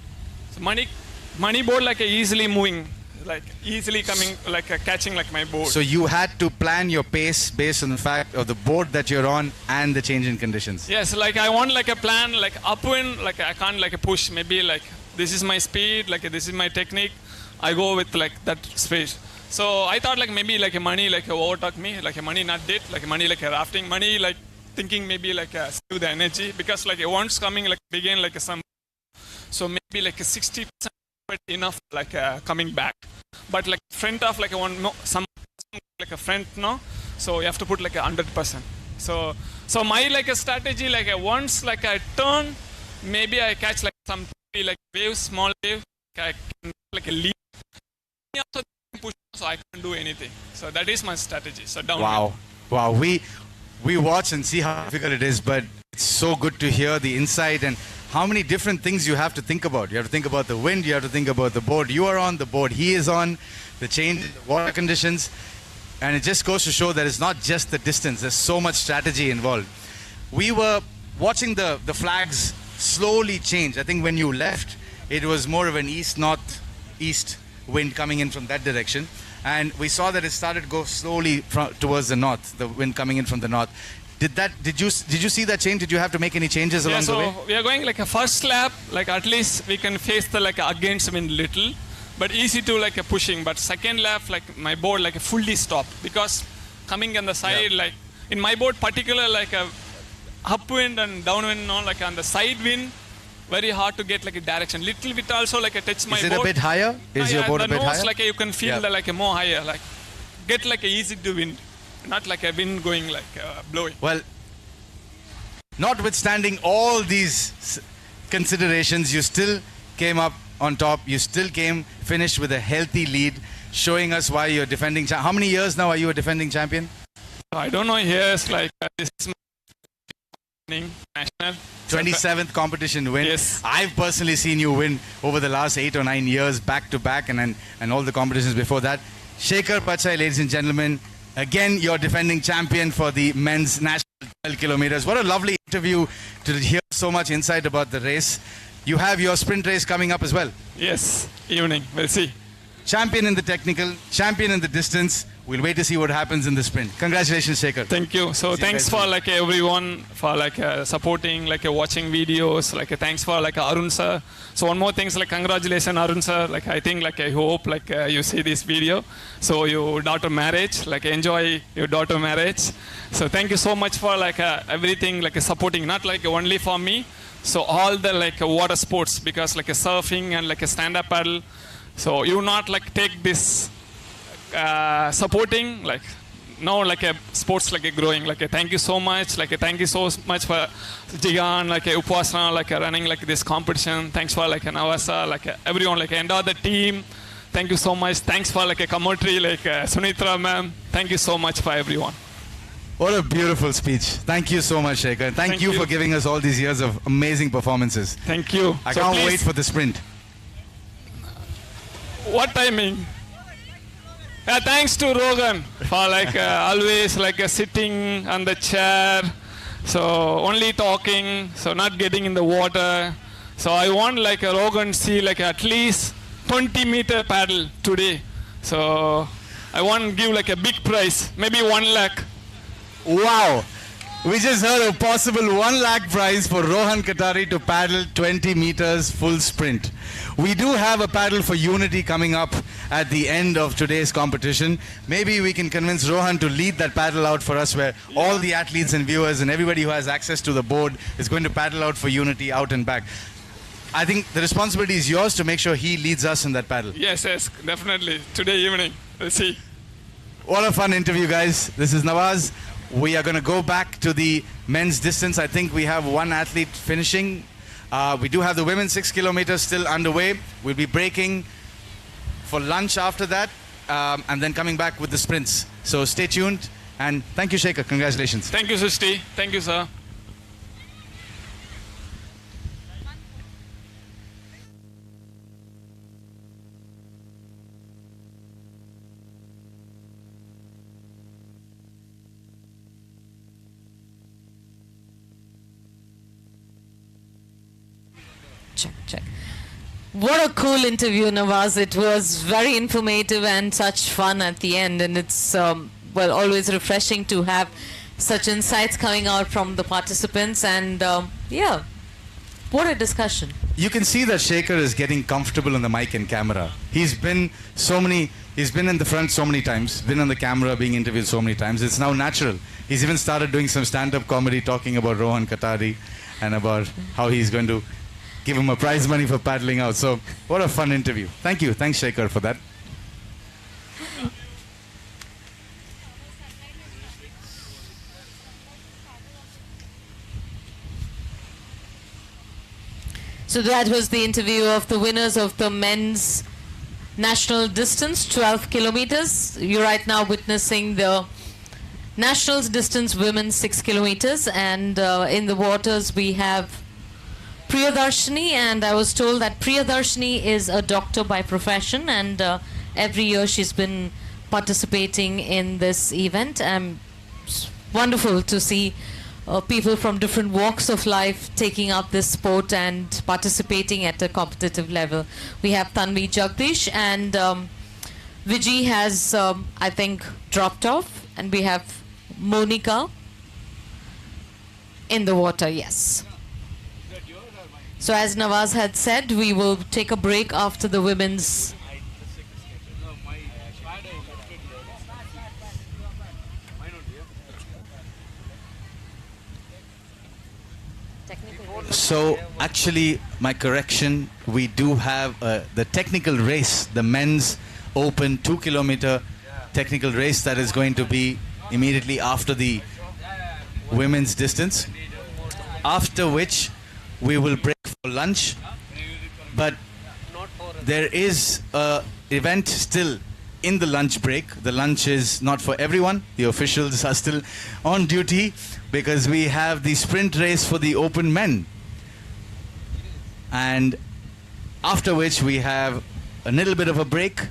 Speaker 9: so money board like easily moving, like easily coming, like catching like my board.
Speaker 1: So you had to plan your pace based on the fact of the board that you're on and the change in conditions.
Speaker 9: Yes, like I want like a plan, like upwind, like I can't like a push. Maybe like this is my speed, like this is my technique. I go with like that space. So I thought like maybe like a money like overtook me, like a money not did, like a money like a rafting, money like thinking maybe like save the energy because like once coming like begin like some, so maybe like a 60% enough like coming back. But like front of like one no, some like a front no, so you have to put like 100%. So my like a strategy like once like I turn, maybe I catch like some like waves, small wave, I can like a lead. Also push, so I can't do anything. So that is my strategy. So down.
Speaker 1: Wow. We watch and see how difficult it is, but it's so good to hear the insight and how many different things you have to think about. You have to think about the wind, you have to think about the board. You are on the board, he is on, the change in the water conditions, and it just goes to show that it's not just the distance, there's so much strategy involved. We were watching the flags slowly change. I think when you left, it was more of an east-north-east wind coming in from that direction. And we saw that it started to go slowly towards the north, the wind coming in from the north. Did you see that change? Did you have to make any changes along the way?
Speaker 9: So we are going like a first lap, like at least we can face the like against wind little, but easy to like a pushing. But second lap, like my board like a fully stop because coming on the side, like in my board particular like a upwind and downwind, no, like on the side wind, very hard to get like a direction. Little bit also like I touch my board.
Speaker 1: Is it a bit higher? Is your board a bit higher?
Speaker 9: Like you can feel the like a more higher, like get like a easy to wind, not like a wind going like blowing.
Speaker 1: Well, notwithstanding all these considerations, you still came up on top. You still finished with a healthy lead, showing us why you're defending. How many years now are you a defending champion?
Speaker 9: I don't know years. Like this is my national
Speaker 1: 27th competition win.
Speaker 9: Yes.
Speaker 1: I've personally seen you win over the last 8 or 9 years, back to back, and all the competitions before that. Shekhar Pachai, ladies and gentlemen, again, you're defending champion for the men's national 12 kilometers. What a lovely interview to hear so much insight about the race. You have your sprint race coming up as well.
Speaker 9: Yes, evening. We'll see.
Speaker 1: Champion in the technical, champion in the distance. We'll wait to see what happens in the sprint. Congratulations, Shekhar.
Speaker 9: Thank you. So thanks for like everyone for like supporting, like watching videos. Like thanks for like Arun sir. So one more things like congratulations Arun sir. Like I think like I hope like you see this video. So your daughter marriage, like enjoy your daughter marriage. So thank you so much for like everything like supporting, not like only for me. So all the like water sports because like surfing and like a stand-up paddle. So you not like take this supporting like now like a sports like a growing like a thank you so much like a thank you so much for Jigan like a Upasana like a running like this competition. Thanks for like an Avasa like everyone like and all the team. Thank you so much. Thanks for like a commentary like Sunitra ma'am. Thank you so much for everyone.
Speaker 1: What a beautiful speech. Thank you so much, Shekhar. Thank you for giving us all these years of amazing performances.
Speaker 9: Thank you.
Speaker 1: I can't wait for the sprint.
Speaker 9: What timing? Yeah, thanks to Rogan for like always like sitting on the chair, so only talking, so not getting in the water. So I want like a Rogan see like at least 20-meter paddle today. So I want to give like a big prize, maybe 1 lakh.
Speaker 1: Wow. We just heard a possible 1 lakh prize for Rohan Katari to paddle 20 meters full sprint. We do have a paddle for unity coming up at the end of today's competition. Maybe we can convince Rohan to lead that paddle out for us where all the athletes and viewers and everybody who has access to the board is going to paddle out for unity out and back. I think the responsibility is yours to make sure he leads us in that paddle.
Speaker 9: Yes, definitely. Today evening. Let's see.
Speaker 1: What a fun interview, guys. This is Nawaz. We are going to go back to the men's distance. I think we have one athlete finishing. We do have the women's 6 kilometers still underway. We'll be breaking for lunch after that and then coming back with the sprints. So stay tuned and thank you, Shekhar. Congratulations.
Speaker 9: Thank you, Sushti. Thank you, sir.
Speaker 2: check. What a cool interview, Nawaz. It was very informative and such fun at the end. And it's, well, always refreshing to have such insights coming out from the participants. And, yeah, what a discussion.
Speaker 1: You can see that Shekhar is getting comfortable on the mic and camera. He's been in the front so many times, been on the camera, being interviewed so many times. It's now natural. He's even started doing some stand-up comedy, talking about Rohan Katari and about how he's going to give him a prize money for paddling out. So, what a fun interview. Thank you. Thanks, Shekhar, for that.
Speaker 2: So that was the interview of the winners of the men's national distance, 12 kilometers. You're right now witnessing the nationals distance women 6 kilometers. And in the waters we have Priyadarshini, and I was told that Priyadarshini is a doctor by profession, and every year she's been participating in this event. It's wonderful to see people from different walks of life taking up this sport and participating at a competitive level. We have Tanvi Jagdish, and Vijay has, I think, dropped off, and we have Monica in the water, yes. So as Nawaz had said, we will take a break after the women's.
Speaker 1: So actually, my correction, we do have the technical race, the men's open 2 kilometer technical race that is going to be immediately after the women's distance, after which we will break for lunch. But there is a event still in the lunch break. The lunch is not for everyone. The officials are still on duty because we have the sprint race for the open men. And after which we have a little bit of a break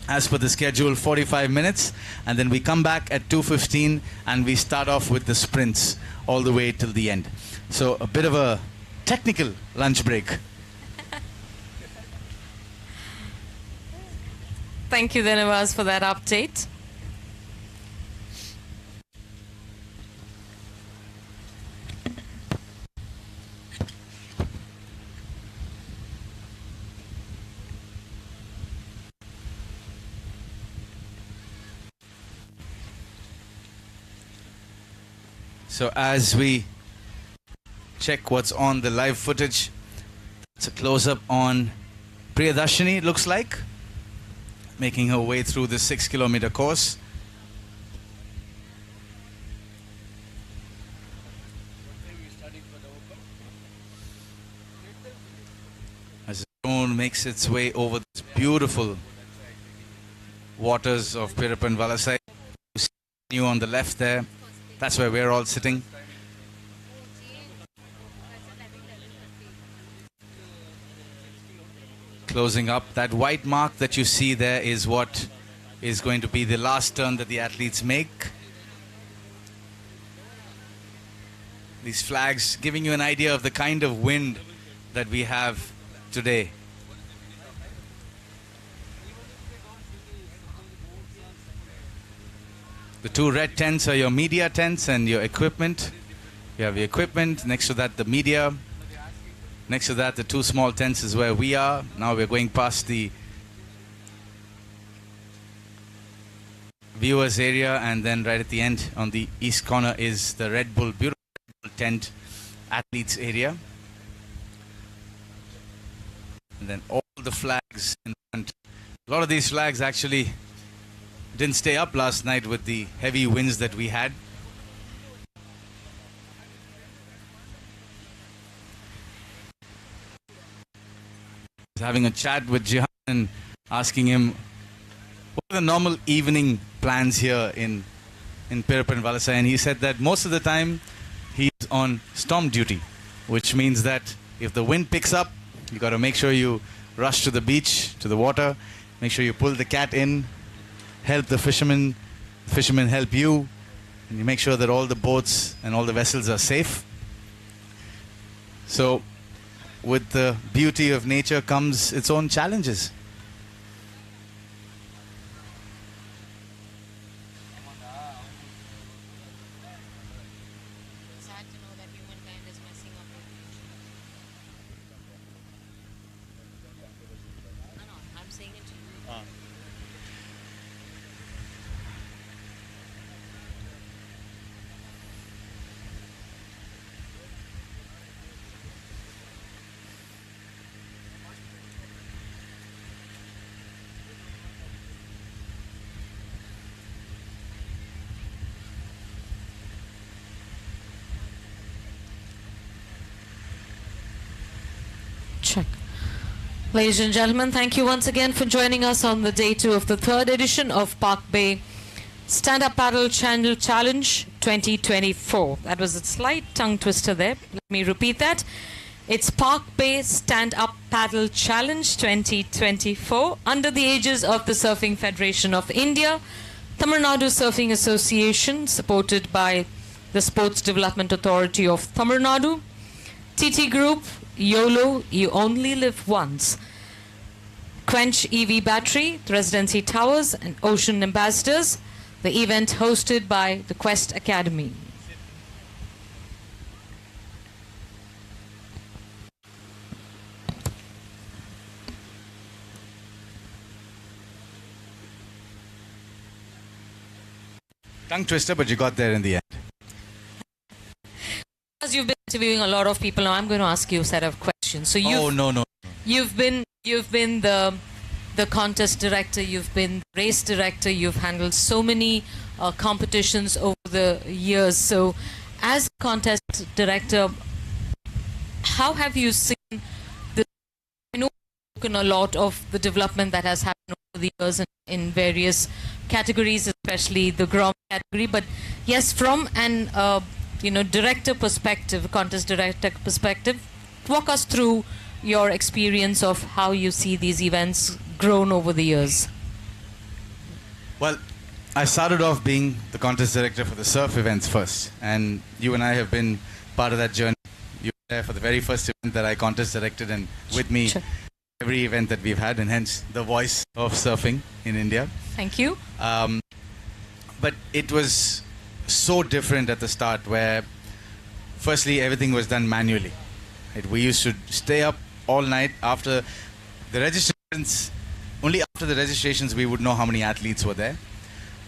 Speaker 1: as per the schedule, 45 minutes, and then we come back at 2:15 and we start off with the sprints all the way till the end. So a bit of a technical lunch break.
Speaker 2: Thank you, Nawaz, for that update.
Speaker 1: So as we check what's on the live footage, it's a close-up on Priyadarshini, it looks like, making her way through the 6 kilometer course. As the drone makes its way over this beautiful waters of Pirappan Valasai, you see you on the left there. That's where we're all sitting. Closing up, that white mark that you see there is what is going to be the last turn that the athletes make. These flags giving you an idea of the kind of wind that we have today. The two red tents are your media tents and your equipment. You have your equipment, next to that the media. Next to that, the two small tents is where we are. Now we're going past the viewers area, and then right at the end on the east corner is the RedBull, beautiful Red Bull tent athletes area. And then all the flags in front. A lot of these flags actually didn't stay up last night with the heavy winds that we had. Having a chat with Jihan and asking him what are the normal evening plans here in Pirappan Valasai, and he said that most of the time he's on storm duty, which means that if the wind picks up, you got to make sure you rush to the beach, to the water, make sure you pull the cat in, help the fishermen help you, and you make sure that all the boats and all the vessels are safe. So with the beauty of nature comes its own challenges.
Speaker 2: Sad to know that humankind is messing up with nature. No, I'm saying it to you. Check. Ladies and gentlemen, thank you once again for joining us on the day 2 of the 3rd edition of Palkbay StandUp Paddle Channel Challenge 2024. That was a slight tongue twister there. Let me repeat that. It's Palkbay StandUp Paddle Challenge 2024 under the aegis of the Surfing Federation of India, Tamil Nadu Surfing Association, supported by the Sports Development Authority of Tamil Nadu, TT Group, Yolo, you only live once, Quench EV Battery, the Residency Towers and Ocean Ambassadors. The event hosted by the Quest Academy.
Speaker 1: Tongue twister, but you got there in the end.
Speaker 2: As you've been interviewing a lot of people, now I'm going to ask you a set of questions. So
Speaker 1: No.
Speaker 2: you've been the contest director, you've been the race director, you've handled so many competitions over the years. So as a contest director, how have you seen the, I know you've spoken a lot of the development that has happened over the years in various categories, especially the Groms category, but yes, from an director perspective, contest director perspective, walk us through your experience of how you see these events grown over the years.
Speaker 1: Well, I started off being the contest director for the surf events first, and you and I have been part of that journey. You were there for the very first event that I contest directed, and with me
Speaker 2: Sure.
Speaker 1: every event that we've had, and hence the voice of surfing in India.
Speaker 2: Thank you.
Speaker 1: But it was so different at the start, where firstly everything was done manually. We used to stay up all night after the registrations. Only after the registrations we would know how many athletes were there.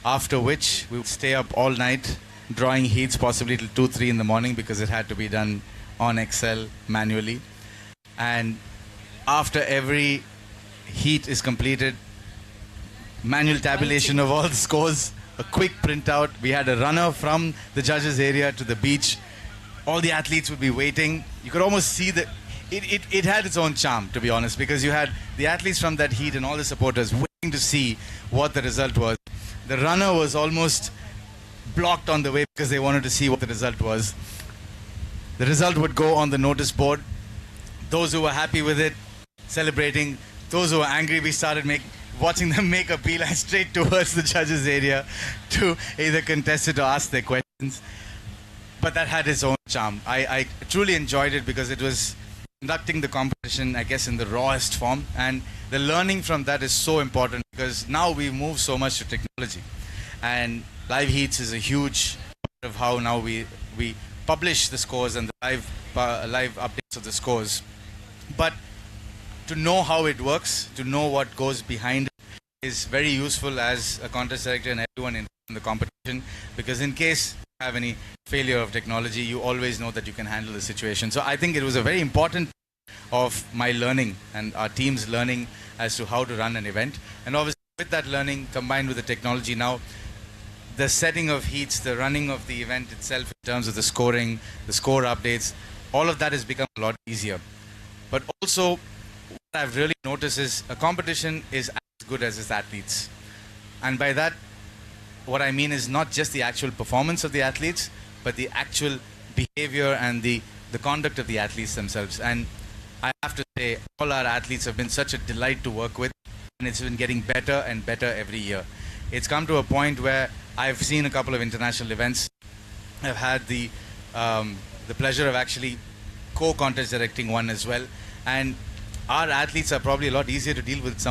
Speaker 1: After which we would stay up all night drawing heats, possibly till 2-3 in the morning, because it had to be done on Excel manually. And after every heat is completed, manual tabulation of all the scores, a quick printout. We had a runner from the judges area to the beach. All the athletes would be waiting. You could almost see that it had its own charm, to be honest, because you had the athletes from that heat and all the supporters waiting to see what the result was. The runner was almost blocked on the way because they wanted to see what the result was. The result would go on the notice board. Those who were happy with it, celebrating. Those who were angry, we started watching them make a beeline straight towards the judges area to either contest it or ask their questions. But that had its own charm. I truly enjoyed it because it was conducting the competition, I guess, in the rawest form. And the learning from that is so important because now we move so much to technology. And live heats is a huge part of how now we publish the scores and the live updates of the scores. But to know how it works, to know what goes behind it, is very useful as a contest director and everyone in the competition, because in case you have any failure of technology, you always know that you can handle the situation. So I think it was a very important of my learning and our team's learning as to how to run an event. And obviously with that learning combined with the technology now, the setting of heats, the running of the event itself in terms of the scoring, the score updates, all of that has become a lot easier. But also what I've really noticed is a competition is as good as its athletes. And by that, what I mean is not just the actual performance of the athletes, but the actual behavior and the conduct of the athletes themselves. And I have to say, all our athletes have been such a delight to work with, and it's been getting better and better every year. It's come to a point where I've seen a couple of international events. I've had the pleasure of actually co-contest directing one as well. And our athletes are probably a lot easier to deal with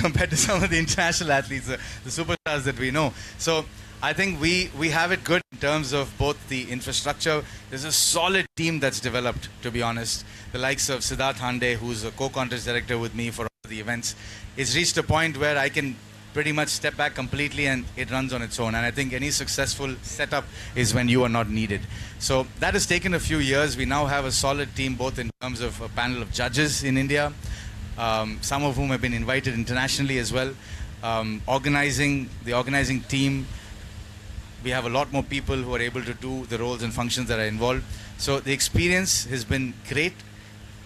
Speaker 1: compared to some of the international athletes, the superstars that we know. So I think we have it good in terms of both the infrastructure. There's a solid team that's developed, to be honest. The likes of Siddharth Hande, who's a co-contest director with me for all the events, it's reached a point where I can pretty much step back completely and it runs on its own. And I think any successful setup is when you are not needed. So that has taken a few years. We now have a solid team, both in terms of a panel of judges in India, some of whom have been invited internationally as well. The organizing team, we have a lot more people who are able to do the roles and functions that are involved. So the experience has been great.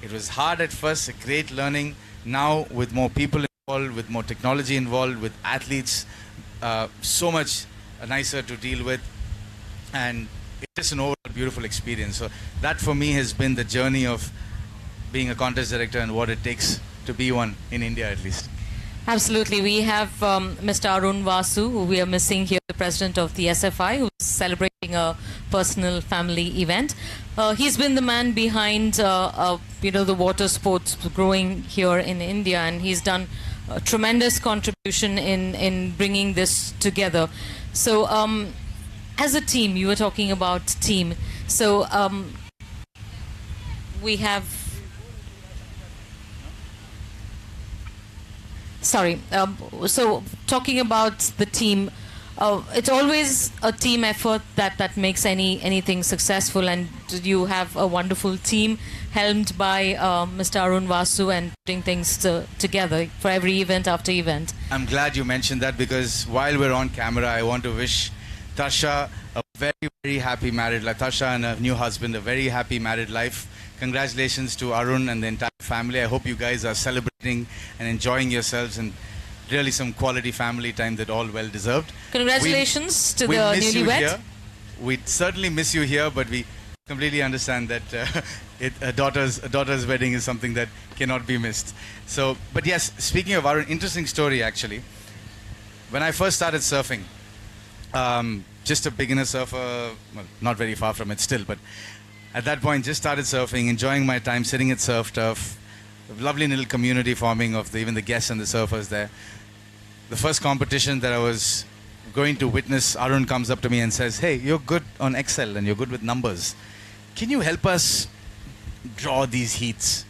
Speaker 1: It was hard at first, a great learning. Now with more people involved, with more technology involved, with athletes, so much nicer to deal with, and it's just an overall beautiful experience. So that for me has been the journey of being a contest director and what it takes to be one in India at least.
Speaker 2: Absolutely. We have Mr. Arun Vasu, who we are missing here, the president of the SFI, who's celebrating a personal family event. He's been the man behind, the water sports growing here in India, and he's done a tremendous contribution in bringing this together. So, as a team, you were talking about team. So, we have... so talking about the team, it's always a team effort that makes anything successful, and you have a wonderful team helmed by Mr. Arun Vasu and putting things together for every event after event.
Speaker 1: I'm glad you mentioned that, because while we're on camera, I want to wish Tasha a very, very happy married life. Tasha and her new husband a very happy married life. Congratulations to Arun and the entire family. I hope you guys are celebrating and enjoying yourselves, and really some quality family time that all well deserved.
Speaker 2: Congratulations to the
Speaker 1: newlywed. We certainly miss you here, but we completely understand that a daughter's wedding is something that cannot be missed. So, but yes, speaking of Arun, interesting story actually. When I first started surfing, just a beginner surfer, well, not very far from it still, but at that point, just started surfing, enjoying my time, sitting at surf turf. A lovely little community forming of even the guests and the surfers there. The first competition that I was going to witness, Arun comes up to me and says, "Hey, you're good on Excel and you're good with numbers. Can you help us draw these heats?"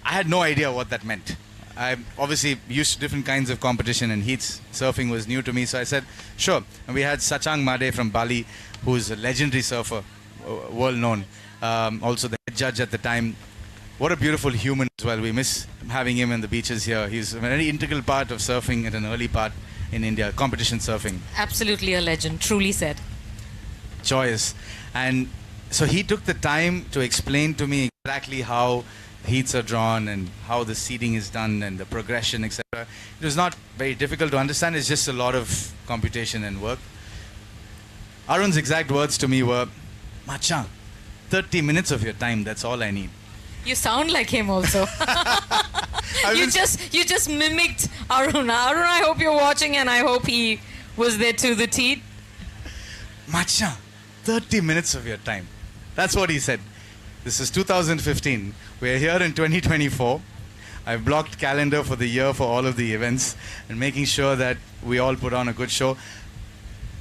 Speaker 1: I had no idea what that meant. I'm obviously used to different kinds of competition and heats. Surfing was new to me, so I said, sure. And we had Sachang Made from Bali, who's a legendary surfer, world known. Also the head judge at the time. What a beautiful human as well. We miss having him in the beaches here. He's a very integral part of surfing at an early part in India, competition surfing.
Speaker 2: Absolutely a legend, truly said.
Speaker 1: Joyous. And so he took the time to explain to me exactly how heats are drawn and how the seeding is done and the progression, etc. It was not very difficult to understand. It's just a lot of computation and work. Arun's exact words to me were, "Macha, 30 minutes of your time, that's all I need."
Speaker 2: You sound like him also. You just mimicked Arun. Arun, I hope you're watching, and I hope he was there to the teat.
Speaker 1: "Macha, 30 minutes of your time." That's what he said. This is 2015. We're here in 2024. I've blocked calendar for the year for all of the events and making sure that we all put on a good show.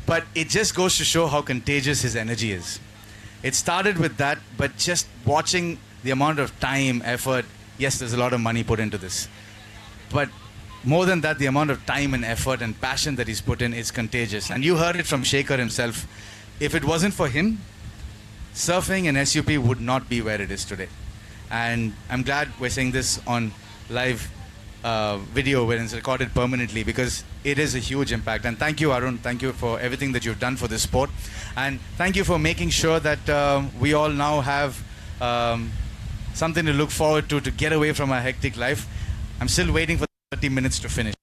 Speaker 1: But it just goes to show how contagious his energy is. It started with that, but just watching the amount of time, effort, yes, there's a lot of money put into this. But more than that, the amount of time and effort and passion that he's put in is contagious. And you heard it from Shekhar himself. If it wasn't for him, surfing and SUP would not be where it is today. And I'm glad we're saying this on live video where it's recorded permanently, because it is a huge impact. And thank you, Arun. Thank you for everything that you've done for this sport. And thank you for making sure that we all now have something to look forward to get away from our hectic life. I'm still waiting for 30 minutes to finish.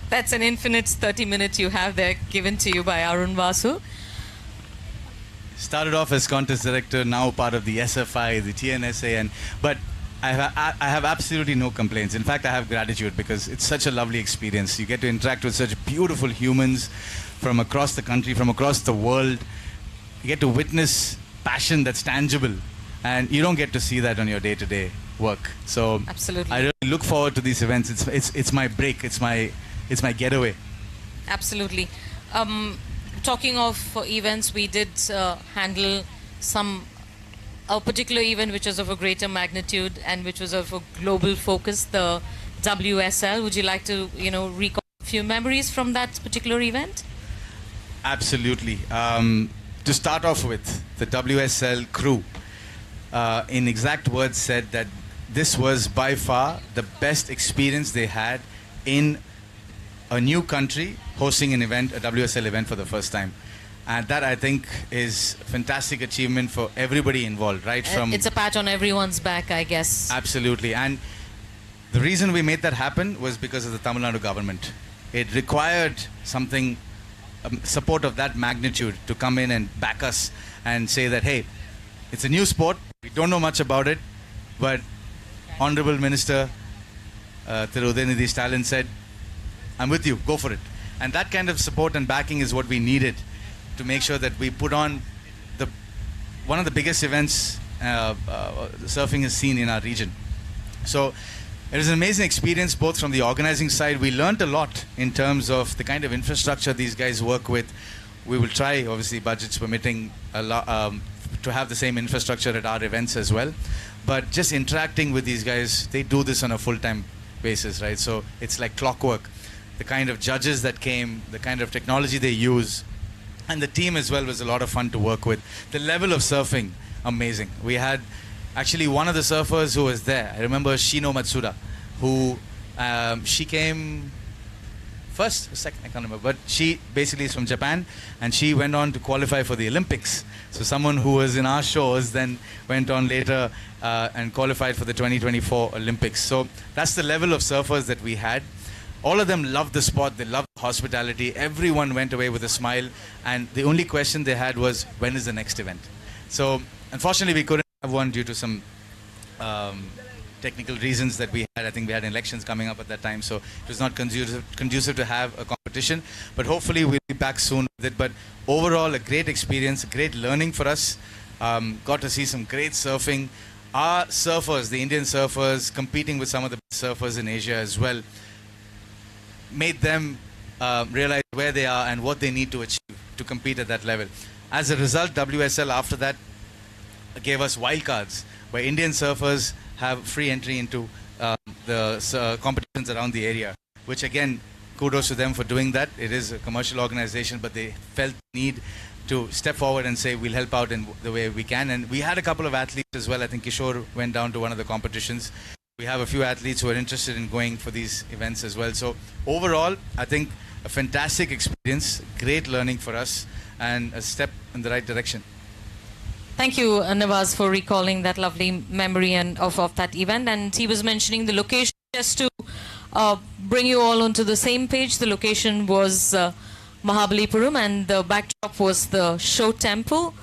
Speaker 2: That's an infinite 30 minutes you have there given to you by Arun Vasu.
Speaker 1: Started off as contest director, now part of the SFI, the TNSA, but I have absolutely no complaints. In fact, I have gratitude, because it's such a lovely experience. You get to interact with such beautiful humans from across the country, from across the world. You get to witness passion that's tangible, and you don't get to see that on your day-to-day work. So
Speaker 2: Absolutely.
Speaker 1: I really look forward to these events. It's my break. It's my getaway.
Speaker 2: Absolutely. Talking of events, we did handle a particular event which was of a greater magnitude and which was of a global focus, the WSL. Would you like to, recall a few memories from that particular event?
Speaker 1: Absolutely. To start off with, the WSL crew, in exact words, said that this was by far the best experience they had in a new country hosting an event, a WSL event for the first time. And that, I think, is a fantastic achievement for everybody involved, right?
Speaker 2: It's a pat on everyone's back, I guess.
Speaker 1: Absolutely. And the reason we made that happen was because of the Tamil Nadu government. It required something, support of that magnitude to come in and back us and say that, hey, it's a new sport, we don't know much about it, but Honorable Minister Thiru Udayanidhi Stalin said, I'm with you, go for it. And that kind of support and backing is what we needed to make sure that we put on one of the biggest events surfing has seen in our region. So it was an amazing experience, both from the organizing side. We learned a lot in terms of the kind of infrastructure these guys work with. We will try, obviously, budgets permitting, to have the same infrastructure at our events as well. But just interacting with these guys, they do this on a full-time basis, right? So it's like clockwork. The kind of judges that came, the kind of technology they use, and the team as well was a lot of fun to work with. The level of surfing, amazing. We had actually one of the surfers who was there. I remember Shino Matsuda, who she came first or second, I can't remember, but she basically is from Japan, and she went on to qualify for the Olympics. So someone who was in our shores then went on later and qualified for the 2024 Olympics. So that's the level of surfers that we had. All of them loved the sport, they loved hospitality, everyone went away with a smile, and the only question they had was, when is the next event? So unfortunately we couldn't have one due to some technical reasons that we had. I think we had elections coming up at that time, so it was not conducive to have a competition, but hopefully we'll be back soon with it. But overall, a great experience, a great learning for us. Got to see some great surfing. Our surfers, the Indian surfers, competing with some of the best surfers in Asia as well, made them realize where they are and what they need to achieve to compete at that level. As a result, WSL after that gave us wildcards, where Indian surfers have free entry into the competitions around the area, which again, kudos to them for doing that. It is a commercial organization, but they felt the need to step forward and say, we'll help out in the way we can. And we had a couple of athletes as well. I think Kishore went down to one of the competitions. We have a few athletes who are interested in going for these events as well. So overall, I think a fantastic experience, great learning for us, and a step in the right direction.
Speaker 2: Thank you, Nawaz, for recalling that lovely memory and of that event. And he was mentioning the location. Just to bring you all onto the same page, the location was Mahabalipuram, and the backdrop was the show temple.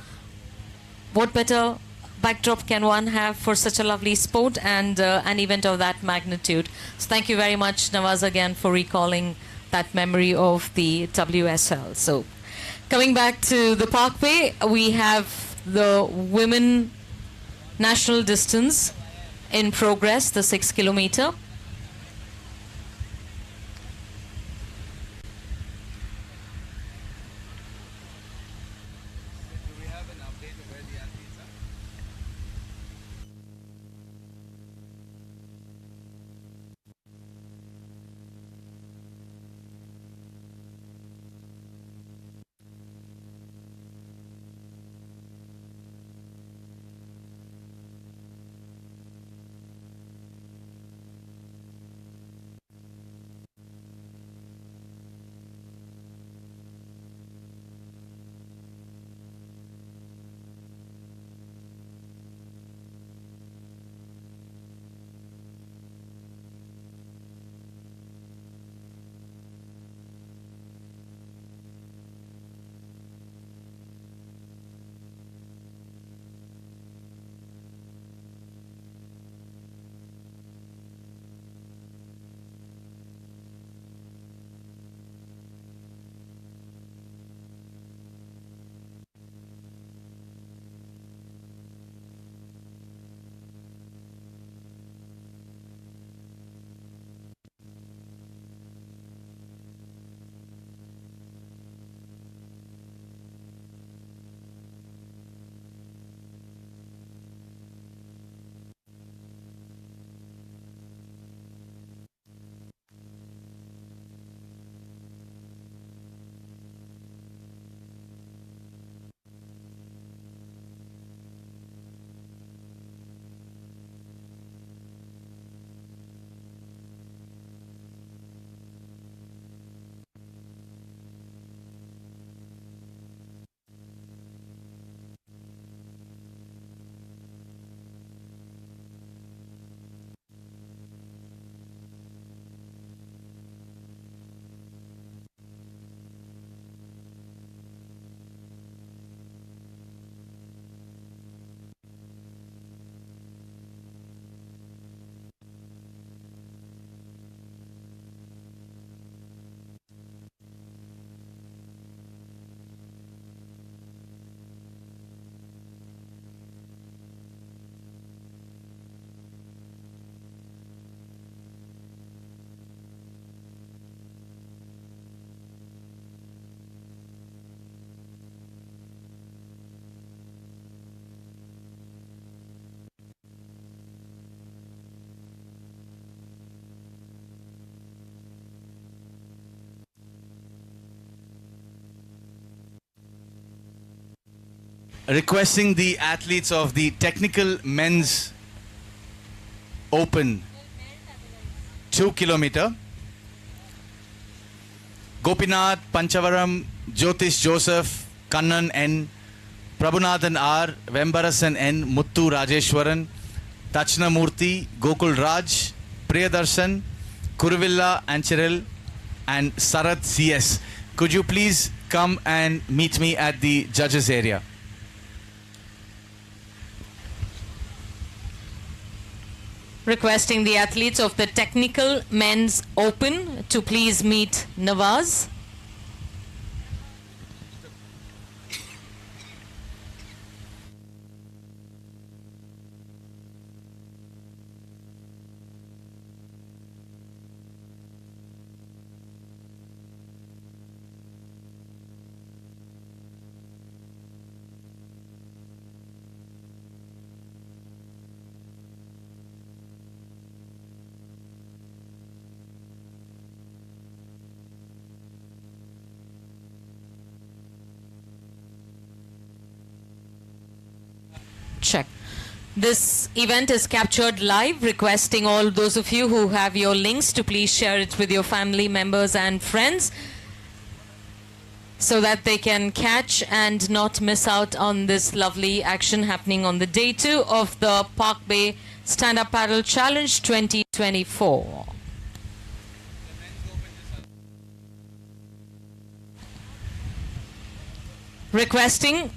Speaker 2: What better backdrop can one have for such a lovely sport and an event of that magnitude? So thank you very much, Nawaz, again for recalling that memory of the WSL. So coming back to the Parkway, we have the women national distance in progress, the 6 kilometer.
Speaker 1: requesting the athletes of the technical men's open 2 kilometer. Gopinath, Panchavaram, Jyotish Joseph, Kannan N, Prabhunathan R, Vembarasan N, Muttu Rajeshwaran, Tachna Murthy, Gokul Raj, Priyadarshan, Kuruvilla Anchiril, and Sarath CS. Could you please come and meet me at the judges area?
Speaker 2: Requesting the athletes of the technical men's open to please meet Nawaz. Check. This event is captured live, requesting all those of you who have your links to please share it with your family members and friends so that they can catch and not miss out on this lovely action happening on the day 2 of the Palkbay StandUp Paddle Challenge 2024. Requesting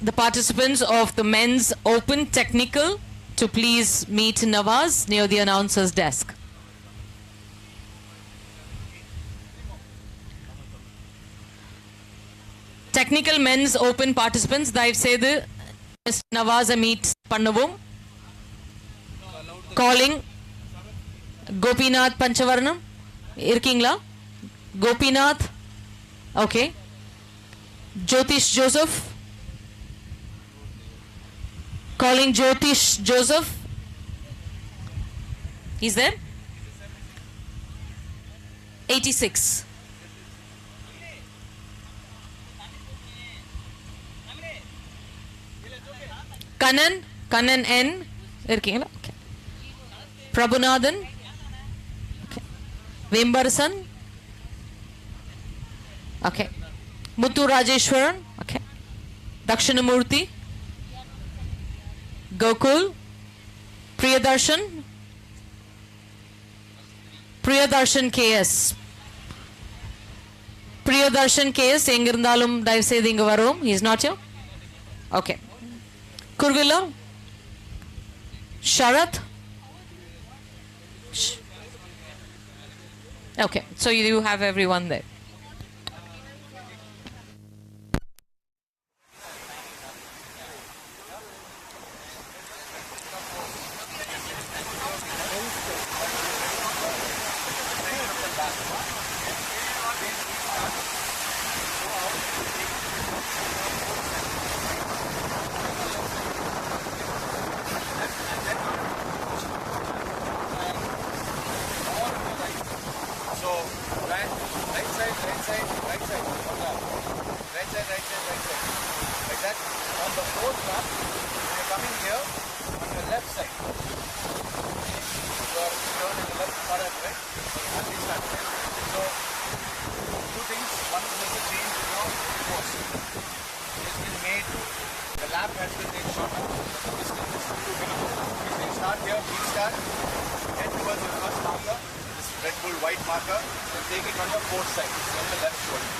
Speaker 2: the participants of the men's open technical to please meet Nawaz near the announcer's desk. Technical men's open participants, I've said Mr. Nawaz meet Pannavum. Calling Gopinath Panchavaranam. Irkingla. Gopinath. Okay. Jyotish Joseph. Calling Jyotish Joseph. He's there? 86. Kannan N. Okay. Prabhunathan. Okay. Vembarasan. Okay. Muttu Rajeshwaran. Okay. Dakshinamurthy. Gokul, Priyadarshan KS. Priyadarshan KS, Engirndalum dive say Varum, he's not here. Okay. Kurvilla, Sharath. Okay, so you have everyone there.
Speaker 1: RedBull white marker and take it on the port side, on the left shoulder.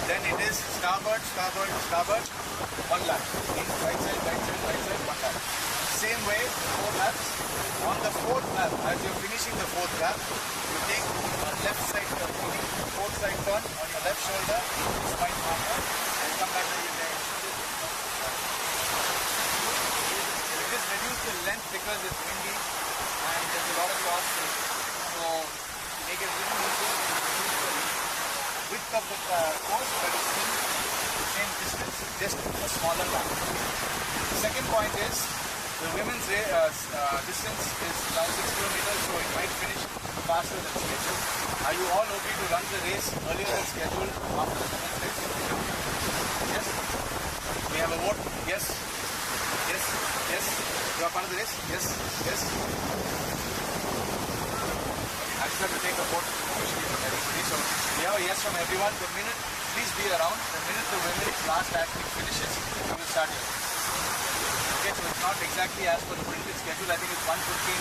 Speaker 1: Then it is starboard, starboard, starboard, 1 lap. Right side, right side, right side, 1 lap. Same way, 4 laps. On the 4th lap, as you're finishing the 4th lap, you take a left side turn, fourth side turn on your left shoulder, this white marker, and come back to your left. It is reduced the length because it's windy and there's a lot of cross. So make it really easy to reduce the width of the course, but it's still the same distance, just a smaller lap. The second point is the women's distance is now 6 kilometers, so it might finish faster than scheduled. Are you all okay to run the race earlier than scheduled after the women's race? Yes? We have a boat? Yes. Yes. Yes. You are part of the race? Yes. Yes. I just have to take a boat officially from everybody. So we have a yes from everyone. The minute, please be around. The minute the women's last athlete finishes, we will start here. Okay, so it's not exactly as per the printed schedule. I think it's 1:15.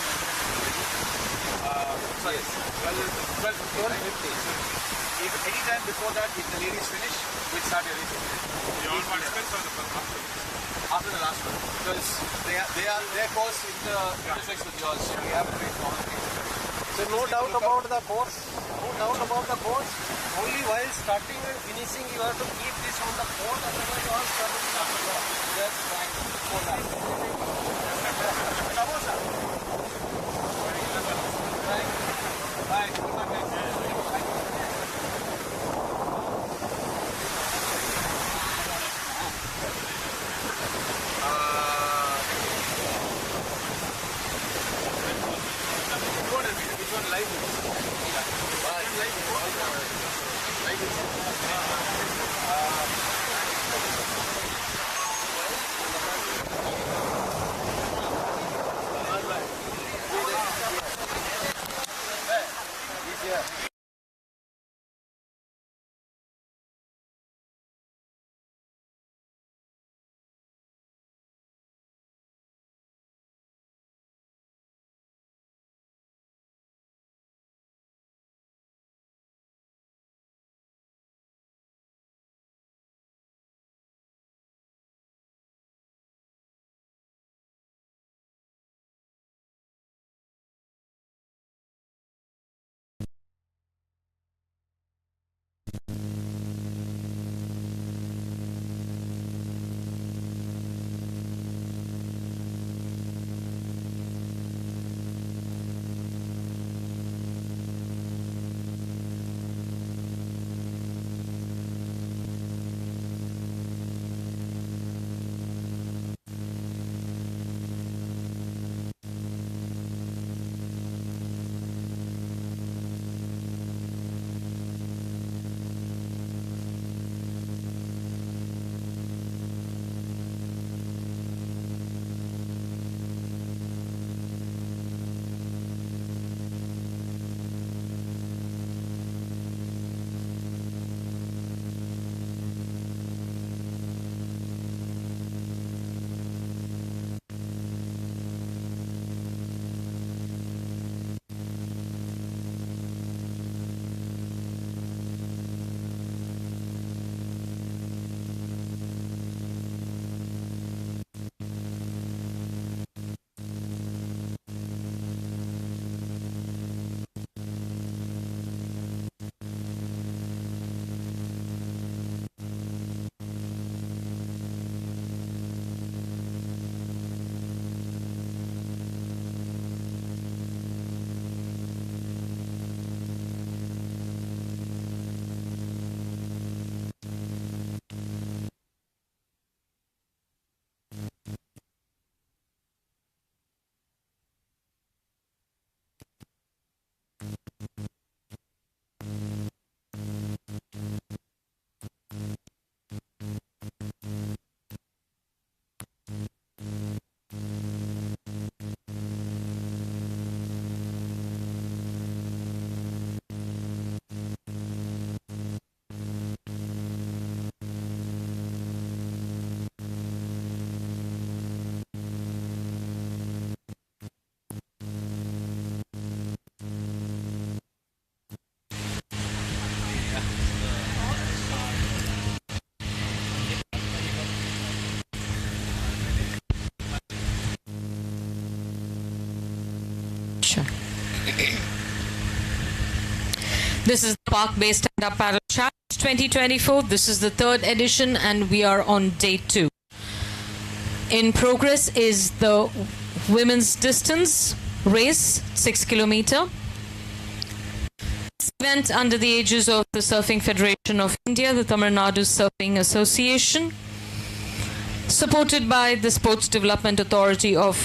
Speaker 1: Sorry, 12:15. So if any time before that, if the ladies finish, we'll start your race.
Speaker 9: You all participants or
Speaker 1: After the last one, because their course intersects with yours. So we have a great common thing.
Speaker 8: So no doubt about the course. No doubt about the course. Only while starting and finishing, you have to keep this on the board. Otherwise, you are starting. That's fine.
Speaker 2: This is the Palkbay StandUp Paddle Challenge 2024. This is the third edition and we are on day 2. In progress is the women's distance race, 6 kilometer. This event under the aegis of the Surfing Federation of India, the Tamil Nadu Surfing Association, supported by the Sports Development Authority of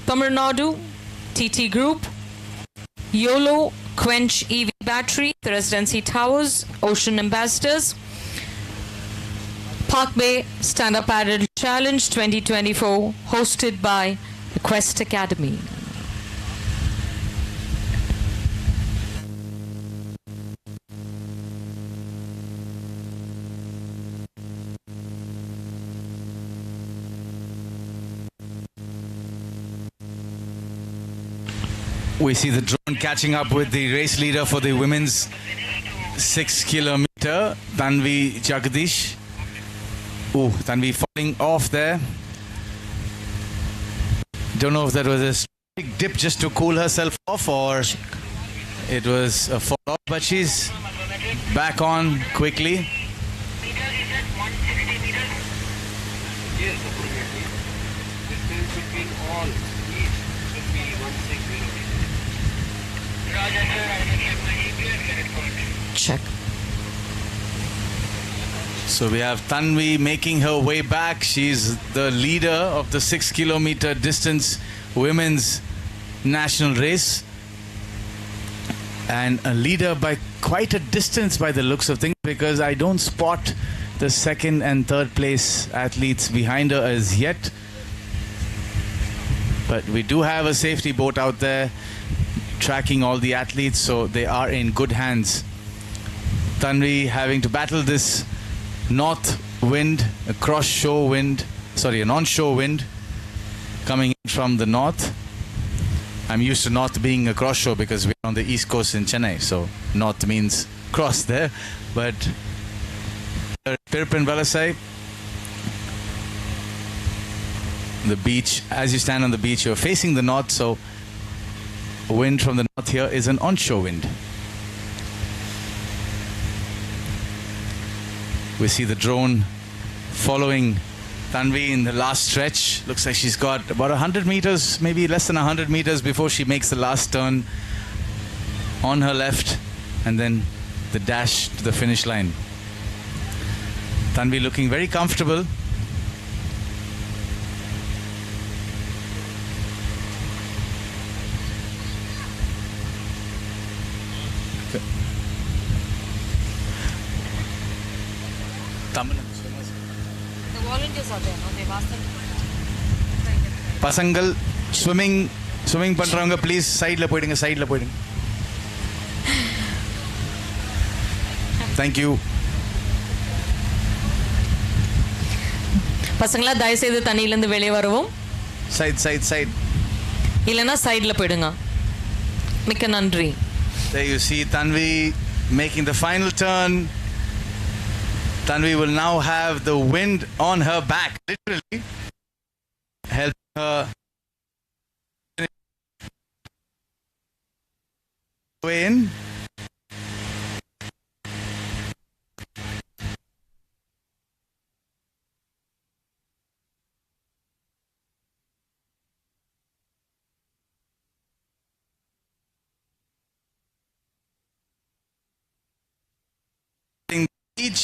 Speaker 2: Tamil Nadu, TT Group, Yolo, Quench EV Battery, the Residency Towers, Ocean Ambassadors, Palkbay StandUp Paddle Challenge 2024, hosted by the Quest Academy.
Speaker 1: We see the drone catching up with the race leader for the women's 6 kilometer, Tanvi Jagdish. Oh, Tanvi falling off there. Don't know if that was a big dip just to cool herself off or it was a fall off, but she's back on quickly.
Speaker 2: Check.
Speaker 1: So we have Tanvi making her way back. She's the leader of the 6 kilometer distance women's national race. And a leader by quite a distance by the looks of things, because I don't spot the second and third place athletes behind her as yet. But we do have a safety boat out there tracking all the athletes, so they are in good hands. Tanvi having to battle this north wind, a cross-shore wind, sorry, an onshore wind coming in from the north. I'm used to north being a cross-shore because we're on the east coast in Chennai, so north means cross there. But Tirupin Valasai, the beach, as you stand on the beach, you're facing the north, so wind from the north here is an onshore wind. We see the drone following Tanvi in the last stretch. Looks like she's got about 100 meters, maybe less than 100 meters before she makes the last turn on her left, and then the dash to the finish line. Tanvi looking very comfortable. Tamil Nadu swimmers.
Speaker 2: The volunteers are there, no? They've asked them to
Speaker 1: Pasangal swimming பண்றவங்க please சைடுல போயிடுங்க. Thank you.
Speaker 2: பசங்களா தயவு செய்து தண்ணியில இருந்து வெளியே வரவும்.
Speaker 1: Side.
Speaker 2: இல்லனா சைடுல போயிடுங்க. மிக்க நன்றி.
Speaker 1: There you see Tanvi making the final turn. Tanvi will now have the wind on her back, literally helping her way in. Each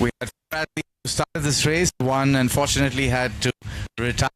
Speaker 1: we had four athletes who started this race. One unfortunately had to retire.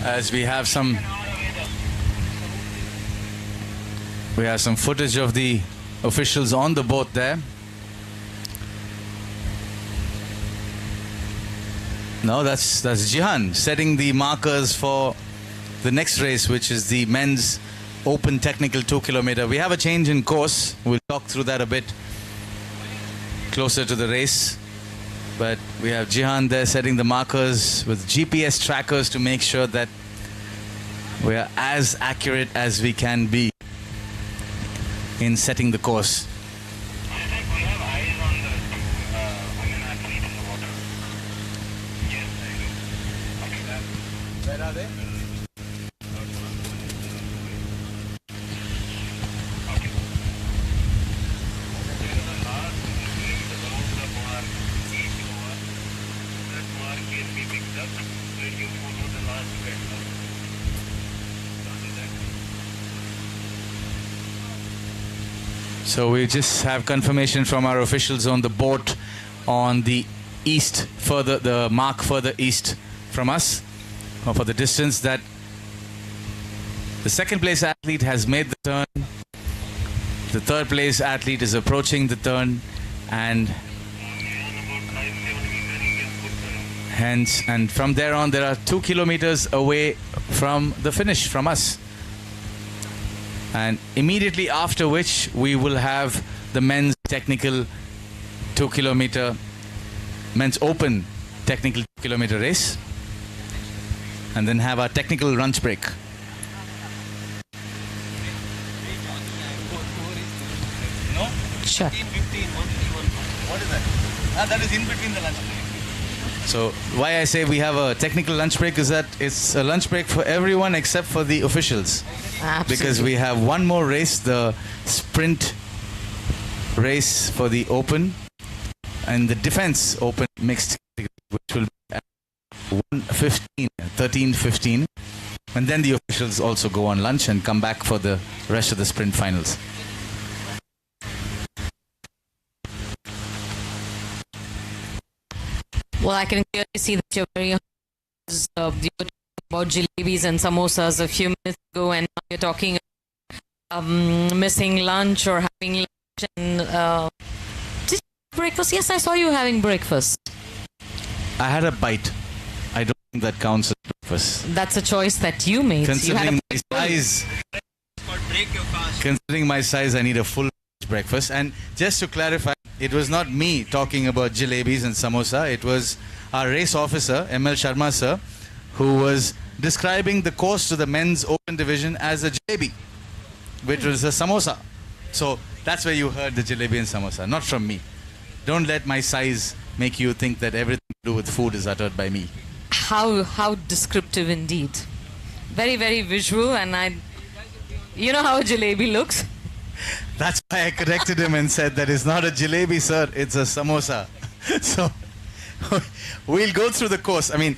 Speaker 1: As we have some footage of the officials on the boat there. No, that's Jihan setting the markers for the next race, which is the men's open technical 2 kilometer. We have a change in course. We'll talk through that a bit closer to the race. But we have Jihan there setting the markers with GPS trackers to make sure that we are as accurate as we can be in setting the course. Where are they? So we just have confirmation from our officials on the boat on the east, further, the mark further east from us, or for the distance, that the second place athlete has made the turn. The third place athlete is approaching the turn, and hence, and from there on, there are 2 kilometers away from the finish from us. And immediately after which we will have the men's technical 2 kilometer, men's open technical 2 kilometer race, and then have our technical lunch break. No?
Speaker 2: Sure.
Speaker 1: 15, what is that? That is in between the lunch break. So why I say we have a technical lunch break is that it's a lunch break for everyone except for the officials.
Speaker 2: Absolutely.
Speaker 1: Because we have one more race, the sprint race for the open and the defense open mixed, which will be at 13:15, and then the officials also go on lunch and come back for the rest of the sprint finals.
Speaker 2: Well, I can clearly see that you're very you were talking about jalebis and samosas a few minutes ago, and now you're talking about missing lunch or having lunch. And did you have breakfast? Yes, I saw you having breakfast.
Speaker 1: I had a bite. I don't think that counts as breakfast.
Speaker 2: That's a choice that you made.
Speaker 1: Considering my size, I need a full breakfast. And just to clarify, it was not me talking about jalebis and samosa. It was our race officer, ML Sharma sir, who was describing the course to the men's open division as a jalebi, which was a samosa. So that's where you heard the jalebi and samosa, not from me. Don't let my size make you think that everything to do with food is uttered by me.
Speaker 2: How descriptive indeed. Very, very visual, and you know how a jalebi looks?
Speaker 1: That's why I corrected him and said that it's not a jalebi, sir, it's a samosa. So we'll go through the course. I mean,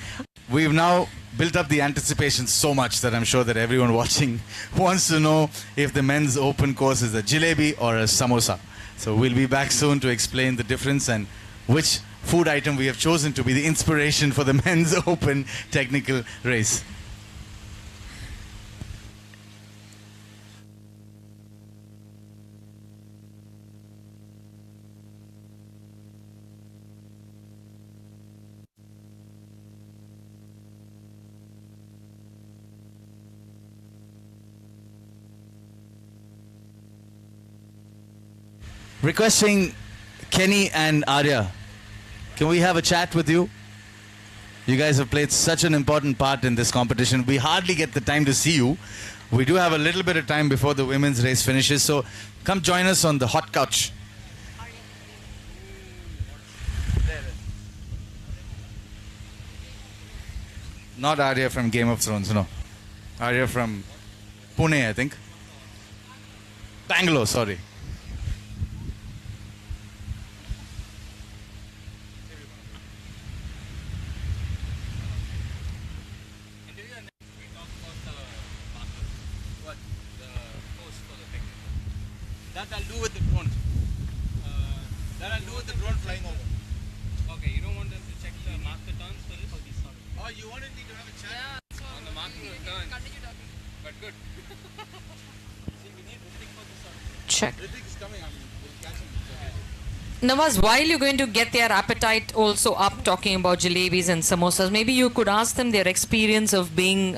Speaker 1: we've now built up the anticipation so much that I'm sure that everyone watching wants to know if the men's open course is a jalebi or a samosa. So we'll be back soon to explain the difference and which food item we have chosen to be the inspiration for the men's open technical race. Requesting Kenny and Arya, can we have a chat with you? You guys have played such an important part in this competition. We hardly get the time to see you. We do have a little bit of time before the women's race finishes, so come join us on the hot couch. Not Arya from Game of Thrones, no. Arya from Pune, I think. Bangalore, sorry. That I'll do with the drone. That I'll do with the drone flying over. Okay, you don't want them to check the
Speaker 2: Check. Nawaz, while you're going to get their appetite also up talking about jalebis and samosas, maybe you could ask them their experience of being,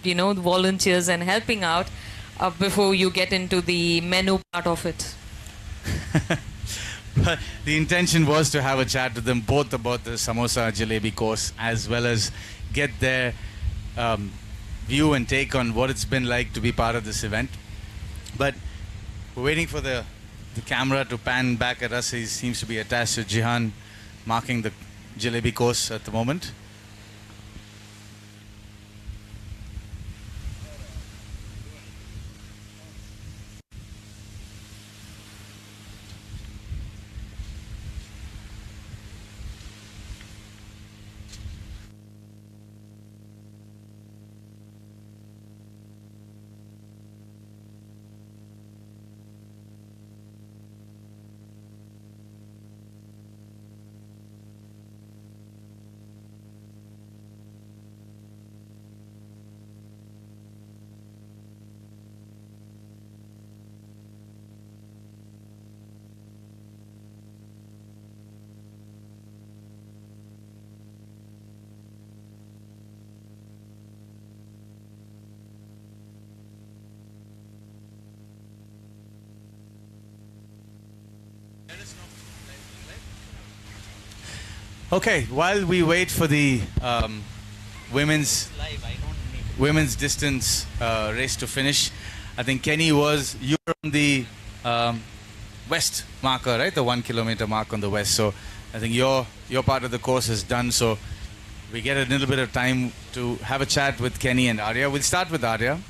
Speaker 2: volunteers and helping out before you get into the menu part of it.
Speaker 1: But the intention was to have a chat with them both about the samosa jalebi course, as well as get their view and take on what it's been like to be part of this event. But we're waiting for the camera to pan back at us. He seems to be attached to Jihan, marking the jalebi course at the moment. Okay, while we wait for the women's distance race to finish, I think Kenny you were on the west marker, right? The 1 kilometer mark on the west. So I think your part of the course is done. So we get a little bit of time to have a chat with Kenny and Arya. We'll start with Arya.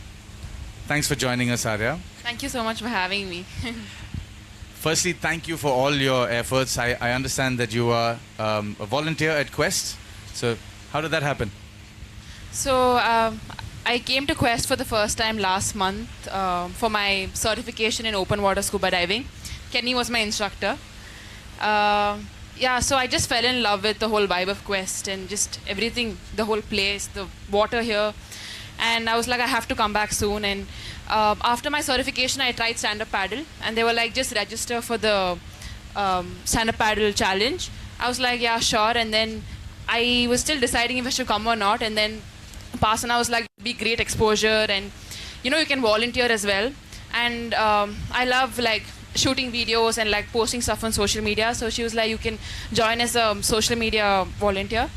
Speaker 1: Thanks for joining us, Arya.
Speaker 10: Thank you so much for having me.
Speaker 1: Firstly, thank you for all your efforts. I understand that you are a volunteer at Quest. So how did that happen?
Speaker 10: So I came to Quest for the first time last month for my certification in open water scuba diving. Kenny was my instructor. So I just fell in love with the whole vibe of Quest and just everything, the whole place, the water here. And I was like, I have to come back soon. And after my certification, I tried stand-up paddle. And they were like, just register for the stand-up paddle challenge. I was like, yeah, sure. And then I was still deciding if I should come or not. And then pass, and I was like, be great exposure. And, you can volunteer as well. And I love, shooting videos and, posting stuff on social media. So she was like, you can join as a social media volunteer.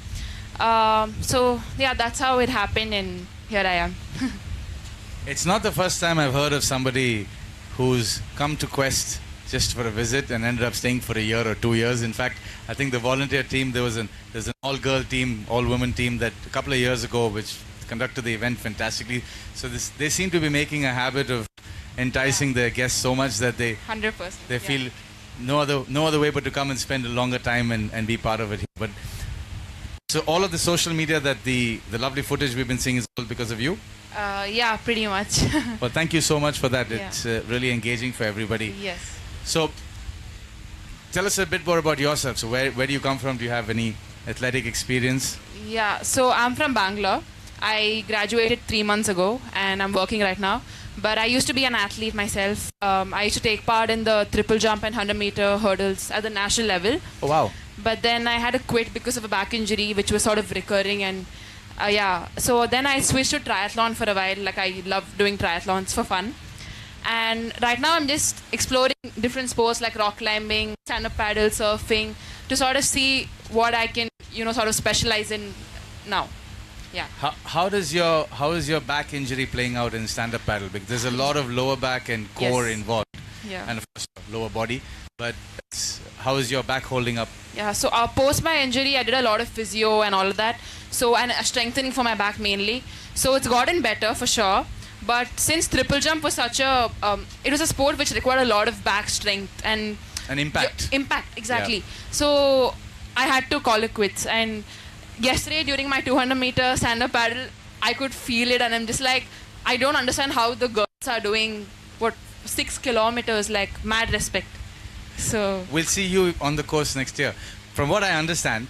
Speaker 10: That's how it happened. And here I am.
Speaker 1: It's not the first time I've heard of somebody who's come to Quest just for a visit and ended up staying for a year or 2 years. In fact, I think the volunteer team, there's an all-girl team, all-women team that a couple of years ago, which conducted the event fantastically. So they seem to be making a habit of enticing their guests so much that they
Speaker 10: 100%.
Speaker 1: They feel no other way but to come and spend a longer time and be part of it. But so all of the social media that the lovely footage we've been seeing is all because of you?
Speaker 10: Yeah, pretty much.
Speaker 1: Well, thank you so much for that.
Speaker 10: Yeah.
Speaker 1: It's really engaging for everybody.
Speaker 10: Yes.
Speaker 1: So tell us a bit more about yourself. So where do you come from? Do you have any athletic experience?
Speaker 10: Yeah, so I'm from Bangalore. I graduated 3 months ago and I'm working right now. But I used to be an athlete myself. I used to take part in the triple jump and 100-meter hurdles at the national level.
Speaker 1: Oh, wow.
Speaker 10: But then I had to quit because of a back injury, which was sort of recurring. And so then I switched to triathlon for a while. I love doing triathlons for fun. And right now I'm just exploring different sports like rock climbing, stand-up paddle, surfing, to sort of see what I can, sort of specialize in now. Yeah.
Speaker 1: How is your back injury playing out in stand-up paddle? Because there's a lot of lower back and core involved.
Speaker 10: Yeah.
Speaker 1: And of course lower body. But how is your back holding up?
Speaker 10: Yeah, so post my injury, I did a lot of physio and all of that. So, and strengthening for my back mainly. So it's gotten better for sure. But since triple jump was such a, it was a sport which required a lot of back strength and
Speaker 1: impact.
Speaker 10: Impact, exactly. Yeah. So I had to call it quits. And yesterday during my 200-meter stand-up paddle, I could feel it, and I'm just like, I don't understand how the girls are doing 6 kilometers, mad respect. So
Speaker 1: we'll see you on the course next year. From what I understand,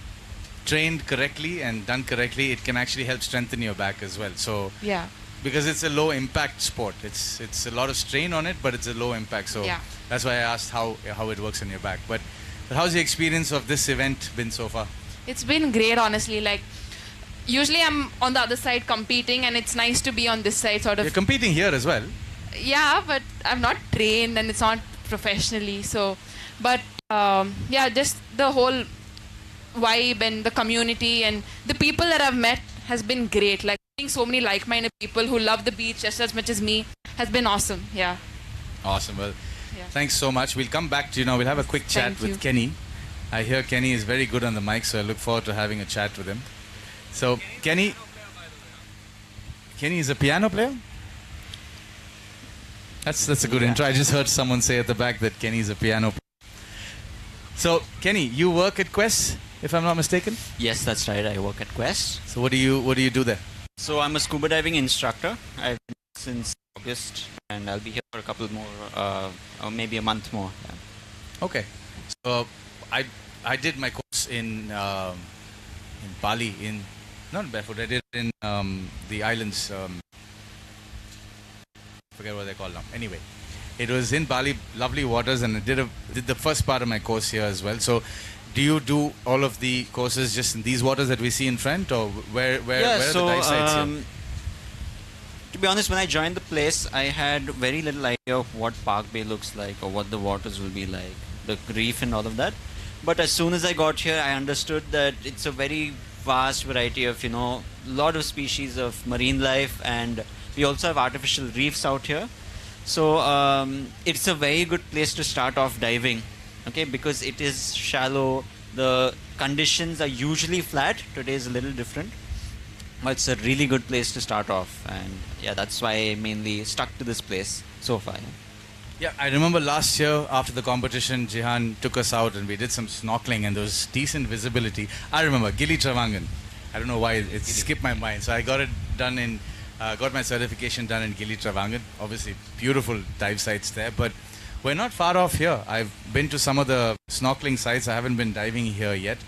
Speaker 1: trained correctly and done correctly, it can actually help strengthen your back as well. So
Speaker 10: yeah,
Speaker 1: because it's a low impact sport. It's a lot of strain on it, but it's a low impact. So
Speaker 10: Yeah.
Speaker 1: that's why I asked how it works on your back. But how's the experience of this event been so far?
Speaker 10: It's been great, honestly. Like, usually I'm on the other side competing, and it's nice to be on this side, sort of.
Speaker 1: You're competing here as well.
Speaker 10: Yeah, but I'm not trained, and it's not professionally. So, but yeah, just the whole vibe and the community and the people that I've met has been great. Like, meeting so many like-minded people who love the beach just as much as me has been awesome. Yeah.
Speaker 1: Awesome. Well,
Speaker 10: Yeah.
Speaker 1: thanks so much. We'll come back to you now. We'll have a quick chat
Speaker 10: Thank
Speaker 1: with
Speaker 10: you.
Speaker 1: Kenny. I hear Kenny is very good on the mic, so I look forward to having a chat with him. So, Kenny is a piano player? That's a good intro. I just heard someone say at the back that Kenny is a piano player. So, Kenny, you work at Quest, if I'm not mistaken?
Speaker 11: Yes, that's right. I work at Quest.
Speaker 1: So, what do you do there?
Speaker 11: So I'm a scuba diving instructor. I've been since August, and I'll be here for a couple more, or maybe a month more. Yeah.
Speaker 1: Okay. So, I did my course in Bali, not barefoot. I did it in the islands. Forget what they're called now. Anyway, it was in Bali, lovely waters, and I did the first part of my course here as well. So, do you do all of the courses just in these waters that we see in front, or where are the dive sites here?
Speaker 11: To be honest, when I joined the place, I had very little idea of what Palkbay looks like or what the waters will be like, the reef and all of that. But as soon as I got here, I understood that it's a very vast variety of, a lot of species of marine life, and we also have artificial reefs out here. So it's a very good place to start off diving, okay, because it is shallow. The conditions are usually flat. Today is a little different. But it's a really good place to start off, and yeah, that's why I mainly stuck to this place so far.
Speaker 1: Yeah, I remember last year after the competition, Jihan took us out and we did some snorkeling, and there was decent visibility. I remember Gili Travangan. I don't know why it skipped my mind. So I got it done got my certification done in Gili Travangan. Obviously, beautiful dive sites there, but we're not far off here. I've been to some of the snorkeling sites. I haven't been diving here yet.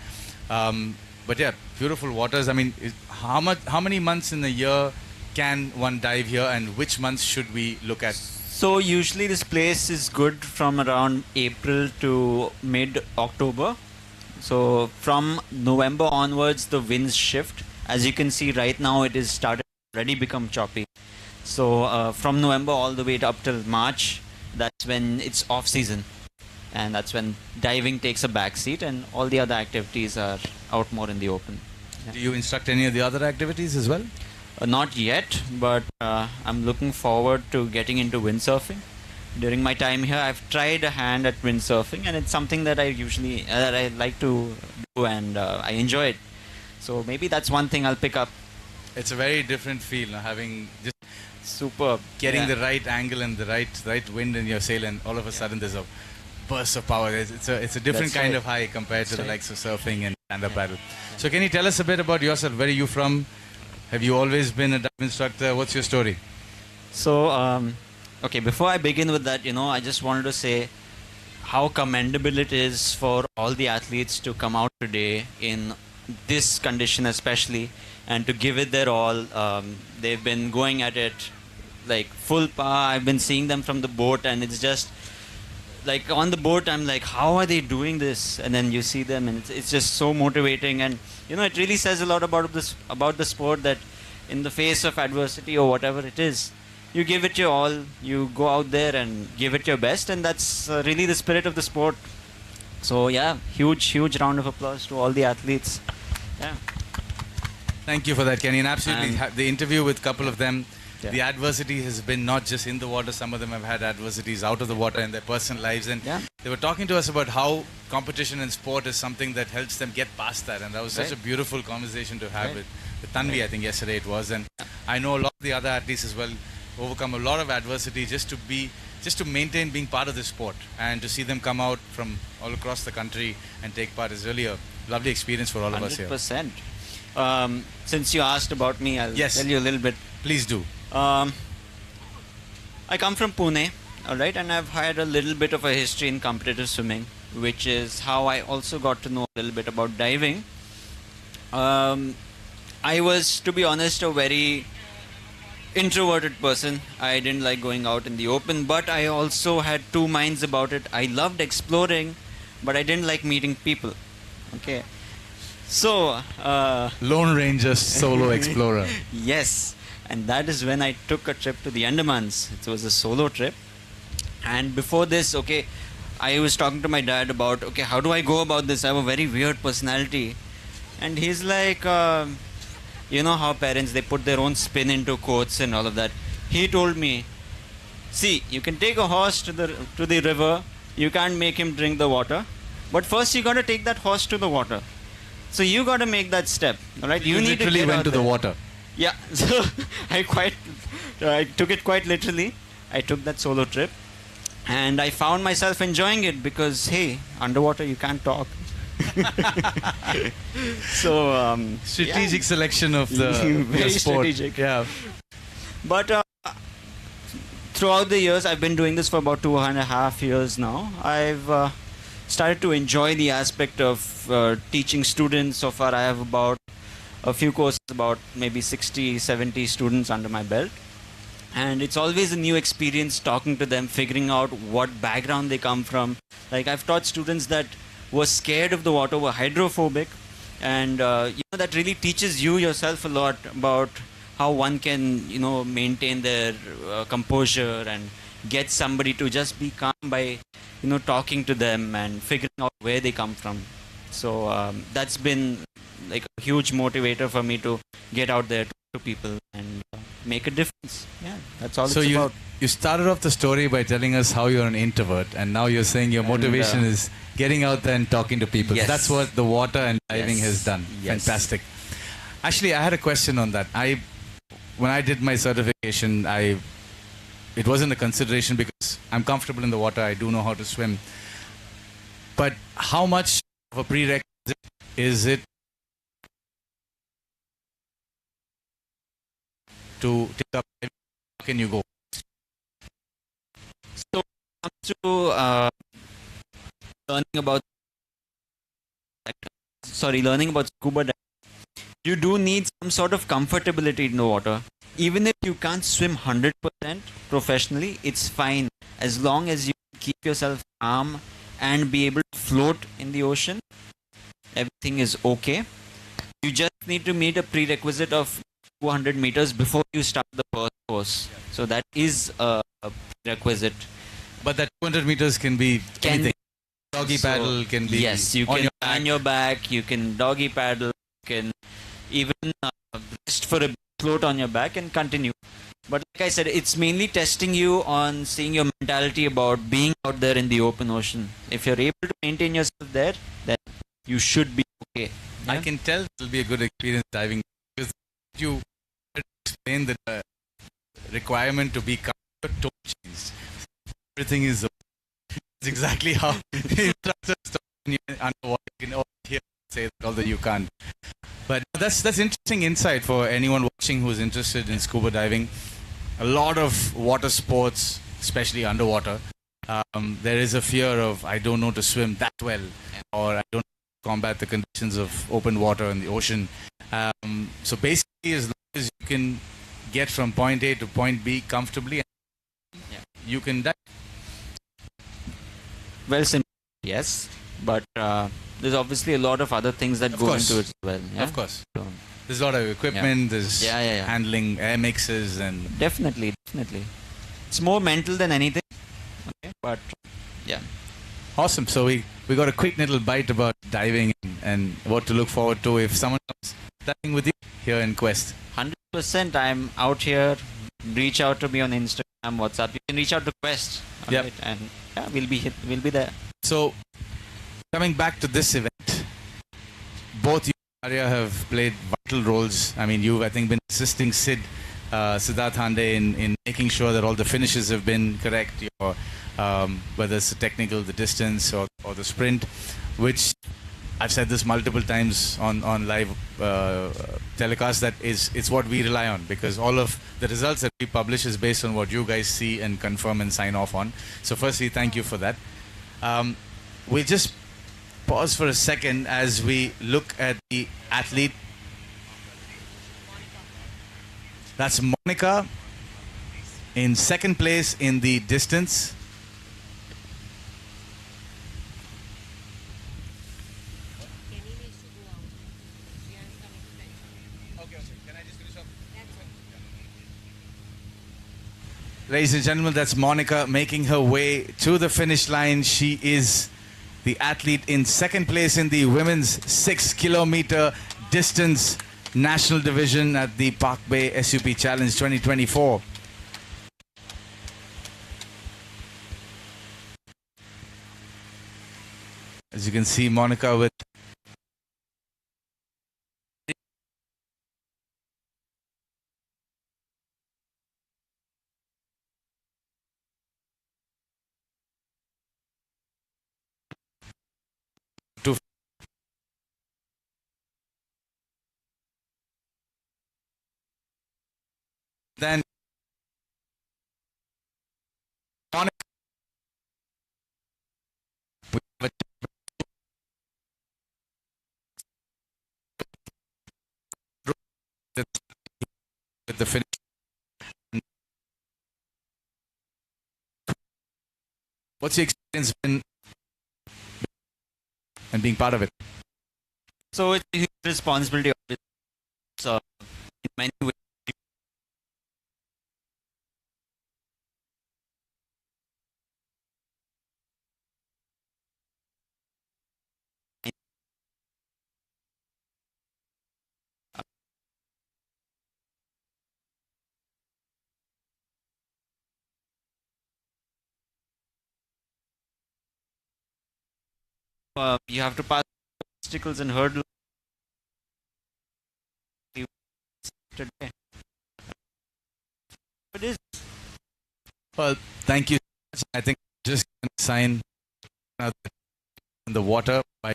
Speaker 1: But yeah, beautiful waters. I mean, how many months in the year can one dive here, and which months should we look at?
Speaker 11: So usually this place is good from around April to mid-October. So from November onwards, the winds shift. As you can see right now, it is started already become choppy. So from November all the way up till March, that's when it's off season. And that's when diving takes a back seat, and all the other activities are out more in the open. Yeah.
Speaker 1: Do you instruct any of the other activities as well?
Speaker 11: Not yet, but I'm looking forward to getting into windsurfing. During my time here, I've tried a hand at windsurfing, and it's something that I like to do, and I enjoy it. So maybe that's one thing I'll pick up.
Speaker 1: It's a very different feel, having just
Speaker 11: superb,
Speaker 1: getting the right angle and the right wind in your sail, and all of a sudden there's a burst of power. It's a different kind of high compared to the likes of surfing and stand-up paddle. So can you tell us a bit about yourself? Where are you from? Have you always been a dive instructor? What's your story?
Speaker 11: So, okay, before I begin with that, I just wanted to say how commendable it is for all the athletes to come out today in this condition especially, and to give it their all. They've been going at it like full power. I've been seeing them from the boat, and it's just like on the boat I'm like, how are they doing this? And then you see them, and it's just so motivating, and it really says a lot about the sport, that in the face of adversity or whatever it is, you give it your all, you go out there and give it your best, and that's really the spirit of the sport. So yeah, huge round of applause to all the athletes. Yeah.
Speaker 1: Thank you for that, Kenny. And absolutely, the interview with a couple of them,
Speaker 11: Yeah.
Speaker 1: the adversity has been not just in the water. Some of them have had adversities out of the water in their personal lives. And they were talking to us about how competition and sport is something that helps them get past that. And that was such a beautiful conversation to have with Tanvi, I think yesterday it was. And I know a lot of the other athletes as well overcome a lot of adversity just to maintain being part of the sport. And to see them come out from all across the country and take part is really a lovely experience for all of us here.
Speaker 11: 100%. Since you asked about me, I'll tell you a little bit.
Speaker 1: Please do.
Speaker 11: I come from Pune, alright, and I've had a little bit of a history in competitive swimming, which is how I also got to know a little bit about diving. I was, to be honest, a very introverted person. I didn't like going out in the open, but I also had two minds about it. I loved exploring, but I didn't like meeting people. Okay. So,
Speaker 1: Lone Ranger solo explorer.
Speaker 11: yes. And that is when I took a trip to the Andamans. It was a solo trip. And before this, okay, I was talking to my dad about, okay, how do I go about this? I have a very weird personality. And he's like, you know how parents, they put their own spin into quotes and all of that. He told me, see, you can take a horse to the river. You can't make him drink the water. But first you got to take that horse to the water. So you got to make that step. All right?
Speaker 1: You
Speaker 11: need
Speaker 1: literally
Speaker 11: to
Speaker 1: went to the water.
Speaker 11: Yeah. So I took it quite literally. I took that solo trip. And I found myself enjoying it because, hey, underwater you can't talk. So
Speaker 1: strategic selection of the
Speaker 11: very
Speaker 1: sport.
Speaker 11: Strategic.
Speaker 1: Yeah.
Speaker 11: But throughout the years, I've been doing this for about 2.5 years now. I've started to enjoy the aspect of teaching students. So far, I have about a few courses, about maybe 60, 70 students under my belt. And it's always a new experience talking to them, figuring out what background they come from. Like I've taught students that were scared of the water, were hydrophobic, and that really teaches you yourself a lot about how one can maintain their composure and get somebody to just be calm by talking to them and figuring out where they come from. So that's been like a huge motivator for me to get out there to people and make a difference. Yeah, that's all it's about.
Speaker 1: You started off the story by telling us how you're an introvert, and now you're saying your motivation is getting out there and talking to people.
Speaker 11: Yes.
Speaker 1: That's what the water and diving has done.
Speaker 11: Yes.
Speaker 1: Fantastic. Actually, I had a question on that. When I did my certification, it wasn't a consideration because I'm comfortable in the water. I do know how to swim. But how much of a prerequisite is it to take up? How can you go?
Speaker 11: So, to learning about scuba diving, you do need some sort of comfortability in the water. Even if you can't swim 100% professionally, it's fine as long as you keep yourself calm and be able to float in the ocean. Everything is okay. You just need to meet a prerequisite of 200 meters before you start the first course. So that is a prerequisite.
Speaker 1: But that 200 meters can be anything. Doggy paddle can be.
Speaker 11: Yes, you can on your back. You can doggy paddle. You can even rest for a bit, float on your back and continue. But like I said, it's mainly testing you on seeing your mentality about being out there in the open ocean. If you're able to maintain yourself there, then you should be okay. Yeah?
Speaker 1: I can tell it'll be a good experience diving because you explain the requirement to be calm. Your tone changed. Everything is it's exactly how the instructors talk when you're underwater. You can hear say all that you can't. But that's interesting insight for anyone watching who's interested in scuba diving. A lot of water sports, especially underwater, there is a fear of I don't know to swim that well, or I don't combat the conditions of open water in the ocean. So basically, as long as you can get from point A to point B comfortably, you can dive.
Speaker 11: Well, yes, but there's obviously a lot of other things that go into it as well. Yeah?
Speaker 1: Of course.
Speaker 11: So,
Speaker 1: there's a lot of equipment, there's handling air mixes and...
Speaker 11: Definitely. It's more mental than anything. Okay, but yeah.
Speaker 1: Awesome. So we got a quick little bite about diving and what to look forward to if someone comes diving with you here in Quest.
Speaker 11: 100%. I'm out here. Reach out to me on Instagram, WhatsApp. You can reach out to Quest.
Speaker 1: Yep.
Speaker 11: Right? And we'll be there.
Speaker 1: So coming back to this event, both you and Arya have played vital roles. I mean, you've, I think, been assisting Siddharth Hande in making sure that all the finishes have been correct, or whether it's the technical, the distance, or the sprint, which I've said this multiple times on live telecast, that it's what we rely on, because all of the results that we publish is based on what you guys see and confirm and sign off on. So firstly, thank you for that. We'll just pause for a second as we look at the athlete. That's Monica in second place in the distance. Ladies and gentlemen, that's Monica making her way to the finish line. She is the athlete in second place in the women's 6-kilometer distance national division at the Palkbay SUP Challenge 2024. As you can see, Monica with then Monica with the finish. What's your experience been and being part of it?
Speaker 11: So it's a huge responsibility. So in many ways. You have to pass obstacles and hurdles. Today. It is.
Speaker 1: Well, thank you so much. I think just going to sign in the water by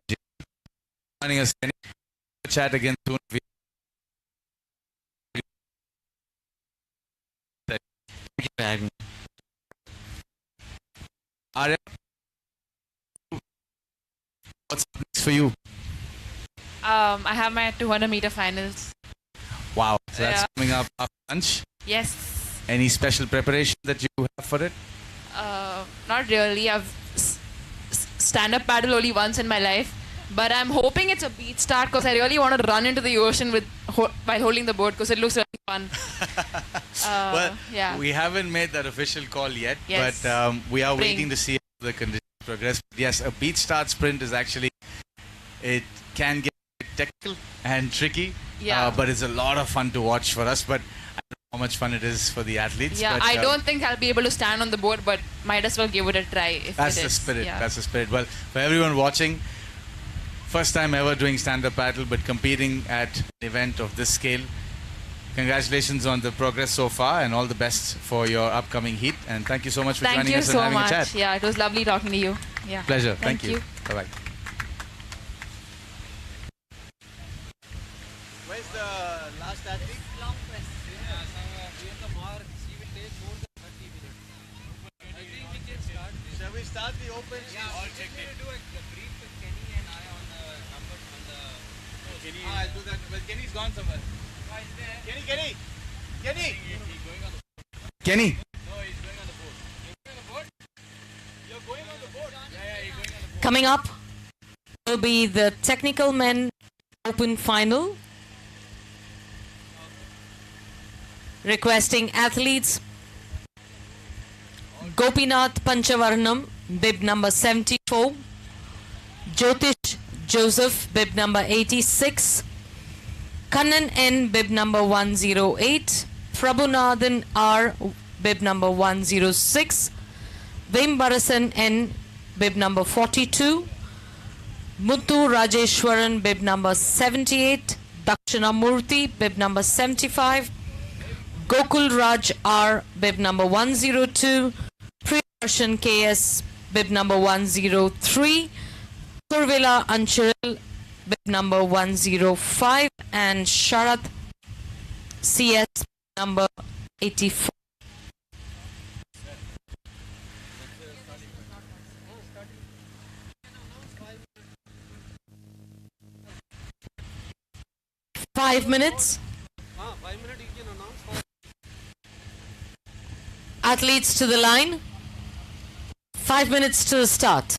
Speaker 1: joining us. Can you chat again soon? Arya, what's next for you?
Speaker 10: I have my 200-meter finals.
Speaker 1: Wow, so that's
Speaker 10: Yeah.
Speaker 1: coming up after lunch.
Speaker 10: Yes.
Speaker 1: Any special preparation that you have for it?
Speaker 10: Not really. I've stand-up paddle only once in my life, but I'm hoping it's a beach start because I really want to run into the ocean with while holding the board because it looks really fun.
Speaker 1: Well,
Speaker 10: yeah.
Speaker 1: we haven't made that official call yet,
Speaker 10: Yes.
Speaker 1: but we are
Speaker 10: Spring.
Speaker 1: waiting to see how the conditions progress. Yes, a beach start sprint is actually, it can get technical and tricky,
Speaker 10: Yeah.
Speaker 1: but it's a lot of fun to watch for us. But I don't know how much fun it is for the athletes.
Speaker 10: Yeah,
Speaker 1: but,
Speaker 10: I don't think I'll be able to stand on the board, but might as well give it a try if
Speaker 1: That's
Speaker 10: it
Speaker 1: the
Speaker 10: is.
Speaker 1: spirit.
Speaker 10: Yeah.
Speaker 1: That's the spirit. Well, for everyone watching, first time ever doing stand-up paddle, but competing at an event of this scale. Congratulations on the progress so far, and all the best for your upcoming heat. And thank you so much for
Speaker 10: Thank
Speaker 1: joining
Speaker 10: you
Speaker 1: us
Speaker 10: so
Speaker 1: and having
Speaker 10: much.
Speaker 1: a chat.
Speaker 10: Yeah, it was lovely talking to you. Yeah.
Speaker 1: Pleasure.
Speaker 10: Thank
Speaker 1: Thank you. Bye bye.
Speaker 12: Where's the last athlete?
Speaker 4: Long quest.
Speaker 12: Shall we start the open?
Speaker 13: Yeah, all check it. Do a brief with Kenny and I on the number on the.
Speaker 12: Kenny. I'll do that. Well, Kenny's gone somewhere.
Speaker 13: Why is there?
Speaker 12: Kenny, Kenny, Kenny.
Speaker 13: He's going on the.
Speaker 1: Kenny.
Speaker 13: No, he's going on the boat. You're going on the boat? You're going on the boat? Yeah, he's going on the boat.
Speaker 2: Coming up will be the technical men open final. Requesting athletes Gopinath Panchavarnam, bib number 74, Jyotish Joseph, bib number 86, Kannan N, bib number 108, Prabhunathan R, bib number 106, Vimbarasan N, bib number 42, Muthu Rajeshwaran, bib number 78, Dakshinamurthy, bib number 75, Gokul Raj R, bib number 102, Priyarshan KS, bib number 103, Kurvila Anchal, bib number 105, and Sharath CS, number 84. Five minutes.
Speaker 3: 5 minutes you can announce.
Speaker 2: athletes to the line. 5 minutes to start.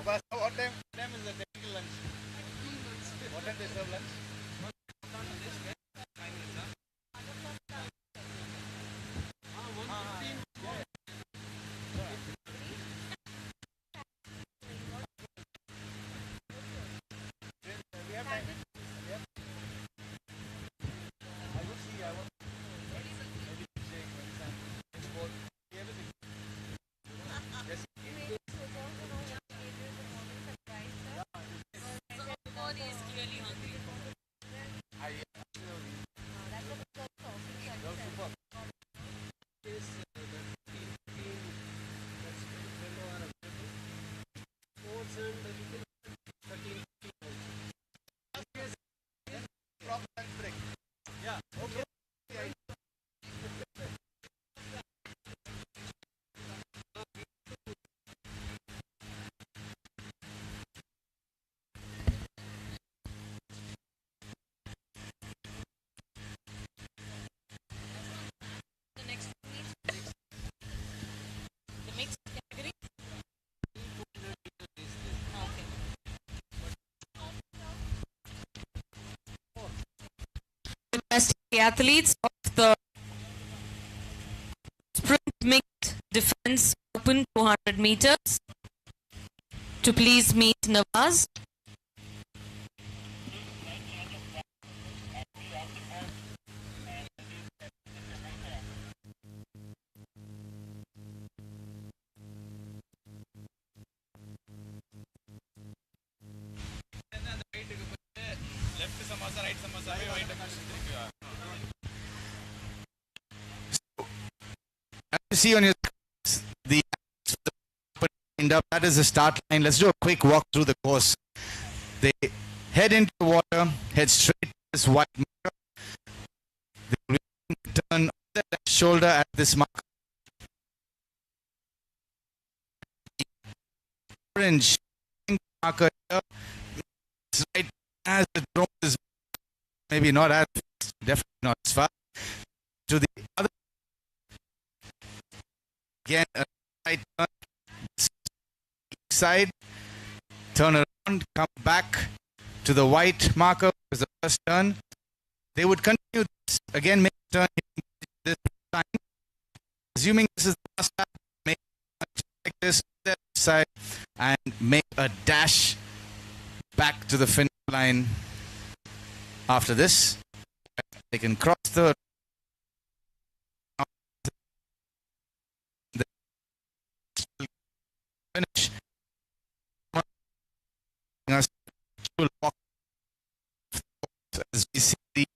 Speaker 12: What time is the technical lunch? What time they serve lunch?
Speaker 2: The athletes of the sprint mixed defense open 200 meters to please meet Nawaz.
Speaker 12: Left samosa, right samosa, right
Speaker 1: As you see on your the that is the start line. Let's do a quick walk through the course. They head into the water, head straight to this white marker. They turn on the left shoulder at this marker. Orange marker here. It's right as the drone is maybe not as fast, definitely not as fast. To the other again, a right turn side, turn around, come back to the white marker was the first turn. They would continue this again, make a turn this time. Assuming this is the last time, make a turn like this left side and make a dash back to the finish line. After this, they can cross the finish. Us to walk as we see the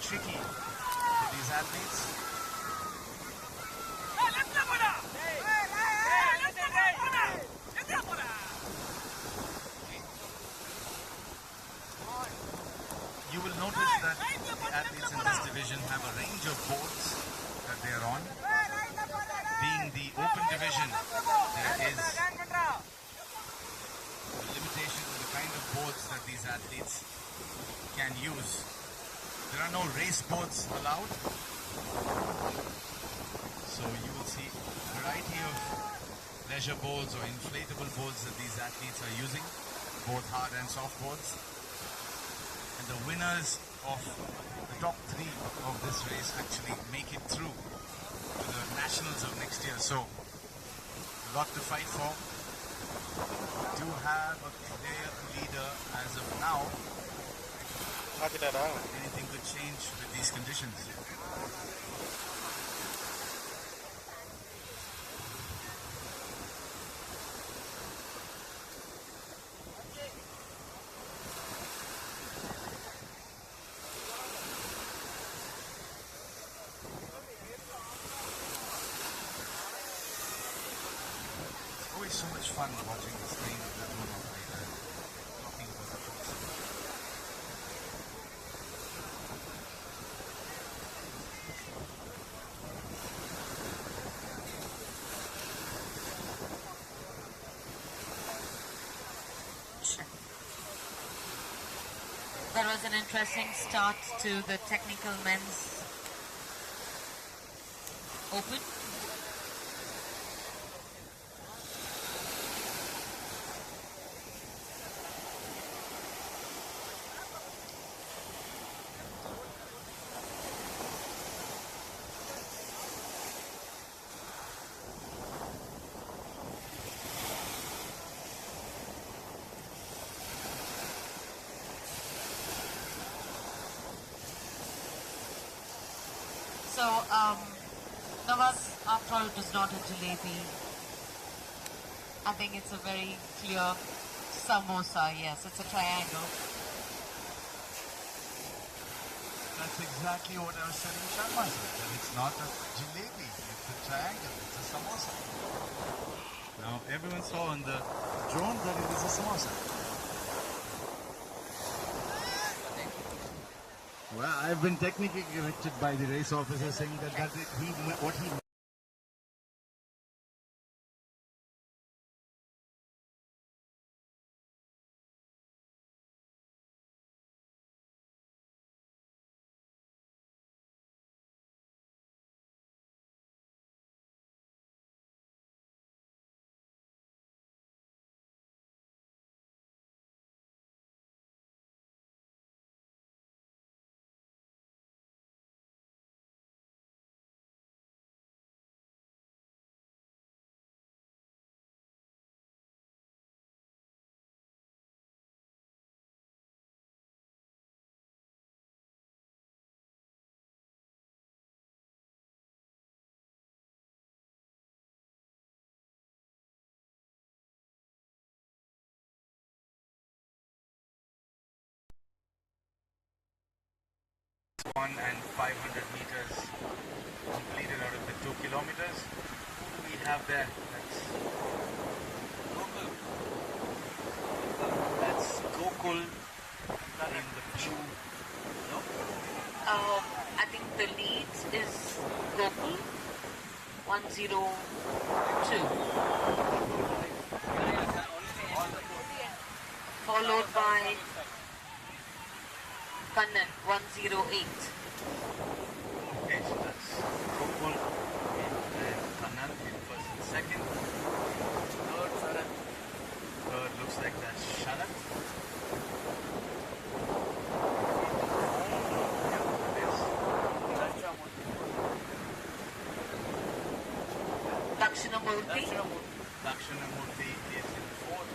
Speaker 1: tricky for these athletes. You will notice that the athletes in this division have a range of boards that they are on. Being the open division, there is a limitation to the kind of boards that these athletes can use. There are no race boards allowed. So you will see a variety of leisure boards or inflatable boards that these athletes are using, both hard and soft boards. And the winners of the top 3 of this race actually make it through to the nationals of next year. So, a lot to fight for. We do have a clear leader as of now. Anything could change with these conditions. So much fun watching this thing with the drone operator talking about the folks.
Speaker 2: That was an interesting start to the technical men's open. So, Nawaz, after all, it is not a jalebi. I think it's a very clear samosa, yes, it's a triangle.
Speaker 1: That's exactly what I was telling Sharma, that it's not a jalebi, it's a triangle, it's a samosa. Now, everyone saw on the drone that it is a samosa. Well, I've been technically corrected by the race officer saying that what he and 500 meters completed out of the 2 kilometers. Who do we have there? That's Gokul in the blue. No?
Speaker 2: I think the lead is Gokul, 102. Followed by Kannan, 108.
Speaker 1: Okay, so that's Gokul and Kannan in first and second. Third looks like that's Sharat.
Speaker 2: Dakshinamurthy.
Speaker 1: Dakshinamurthy is in fourth.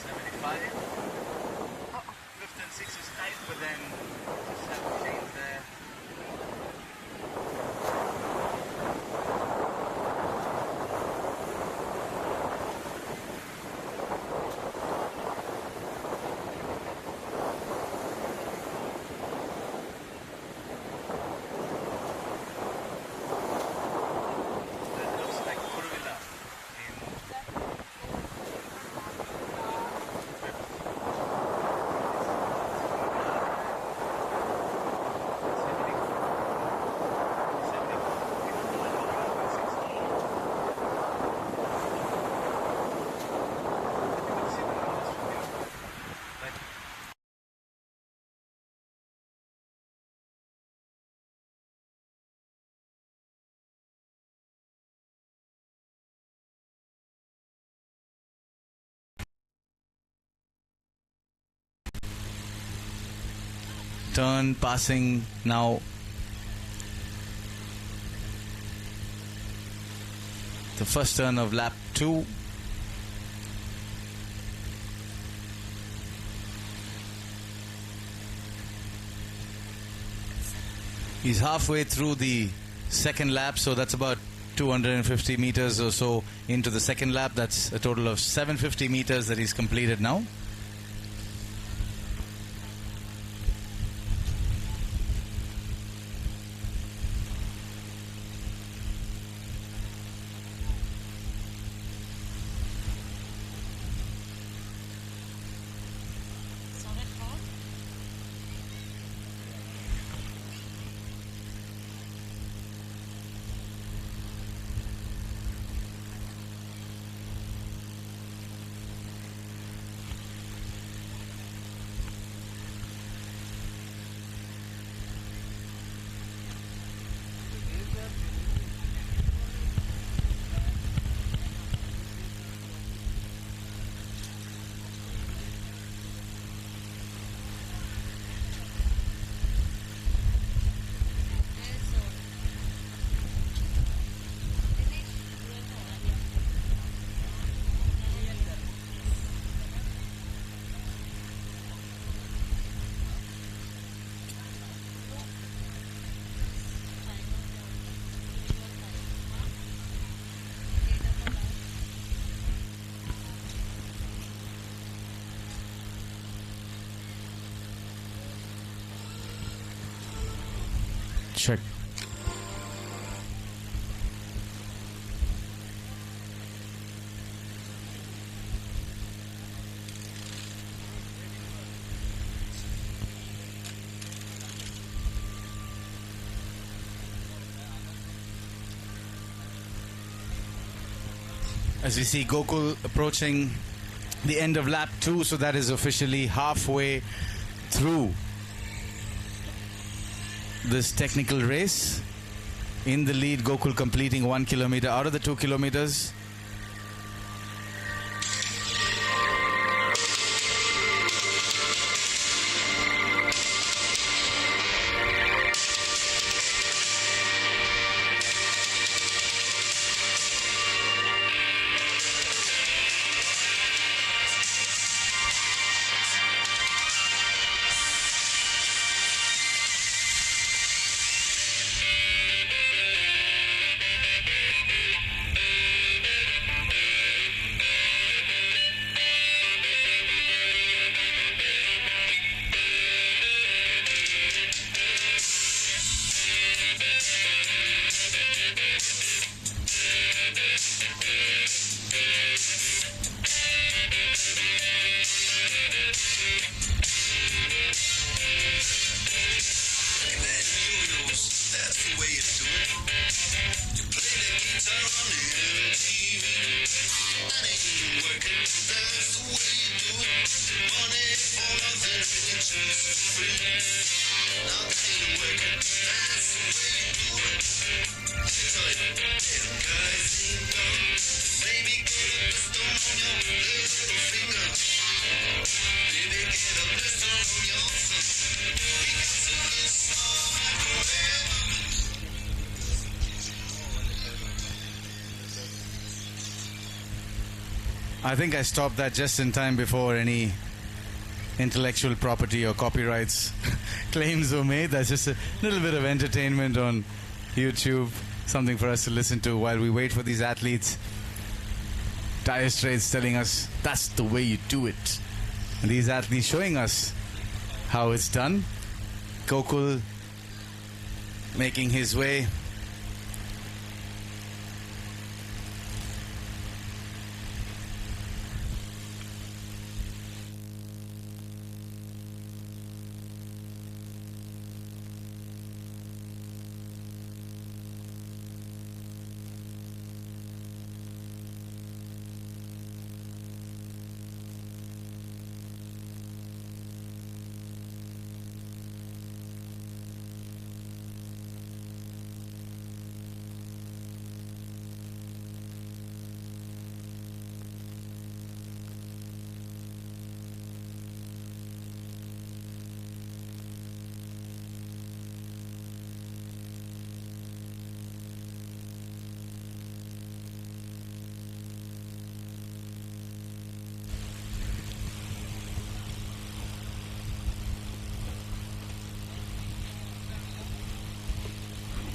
Speaker 1: 75. Fifth and sixth is tight, but then just have a change there. turn passing now. The first turn of lap 2. He's halfway through the second lap, so that's about 250 meters or so into the second lap. That's a total of 750 meters that he's completed now. Check. As we see Gokul approaching the end of lap 2, so that is officially halfway through this technical race. In the lead, Gokul completing 1 kilometer out of the 2 kilometers. I think I stopped that just in time before any intellectual property or copyrights claims were made. That's just a little bit of entertainment on YouTube, something for us to listen to while we wait for these athletes. Dire Straits telling us that's the way you do it. And these athletes showing us how it's done. Gokul making his way.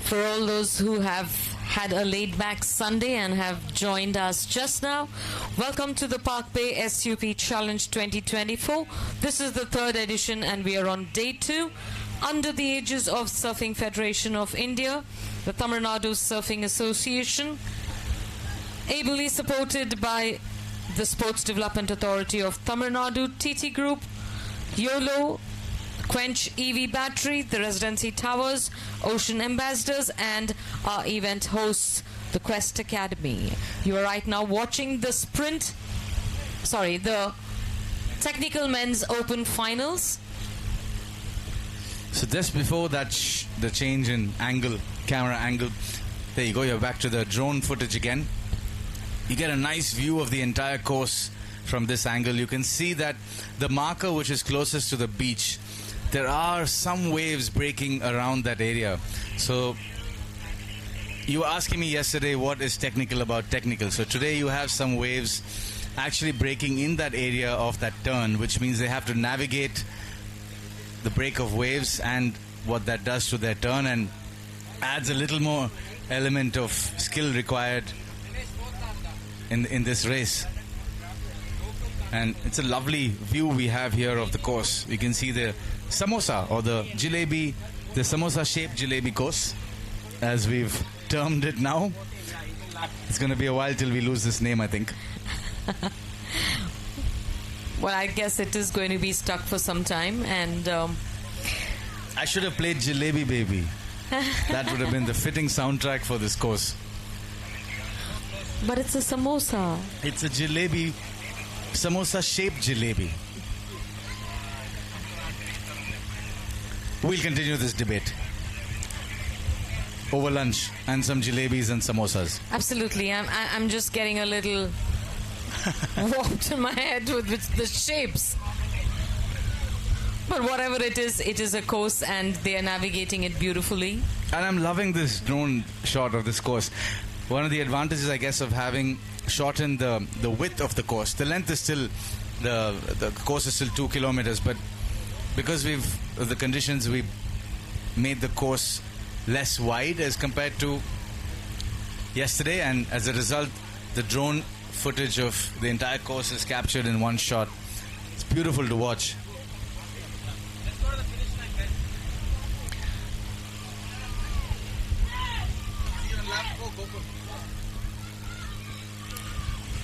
Speaker 2: For all those who have had a laid-back Sunday and have joined us just now, welcome to the Palkbay SUP Challenge 2024. This is the third edition and we are on day 2 under the aegis of Surfing Federation of India, the Tamil Nadu Surfing Association, ably supported by the Sports Development Authority of Tamil Nadu, TT Group, Yolo, Quench EV Battery, the Residency Towers, Ocean Ambassadors, and our event hosts, the Quest Academy. You are right now watching the the Technical Men's Open Finals.
Speaker 1: So just before that, the change in angle, camera angle, there you go, you're back to the drone footage again. You get a nice view of the entire course from this angle. You can see that the marker which is closest to the beach, there are some waves breaking around that area. So you were asking me yesterday what is technical about technical. So today you have some waves actually breaking in that area of that turn, which means they have to navigate the break of waves and what that does to their turn, and adds a little more element of skill required in this race. And it's a lovely view we have here of the course. You can see the samosa or the jalebi, the samosa shaped jalebi course, as we've termed it now. It's going to be a while till we lose this name, I think.
Speaker 2: Well, I guess it is going to be stuck for some time, and
Speaker 1: I should have played Jalebi Baby. That would have been the fitting soundtrack for this course.
Speaker 2: But it's a samosa.
Speaker 1: It's a jalebi, samosa shaped jalebi. We'll continue this debate over lunch and some jalebis and samosas.
Speaker 2: Absolutely. I'm just getting a little warped in my head with the shapes. But whatever it is a course and they are navigating it beautifully.
Speaker 1: And I'm loving this drone shot of this course. One of the advantages, I guess, of having shortened the width of the course. The length is still, the course is still 2 kilometers, but because the conditions, we made the course less wide as compared to yesterday, and as a result, the drone footage of the entire course is captured in one shot. It's beautiful to watch.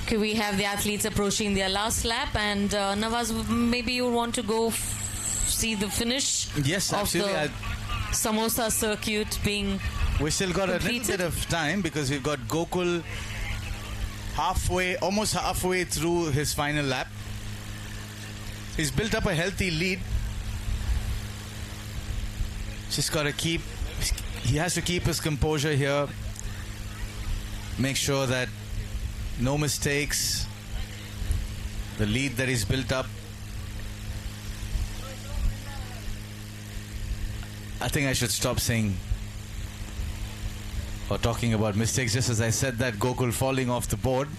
Speaker 2: Okay, we have the athletes approaching their last lap, and Nawaz, maybe you want to go see the finish.
Speaker 1: Yes,
Speaker 2: of
Speaker 1: absolutely.
Speaker 2: the samosa circuit being
Speaker 1: We still got
Speaker 2: completed.
Speaker 1: a little bit of time because we've got Gokul almost halfway through his final lap. He's built up a healthy lead. He has to keep his composure here. Make sure that no mistakes. The lead that he's built up. I think I should stop saying or talking about mistakes. Just as I said that, Gokul falling off the board,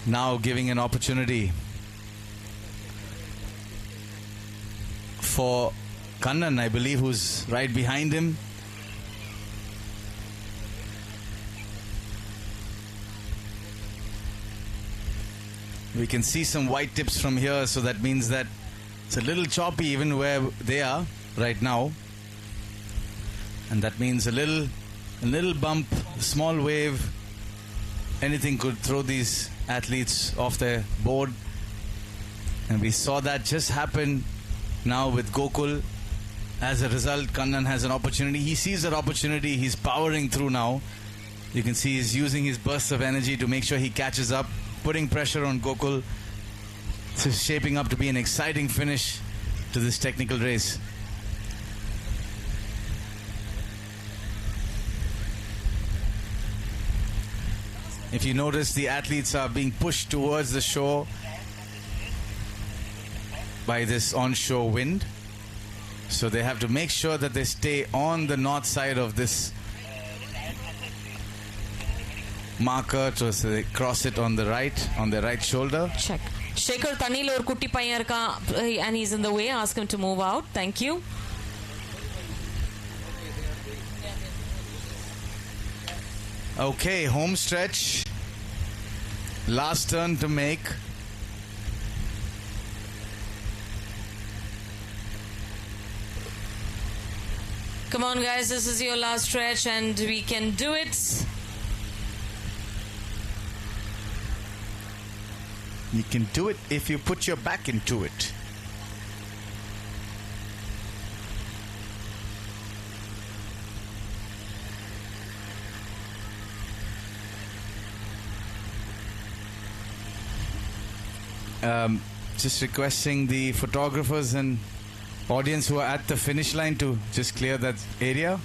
Speaker 1: now giving an opportunity for Kannan, I believe, who's right behind him. We can see some white tips from here, so that means that it's a little choppy even where they are right now. And that means a little bump, a small wave, anything could throw these athletes off their board. And we saw that just happen now with Gokul. As a result, Kannan has an opportunity. He sees that opportunity. He's powering through now. You can see he's using his bursts of energy to make sure he catches up, putting pressure on Gokul. This is shaping up to be an exciting finish to this technical race. If you notice, the athletes are being pushed towards the shore by this onshore wind. So they have to make sure that they stay on the north side of this marker, so they cross it on the right, on their right shoulder.
Speaker 2: Check. Shekhar Tanil or Kutti Paiyan ka, and he's in the way. Ask him to move out. Thank you.
Speaker 1: Okay, home stretch. Last turn to make.
Speaker 2: Come on, guys, this is your last stretch and we can do it.
Speaker 1: You can do it if you put your back into it. Just requesting the photographers and audience who are at the finish line to just clear that area.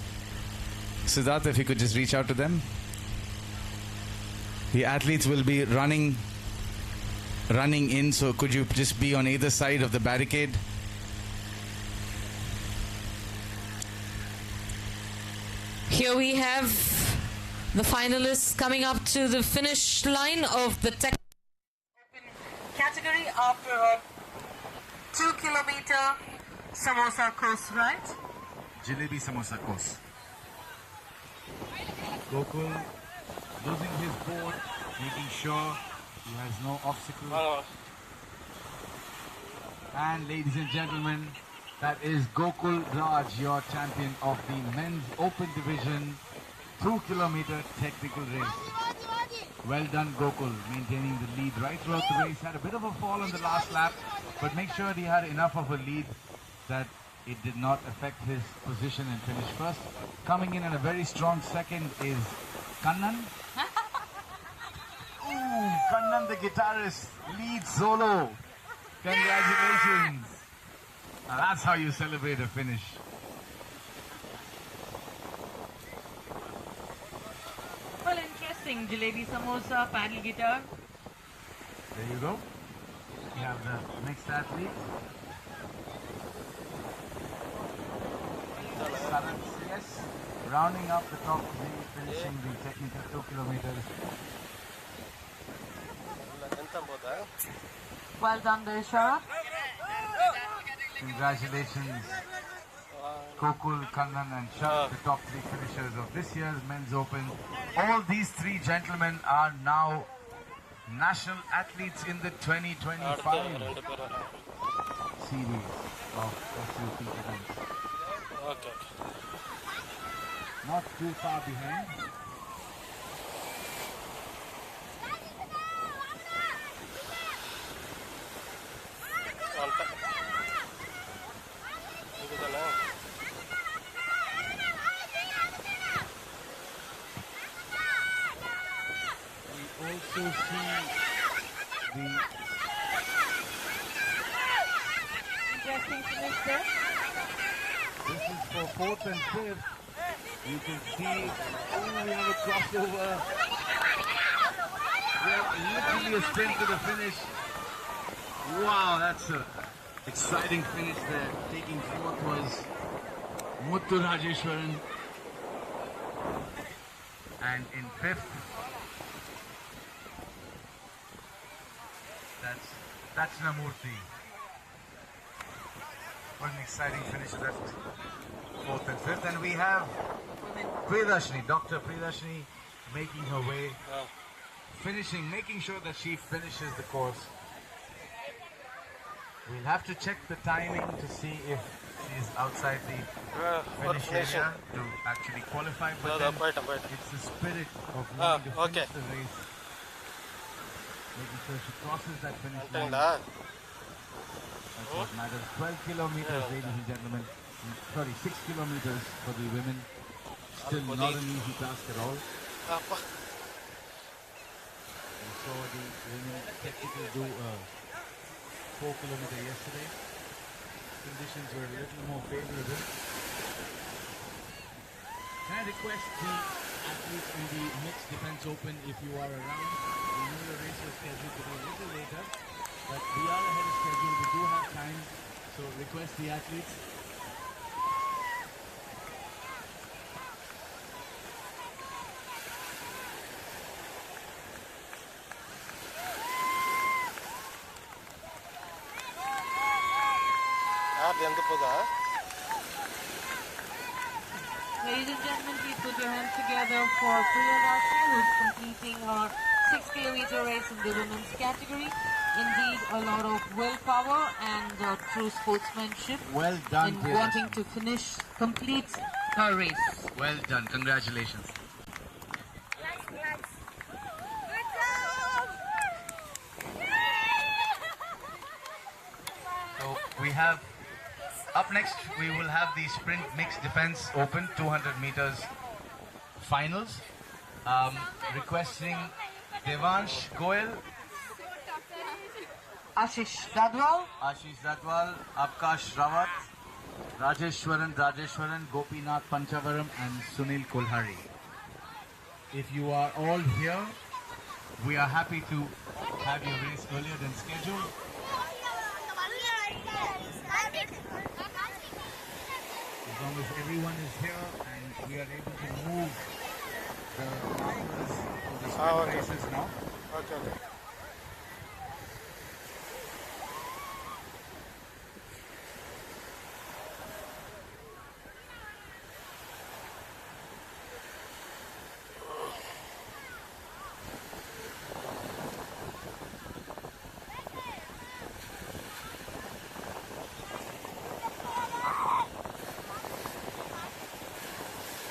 Speaker 1: Siddharth, if you could just reach out to them. The athletes will be running in, so could you just be on either side of the barricade?
Speaker 2: Here we have the finalists coming up to the finish line of the tech
Speaker 14: category after a 2-kilometer samosa course ride.
Speaker 1: Jalebi samosa course. Gokul losing his board, making sure he has no obstacle. And ladies and gentlemen, that is Gokul Raj, your champion of the men's open division 2-kilometer technical race. Well done, Gokul, maintaining the lead right throughout the race. Had a bit of a fall on the last lap, but make sure he had enough of a lead that it did not affect his position and finish first. Coming in at a very strong second is Kannan. Ooh, Kannan the guitarist, lead solo. Congratulations. Now that's how you celebrate a finish.
Speaker 14: Well, interesting. Jalebi samosa, paddle guitar.
Speaker 1: There you go. We have the next athlete. Saran CS, rounding up the top three, finishing the technical 2 kilometers.
Speaker 14: Well done there, Sharat.
Speaker 1: Congratulations, Gokul, Kannan and Shah, the top three finishers of this year's Men's Open. All these three gentlemen are now national athletes in the 2025 series of SUP events.
Speaker 15: Okay.
Speaker 1: Not too far behind. We also see the
Speaker 14: Interesting finish there.
Speaker 1: This is for fourth and fifth. You can see, oh, we have a crossover. We have literally a sprint to the finish. Wow, that's an exciting finish there. Taking fourth was Muthu Rajeshwaran. And in fifth, that's Namurti. What an exciting finish that fourth and fifth. And we have Priyadarshini, Dr. Priyadarshini making her way, making sure that she finishes the course. We'll have to check the timing to see if she's outside the finish area to actually qualify. But then it's the spirit of wanting to finish the race, making sure she crosses that finish line. That's what matters. 12 kilometers, ladies and gentlemen. Sorry, 6 kilometers for the women. Still not an easy task at all. We saw the women technically do a 4-kilometer yesterday. Conditions were a little more favorable. Can I request the athletes in the mixed defense open, if you are around? We know the race was scheduled to be a little later, but we are ahead of schedule. We do have time, so request the athletes.
Speaker 14: Ladies and gentlemen, please put your hands together for Priya Rasi, who is completing her 6-kilometer race in the women's category. Indeed, a lot of willpower and true sportsmanship
Speaker 1: Well done,
Speaker 14: in
Speaker 1: Priya.
Speaker 14: wanting to complete her race.
Speaker 1: Well done. Congratulations. So we have, up next we will have the sprint mixed defense open 200 meters finals. Requesting Devansh Goyal,
Speaker 14: Ashish Dadwal,
Speaker 1: Abkash Rawat, Rajeshwaran, Gopinath Panchavaram and Sunil Kulhari. If you are all here, we are happy to have your race earlier than scheduled. As long as everyone is here and we are able to move the markers for the sprint races now.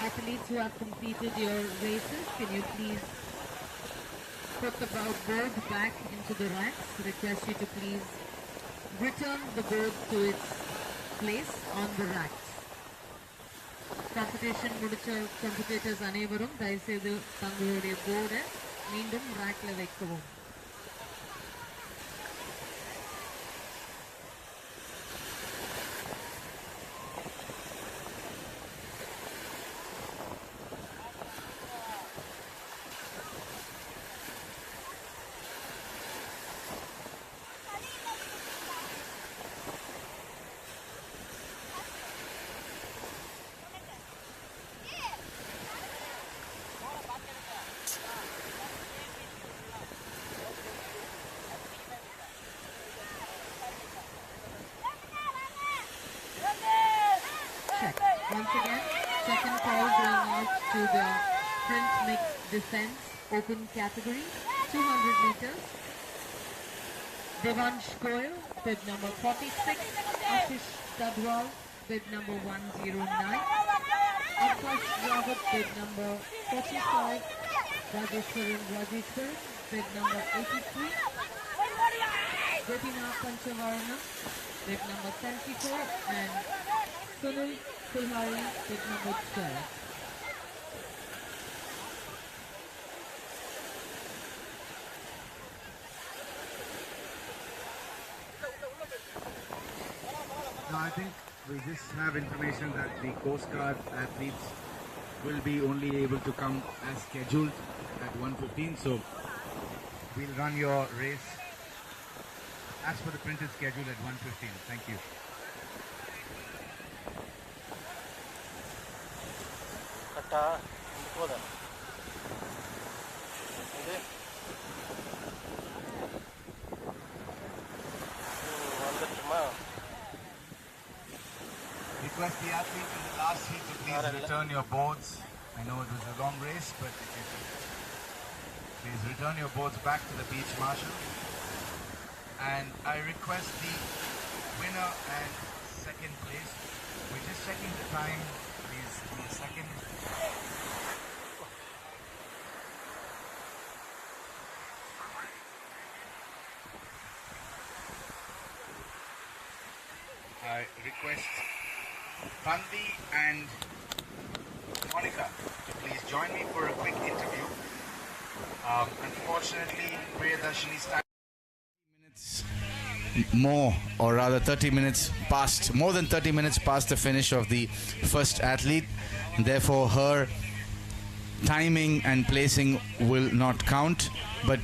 Speaker 14: athletes who have completed your races, can you please put the board back into the racks? Request you to please return the board to its place on the racks. Competition முடிச்ச competitors அனைவரும் தயவுசெய்து தங்களுடைய போர்டை மீண்டும் rackல வைக்கவும். Once again, second call going out to the sprint mixed defense open category, 200 meters. Devansh Goyal, bib number 46, Ashish Dadwal, bib number 109, Akash Rawat, bib number 45, Rajeshwaran, bib number 83, Gopinath Panchavaram, bib number 74, and Sunil Kulhari, bib number 12.
Speaker 1: Now I think we just have information that the Coast Guard athletes will be only able to come as scheduled at 1:15, so we'll run your race as per the printed schedule at 1:15. Thank you. Request the athletes in the last heat to please return your boards. I know it was a long race, but please return your boards back to the beach marshal. And I request the winner and second place. We're just checking the time. Please give me a second. I request Tanvi and Monica to please join me for a quick interview. Unfortunately, Priyadashini started minutes more, or rather 30 minutes past, more than 30 minutes past the finish of the first athlete. Therefore, her timing and placing will not count. But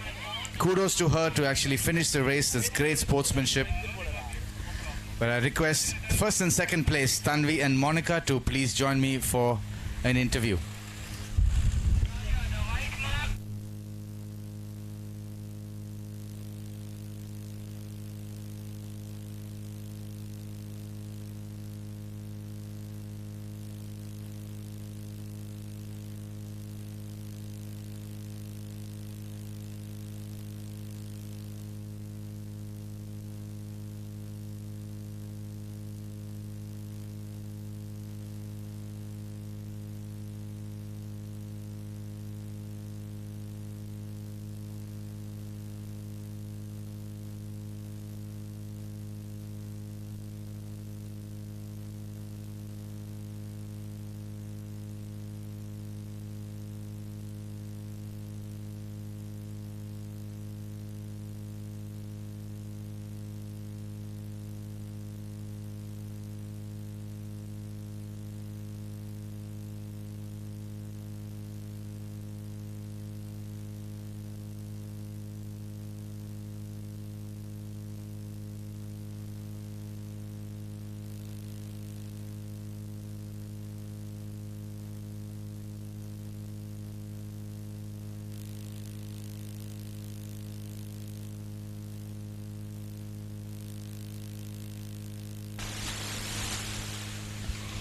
Speaker 1: kudos to her to actually finish the race. That's great sportsmanship. But I request first and second place, Tanvi and Monica, to please join me for an interview.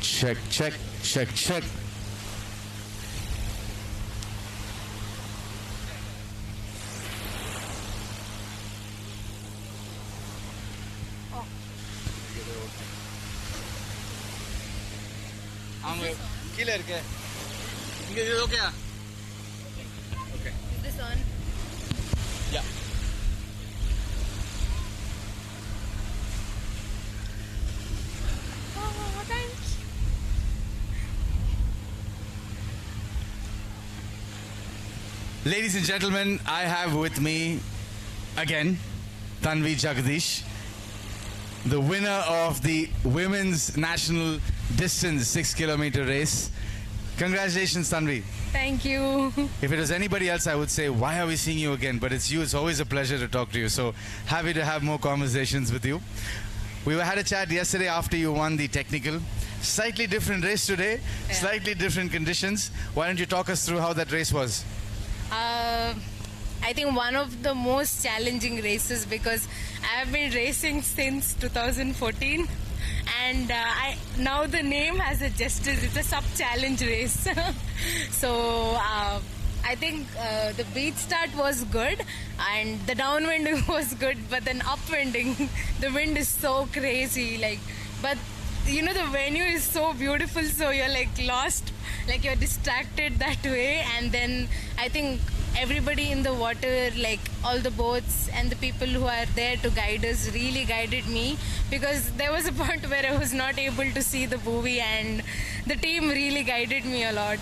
Speaker 1: Check, check, check, check.
Speaker 12: கீழே இருக்கு இங்க இது ஓகேயா okay
Speaker 7: Is this on?
Speaker 12: Yeah.
Speaker 7: Oh, thanks.
Speaker 1: Ladies and gentlemen, I have with me again Tanvi Jagdish, the winner of the Women's National Distance 6 kilometer race. Congratulations, Tanvi.
Speaker 15: Thank you.
Speaker 1: If it was anybody else, I would say, why are we seeing you again? But it's you. It's always a pleasure to talk to you. So happy to have more conversations with you. We had a chat yesterday after you won the technical. Slightly different race today, slightly different conditions. Why don't you talk us through how that race was?
Speaker 15: I think one of the most challenging races because I have been racing since 2014 and now the name has a justice. It's a SUP challenge race. So I think the beach start was good and the downwind was good, but then upwinding, the wind is so crazy. But you know, the venue is so beautiful, so you're lost, you're distracted that way. And then I think everybody in the water, all the boats and the people who are there to guide us really guided me, because there was a point where I was not able to see the buoy and the team really guided me a lot.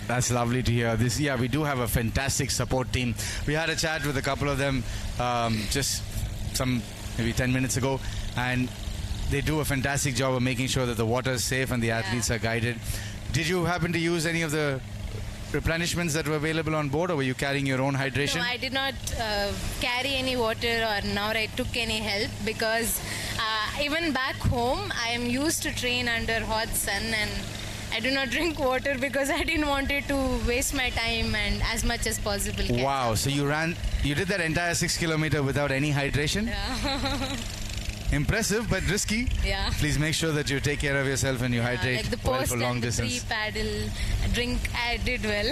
Speaker 1: That's lovely to hear. We do have a fantastic support team. We had a chat with a couple of them just maybe 10 minutes ago, and they do a fantastic job of making sure that the water is safe and the athletes are guided. Did you happen to use any of the replenishments that were available on board, or were you carrying your own hydration?
Speaker 15: No, I did not carry any water or nor I took any help, because even back home I am used to train under hot sun and I do not drink water because I didn't want it to waste my time and as much as possible.
Speaker 1: Wow, so you did that entire 6 kilometer without any hydration?
Speaker 15: Yeah.
Speaker 1: Impressive, but risky.
Speaker 15: Yeah.
Speaker 1: Please make sure that you take care of yourself and you hydrate
Speaker 15: Like the
Speaker 1: well
Speaker 15: post
Speaker 1: for long
Speaker 15: and the
Speaker 1: distance.
Speaker 15: pre-paddle drink, I did well.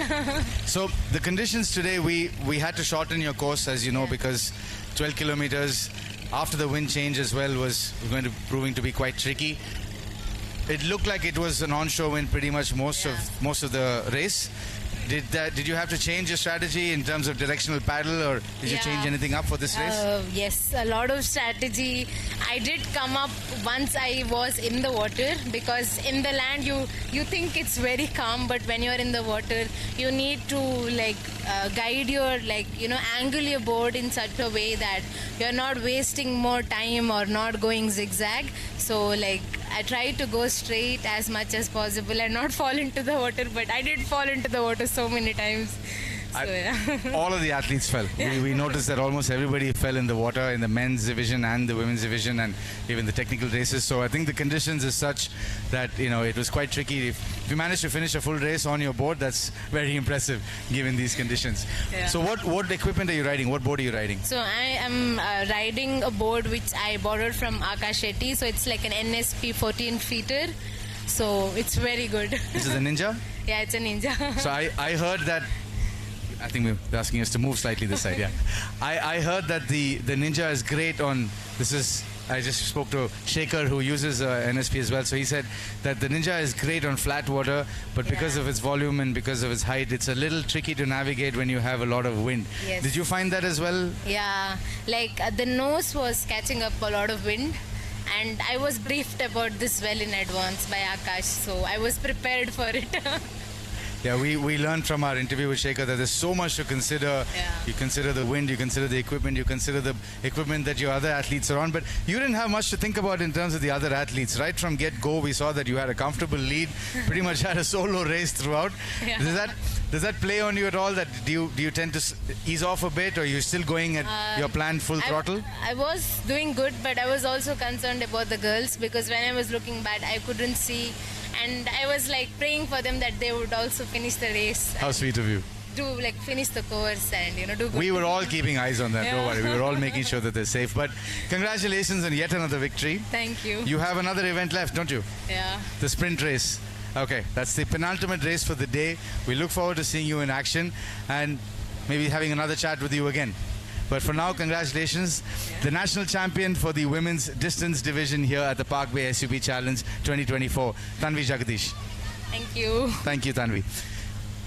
Speaker 1: So the conditions today, we had to shorten your course, as you know, because 12 kilometers after the wind change as well was proving to be quite tricky. It looked like it was an onshore wind pretty much most of the race. Did you have to change your strategy in terms of directional paddle, or did you change anything up for this race?
Speaker 15: Yes, a lot of strategy. I did come up once I was in the water, because in the land you think it's very calm, but when you're in the water you need to guide your angle your board in such a way that you're not wasting more time or not going zigzag. So I tried to go straight as much as possible and not fall into the water, but I did fall into the water so many times.
Speaker 1: All of the athletes fell.
Speaker 15: Yeah.
Speaker 1: We noticed that almost everybody fell in the water in the men's division and the women's division and even the technical races. So I think the conditions is such that it was quite tricky. If you managed to finish a full race on your board, that's very impressive given these conditions.
Speaker 15: Yeah.
Speaker 1: So what equipment are you riding? What board are you riding?
Speaker 15: So I am riding a board which I borrowed from Akash Shetty. So it's like an NSP 14-feeter. So it's very good.
Speaker 1: This is a Ninja?
Speaker 15: Yeah, it's a Ninja.
Speaker 1: So I heard that. I think they're asking us to move slightly this side. Yeah, I heard that the Ninja is great on. I just spoke to Shekhar, who uses NSP as well. So he said that the Ninja is great on flat water, but because of its volume and because of its height, it's a little tricky to navigate when you have a lot of wind.
Speaker 15: Yes.
Speaker 1: Did you find that as well?
Speaker 15: Yeah, the nose was catching up a lot of wind. And I was briefed about this well in advance by Akash, so I was prepared for it.
Speaker 1: Yeah, we learned from our interview with Shekhar that there's so much to consider.
Speaker 15: Yeah.
Speaker 1: You consider the wind, you consider the equipment, you consider the equipment that your other athletes are on. But you didn't have much to think about in terms of the other athletes. Right from get-go, we saw that you had a comfortable lead, pretty much had a solo race throughout.
Speaker 15: Yeah.
Speaker 1: Does that play on you at all? That do you tend to ease off a bit, or are you still going at your planned full throttle?
Speaker 15: I was doing good, but I was also concerned about the girls, because when I was looking back, I couldn't see. And I was praying for them that they would also finish the race.
Speaker 1: How sweet of you.
Speaker 15: do like finish the course and do good.
Speaker 1: We were all keeping eyes on them. Don't
Speaker 15: Yeah.
Speaker 1: worry. We were all making sure that they're safe. But congratulations on yet another victory.
Speaker 15: Thank you.
Speaker 1: You have another event left, don't you?
Speaker 15: Yeah.
Speaker 1: The sprint race. Okay, that's the penultimate race for the day. We look forward to seeing you in action and maybe having another chat with you again. But for now, congratulations. The national champion for the women's distance division here at the Palkbay SUP Challenge 2024, Tanvi Jagadish.
Speaker 15: Thank you.
Speaker 1: Thank you, Tanvi.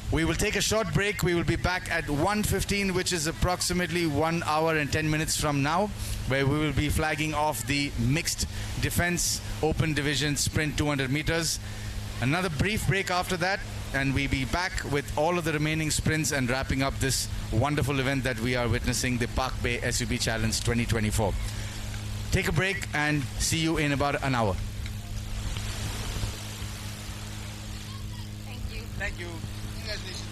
Speaker 1: We will take a short break. We will be back at 1:15, which is approximately 1 hour and 10 minutes from now, where we will be flagging off the mixed defense open division sprint 200 meters. Another brief break after that, and we'll be back with all of the remaining sprints and wrapping up this wonderful event that we are witnessing, the Palkbay SUP Challenge 2024. Take a break and see you in about an hour.
Speaker 15: Thank you.
Speaker 12: Thank you. Congratulations.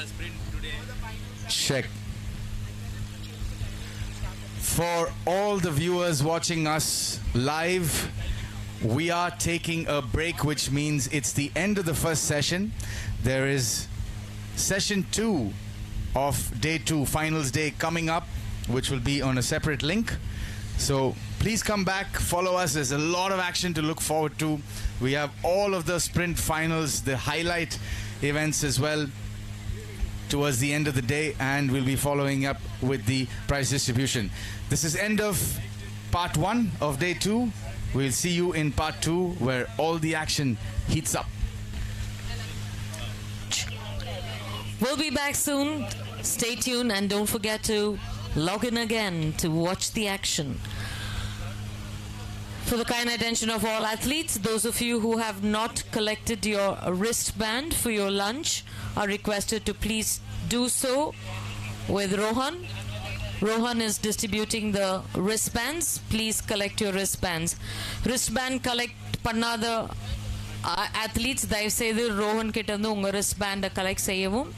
Speaker 13: Sprint today.
Speaker 1: Check. For all the viewers watching us live, we are taking a break, which means it's the end of the first session. There is session 2 of day 2, finals day, coming up, which will be on a separate link. So please come back, follow us. There's a lot of action to look forward to. We have all of the sprint finals, the highlight events as well towards the end of the day, and we'll be following up with the prize distribution. This is end of part 1 of day 2. We'll see you in part 2, where all the action heats up.
Speaker 2: We'll be back soon. Stay tuned and don't forget to log in again to watch the action. For the kind attention of all athletes, those of you who have not collected your wristband for your lunch are requested to please do so with Rohan. Rohan is distributing the wristbands. Please collect your wristbands. Wristband collect பண்ணாத athletes தயவு செய்து ரோஹன் கிட்ட இருந்து உங்க wristband collect செய்யவும்.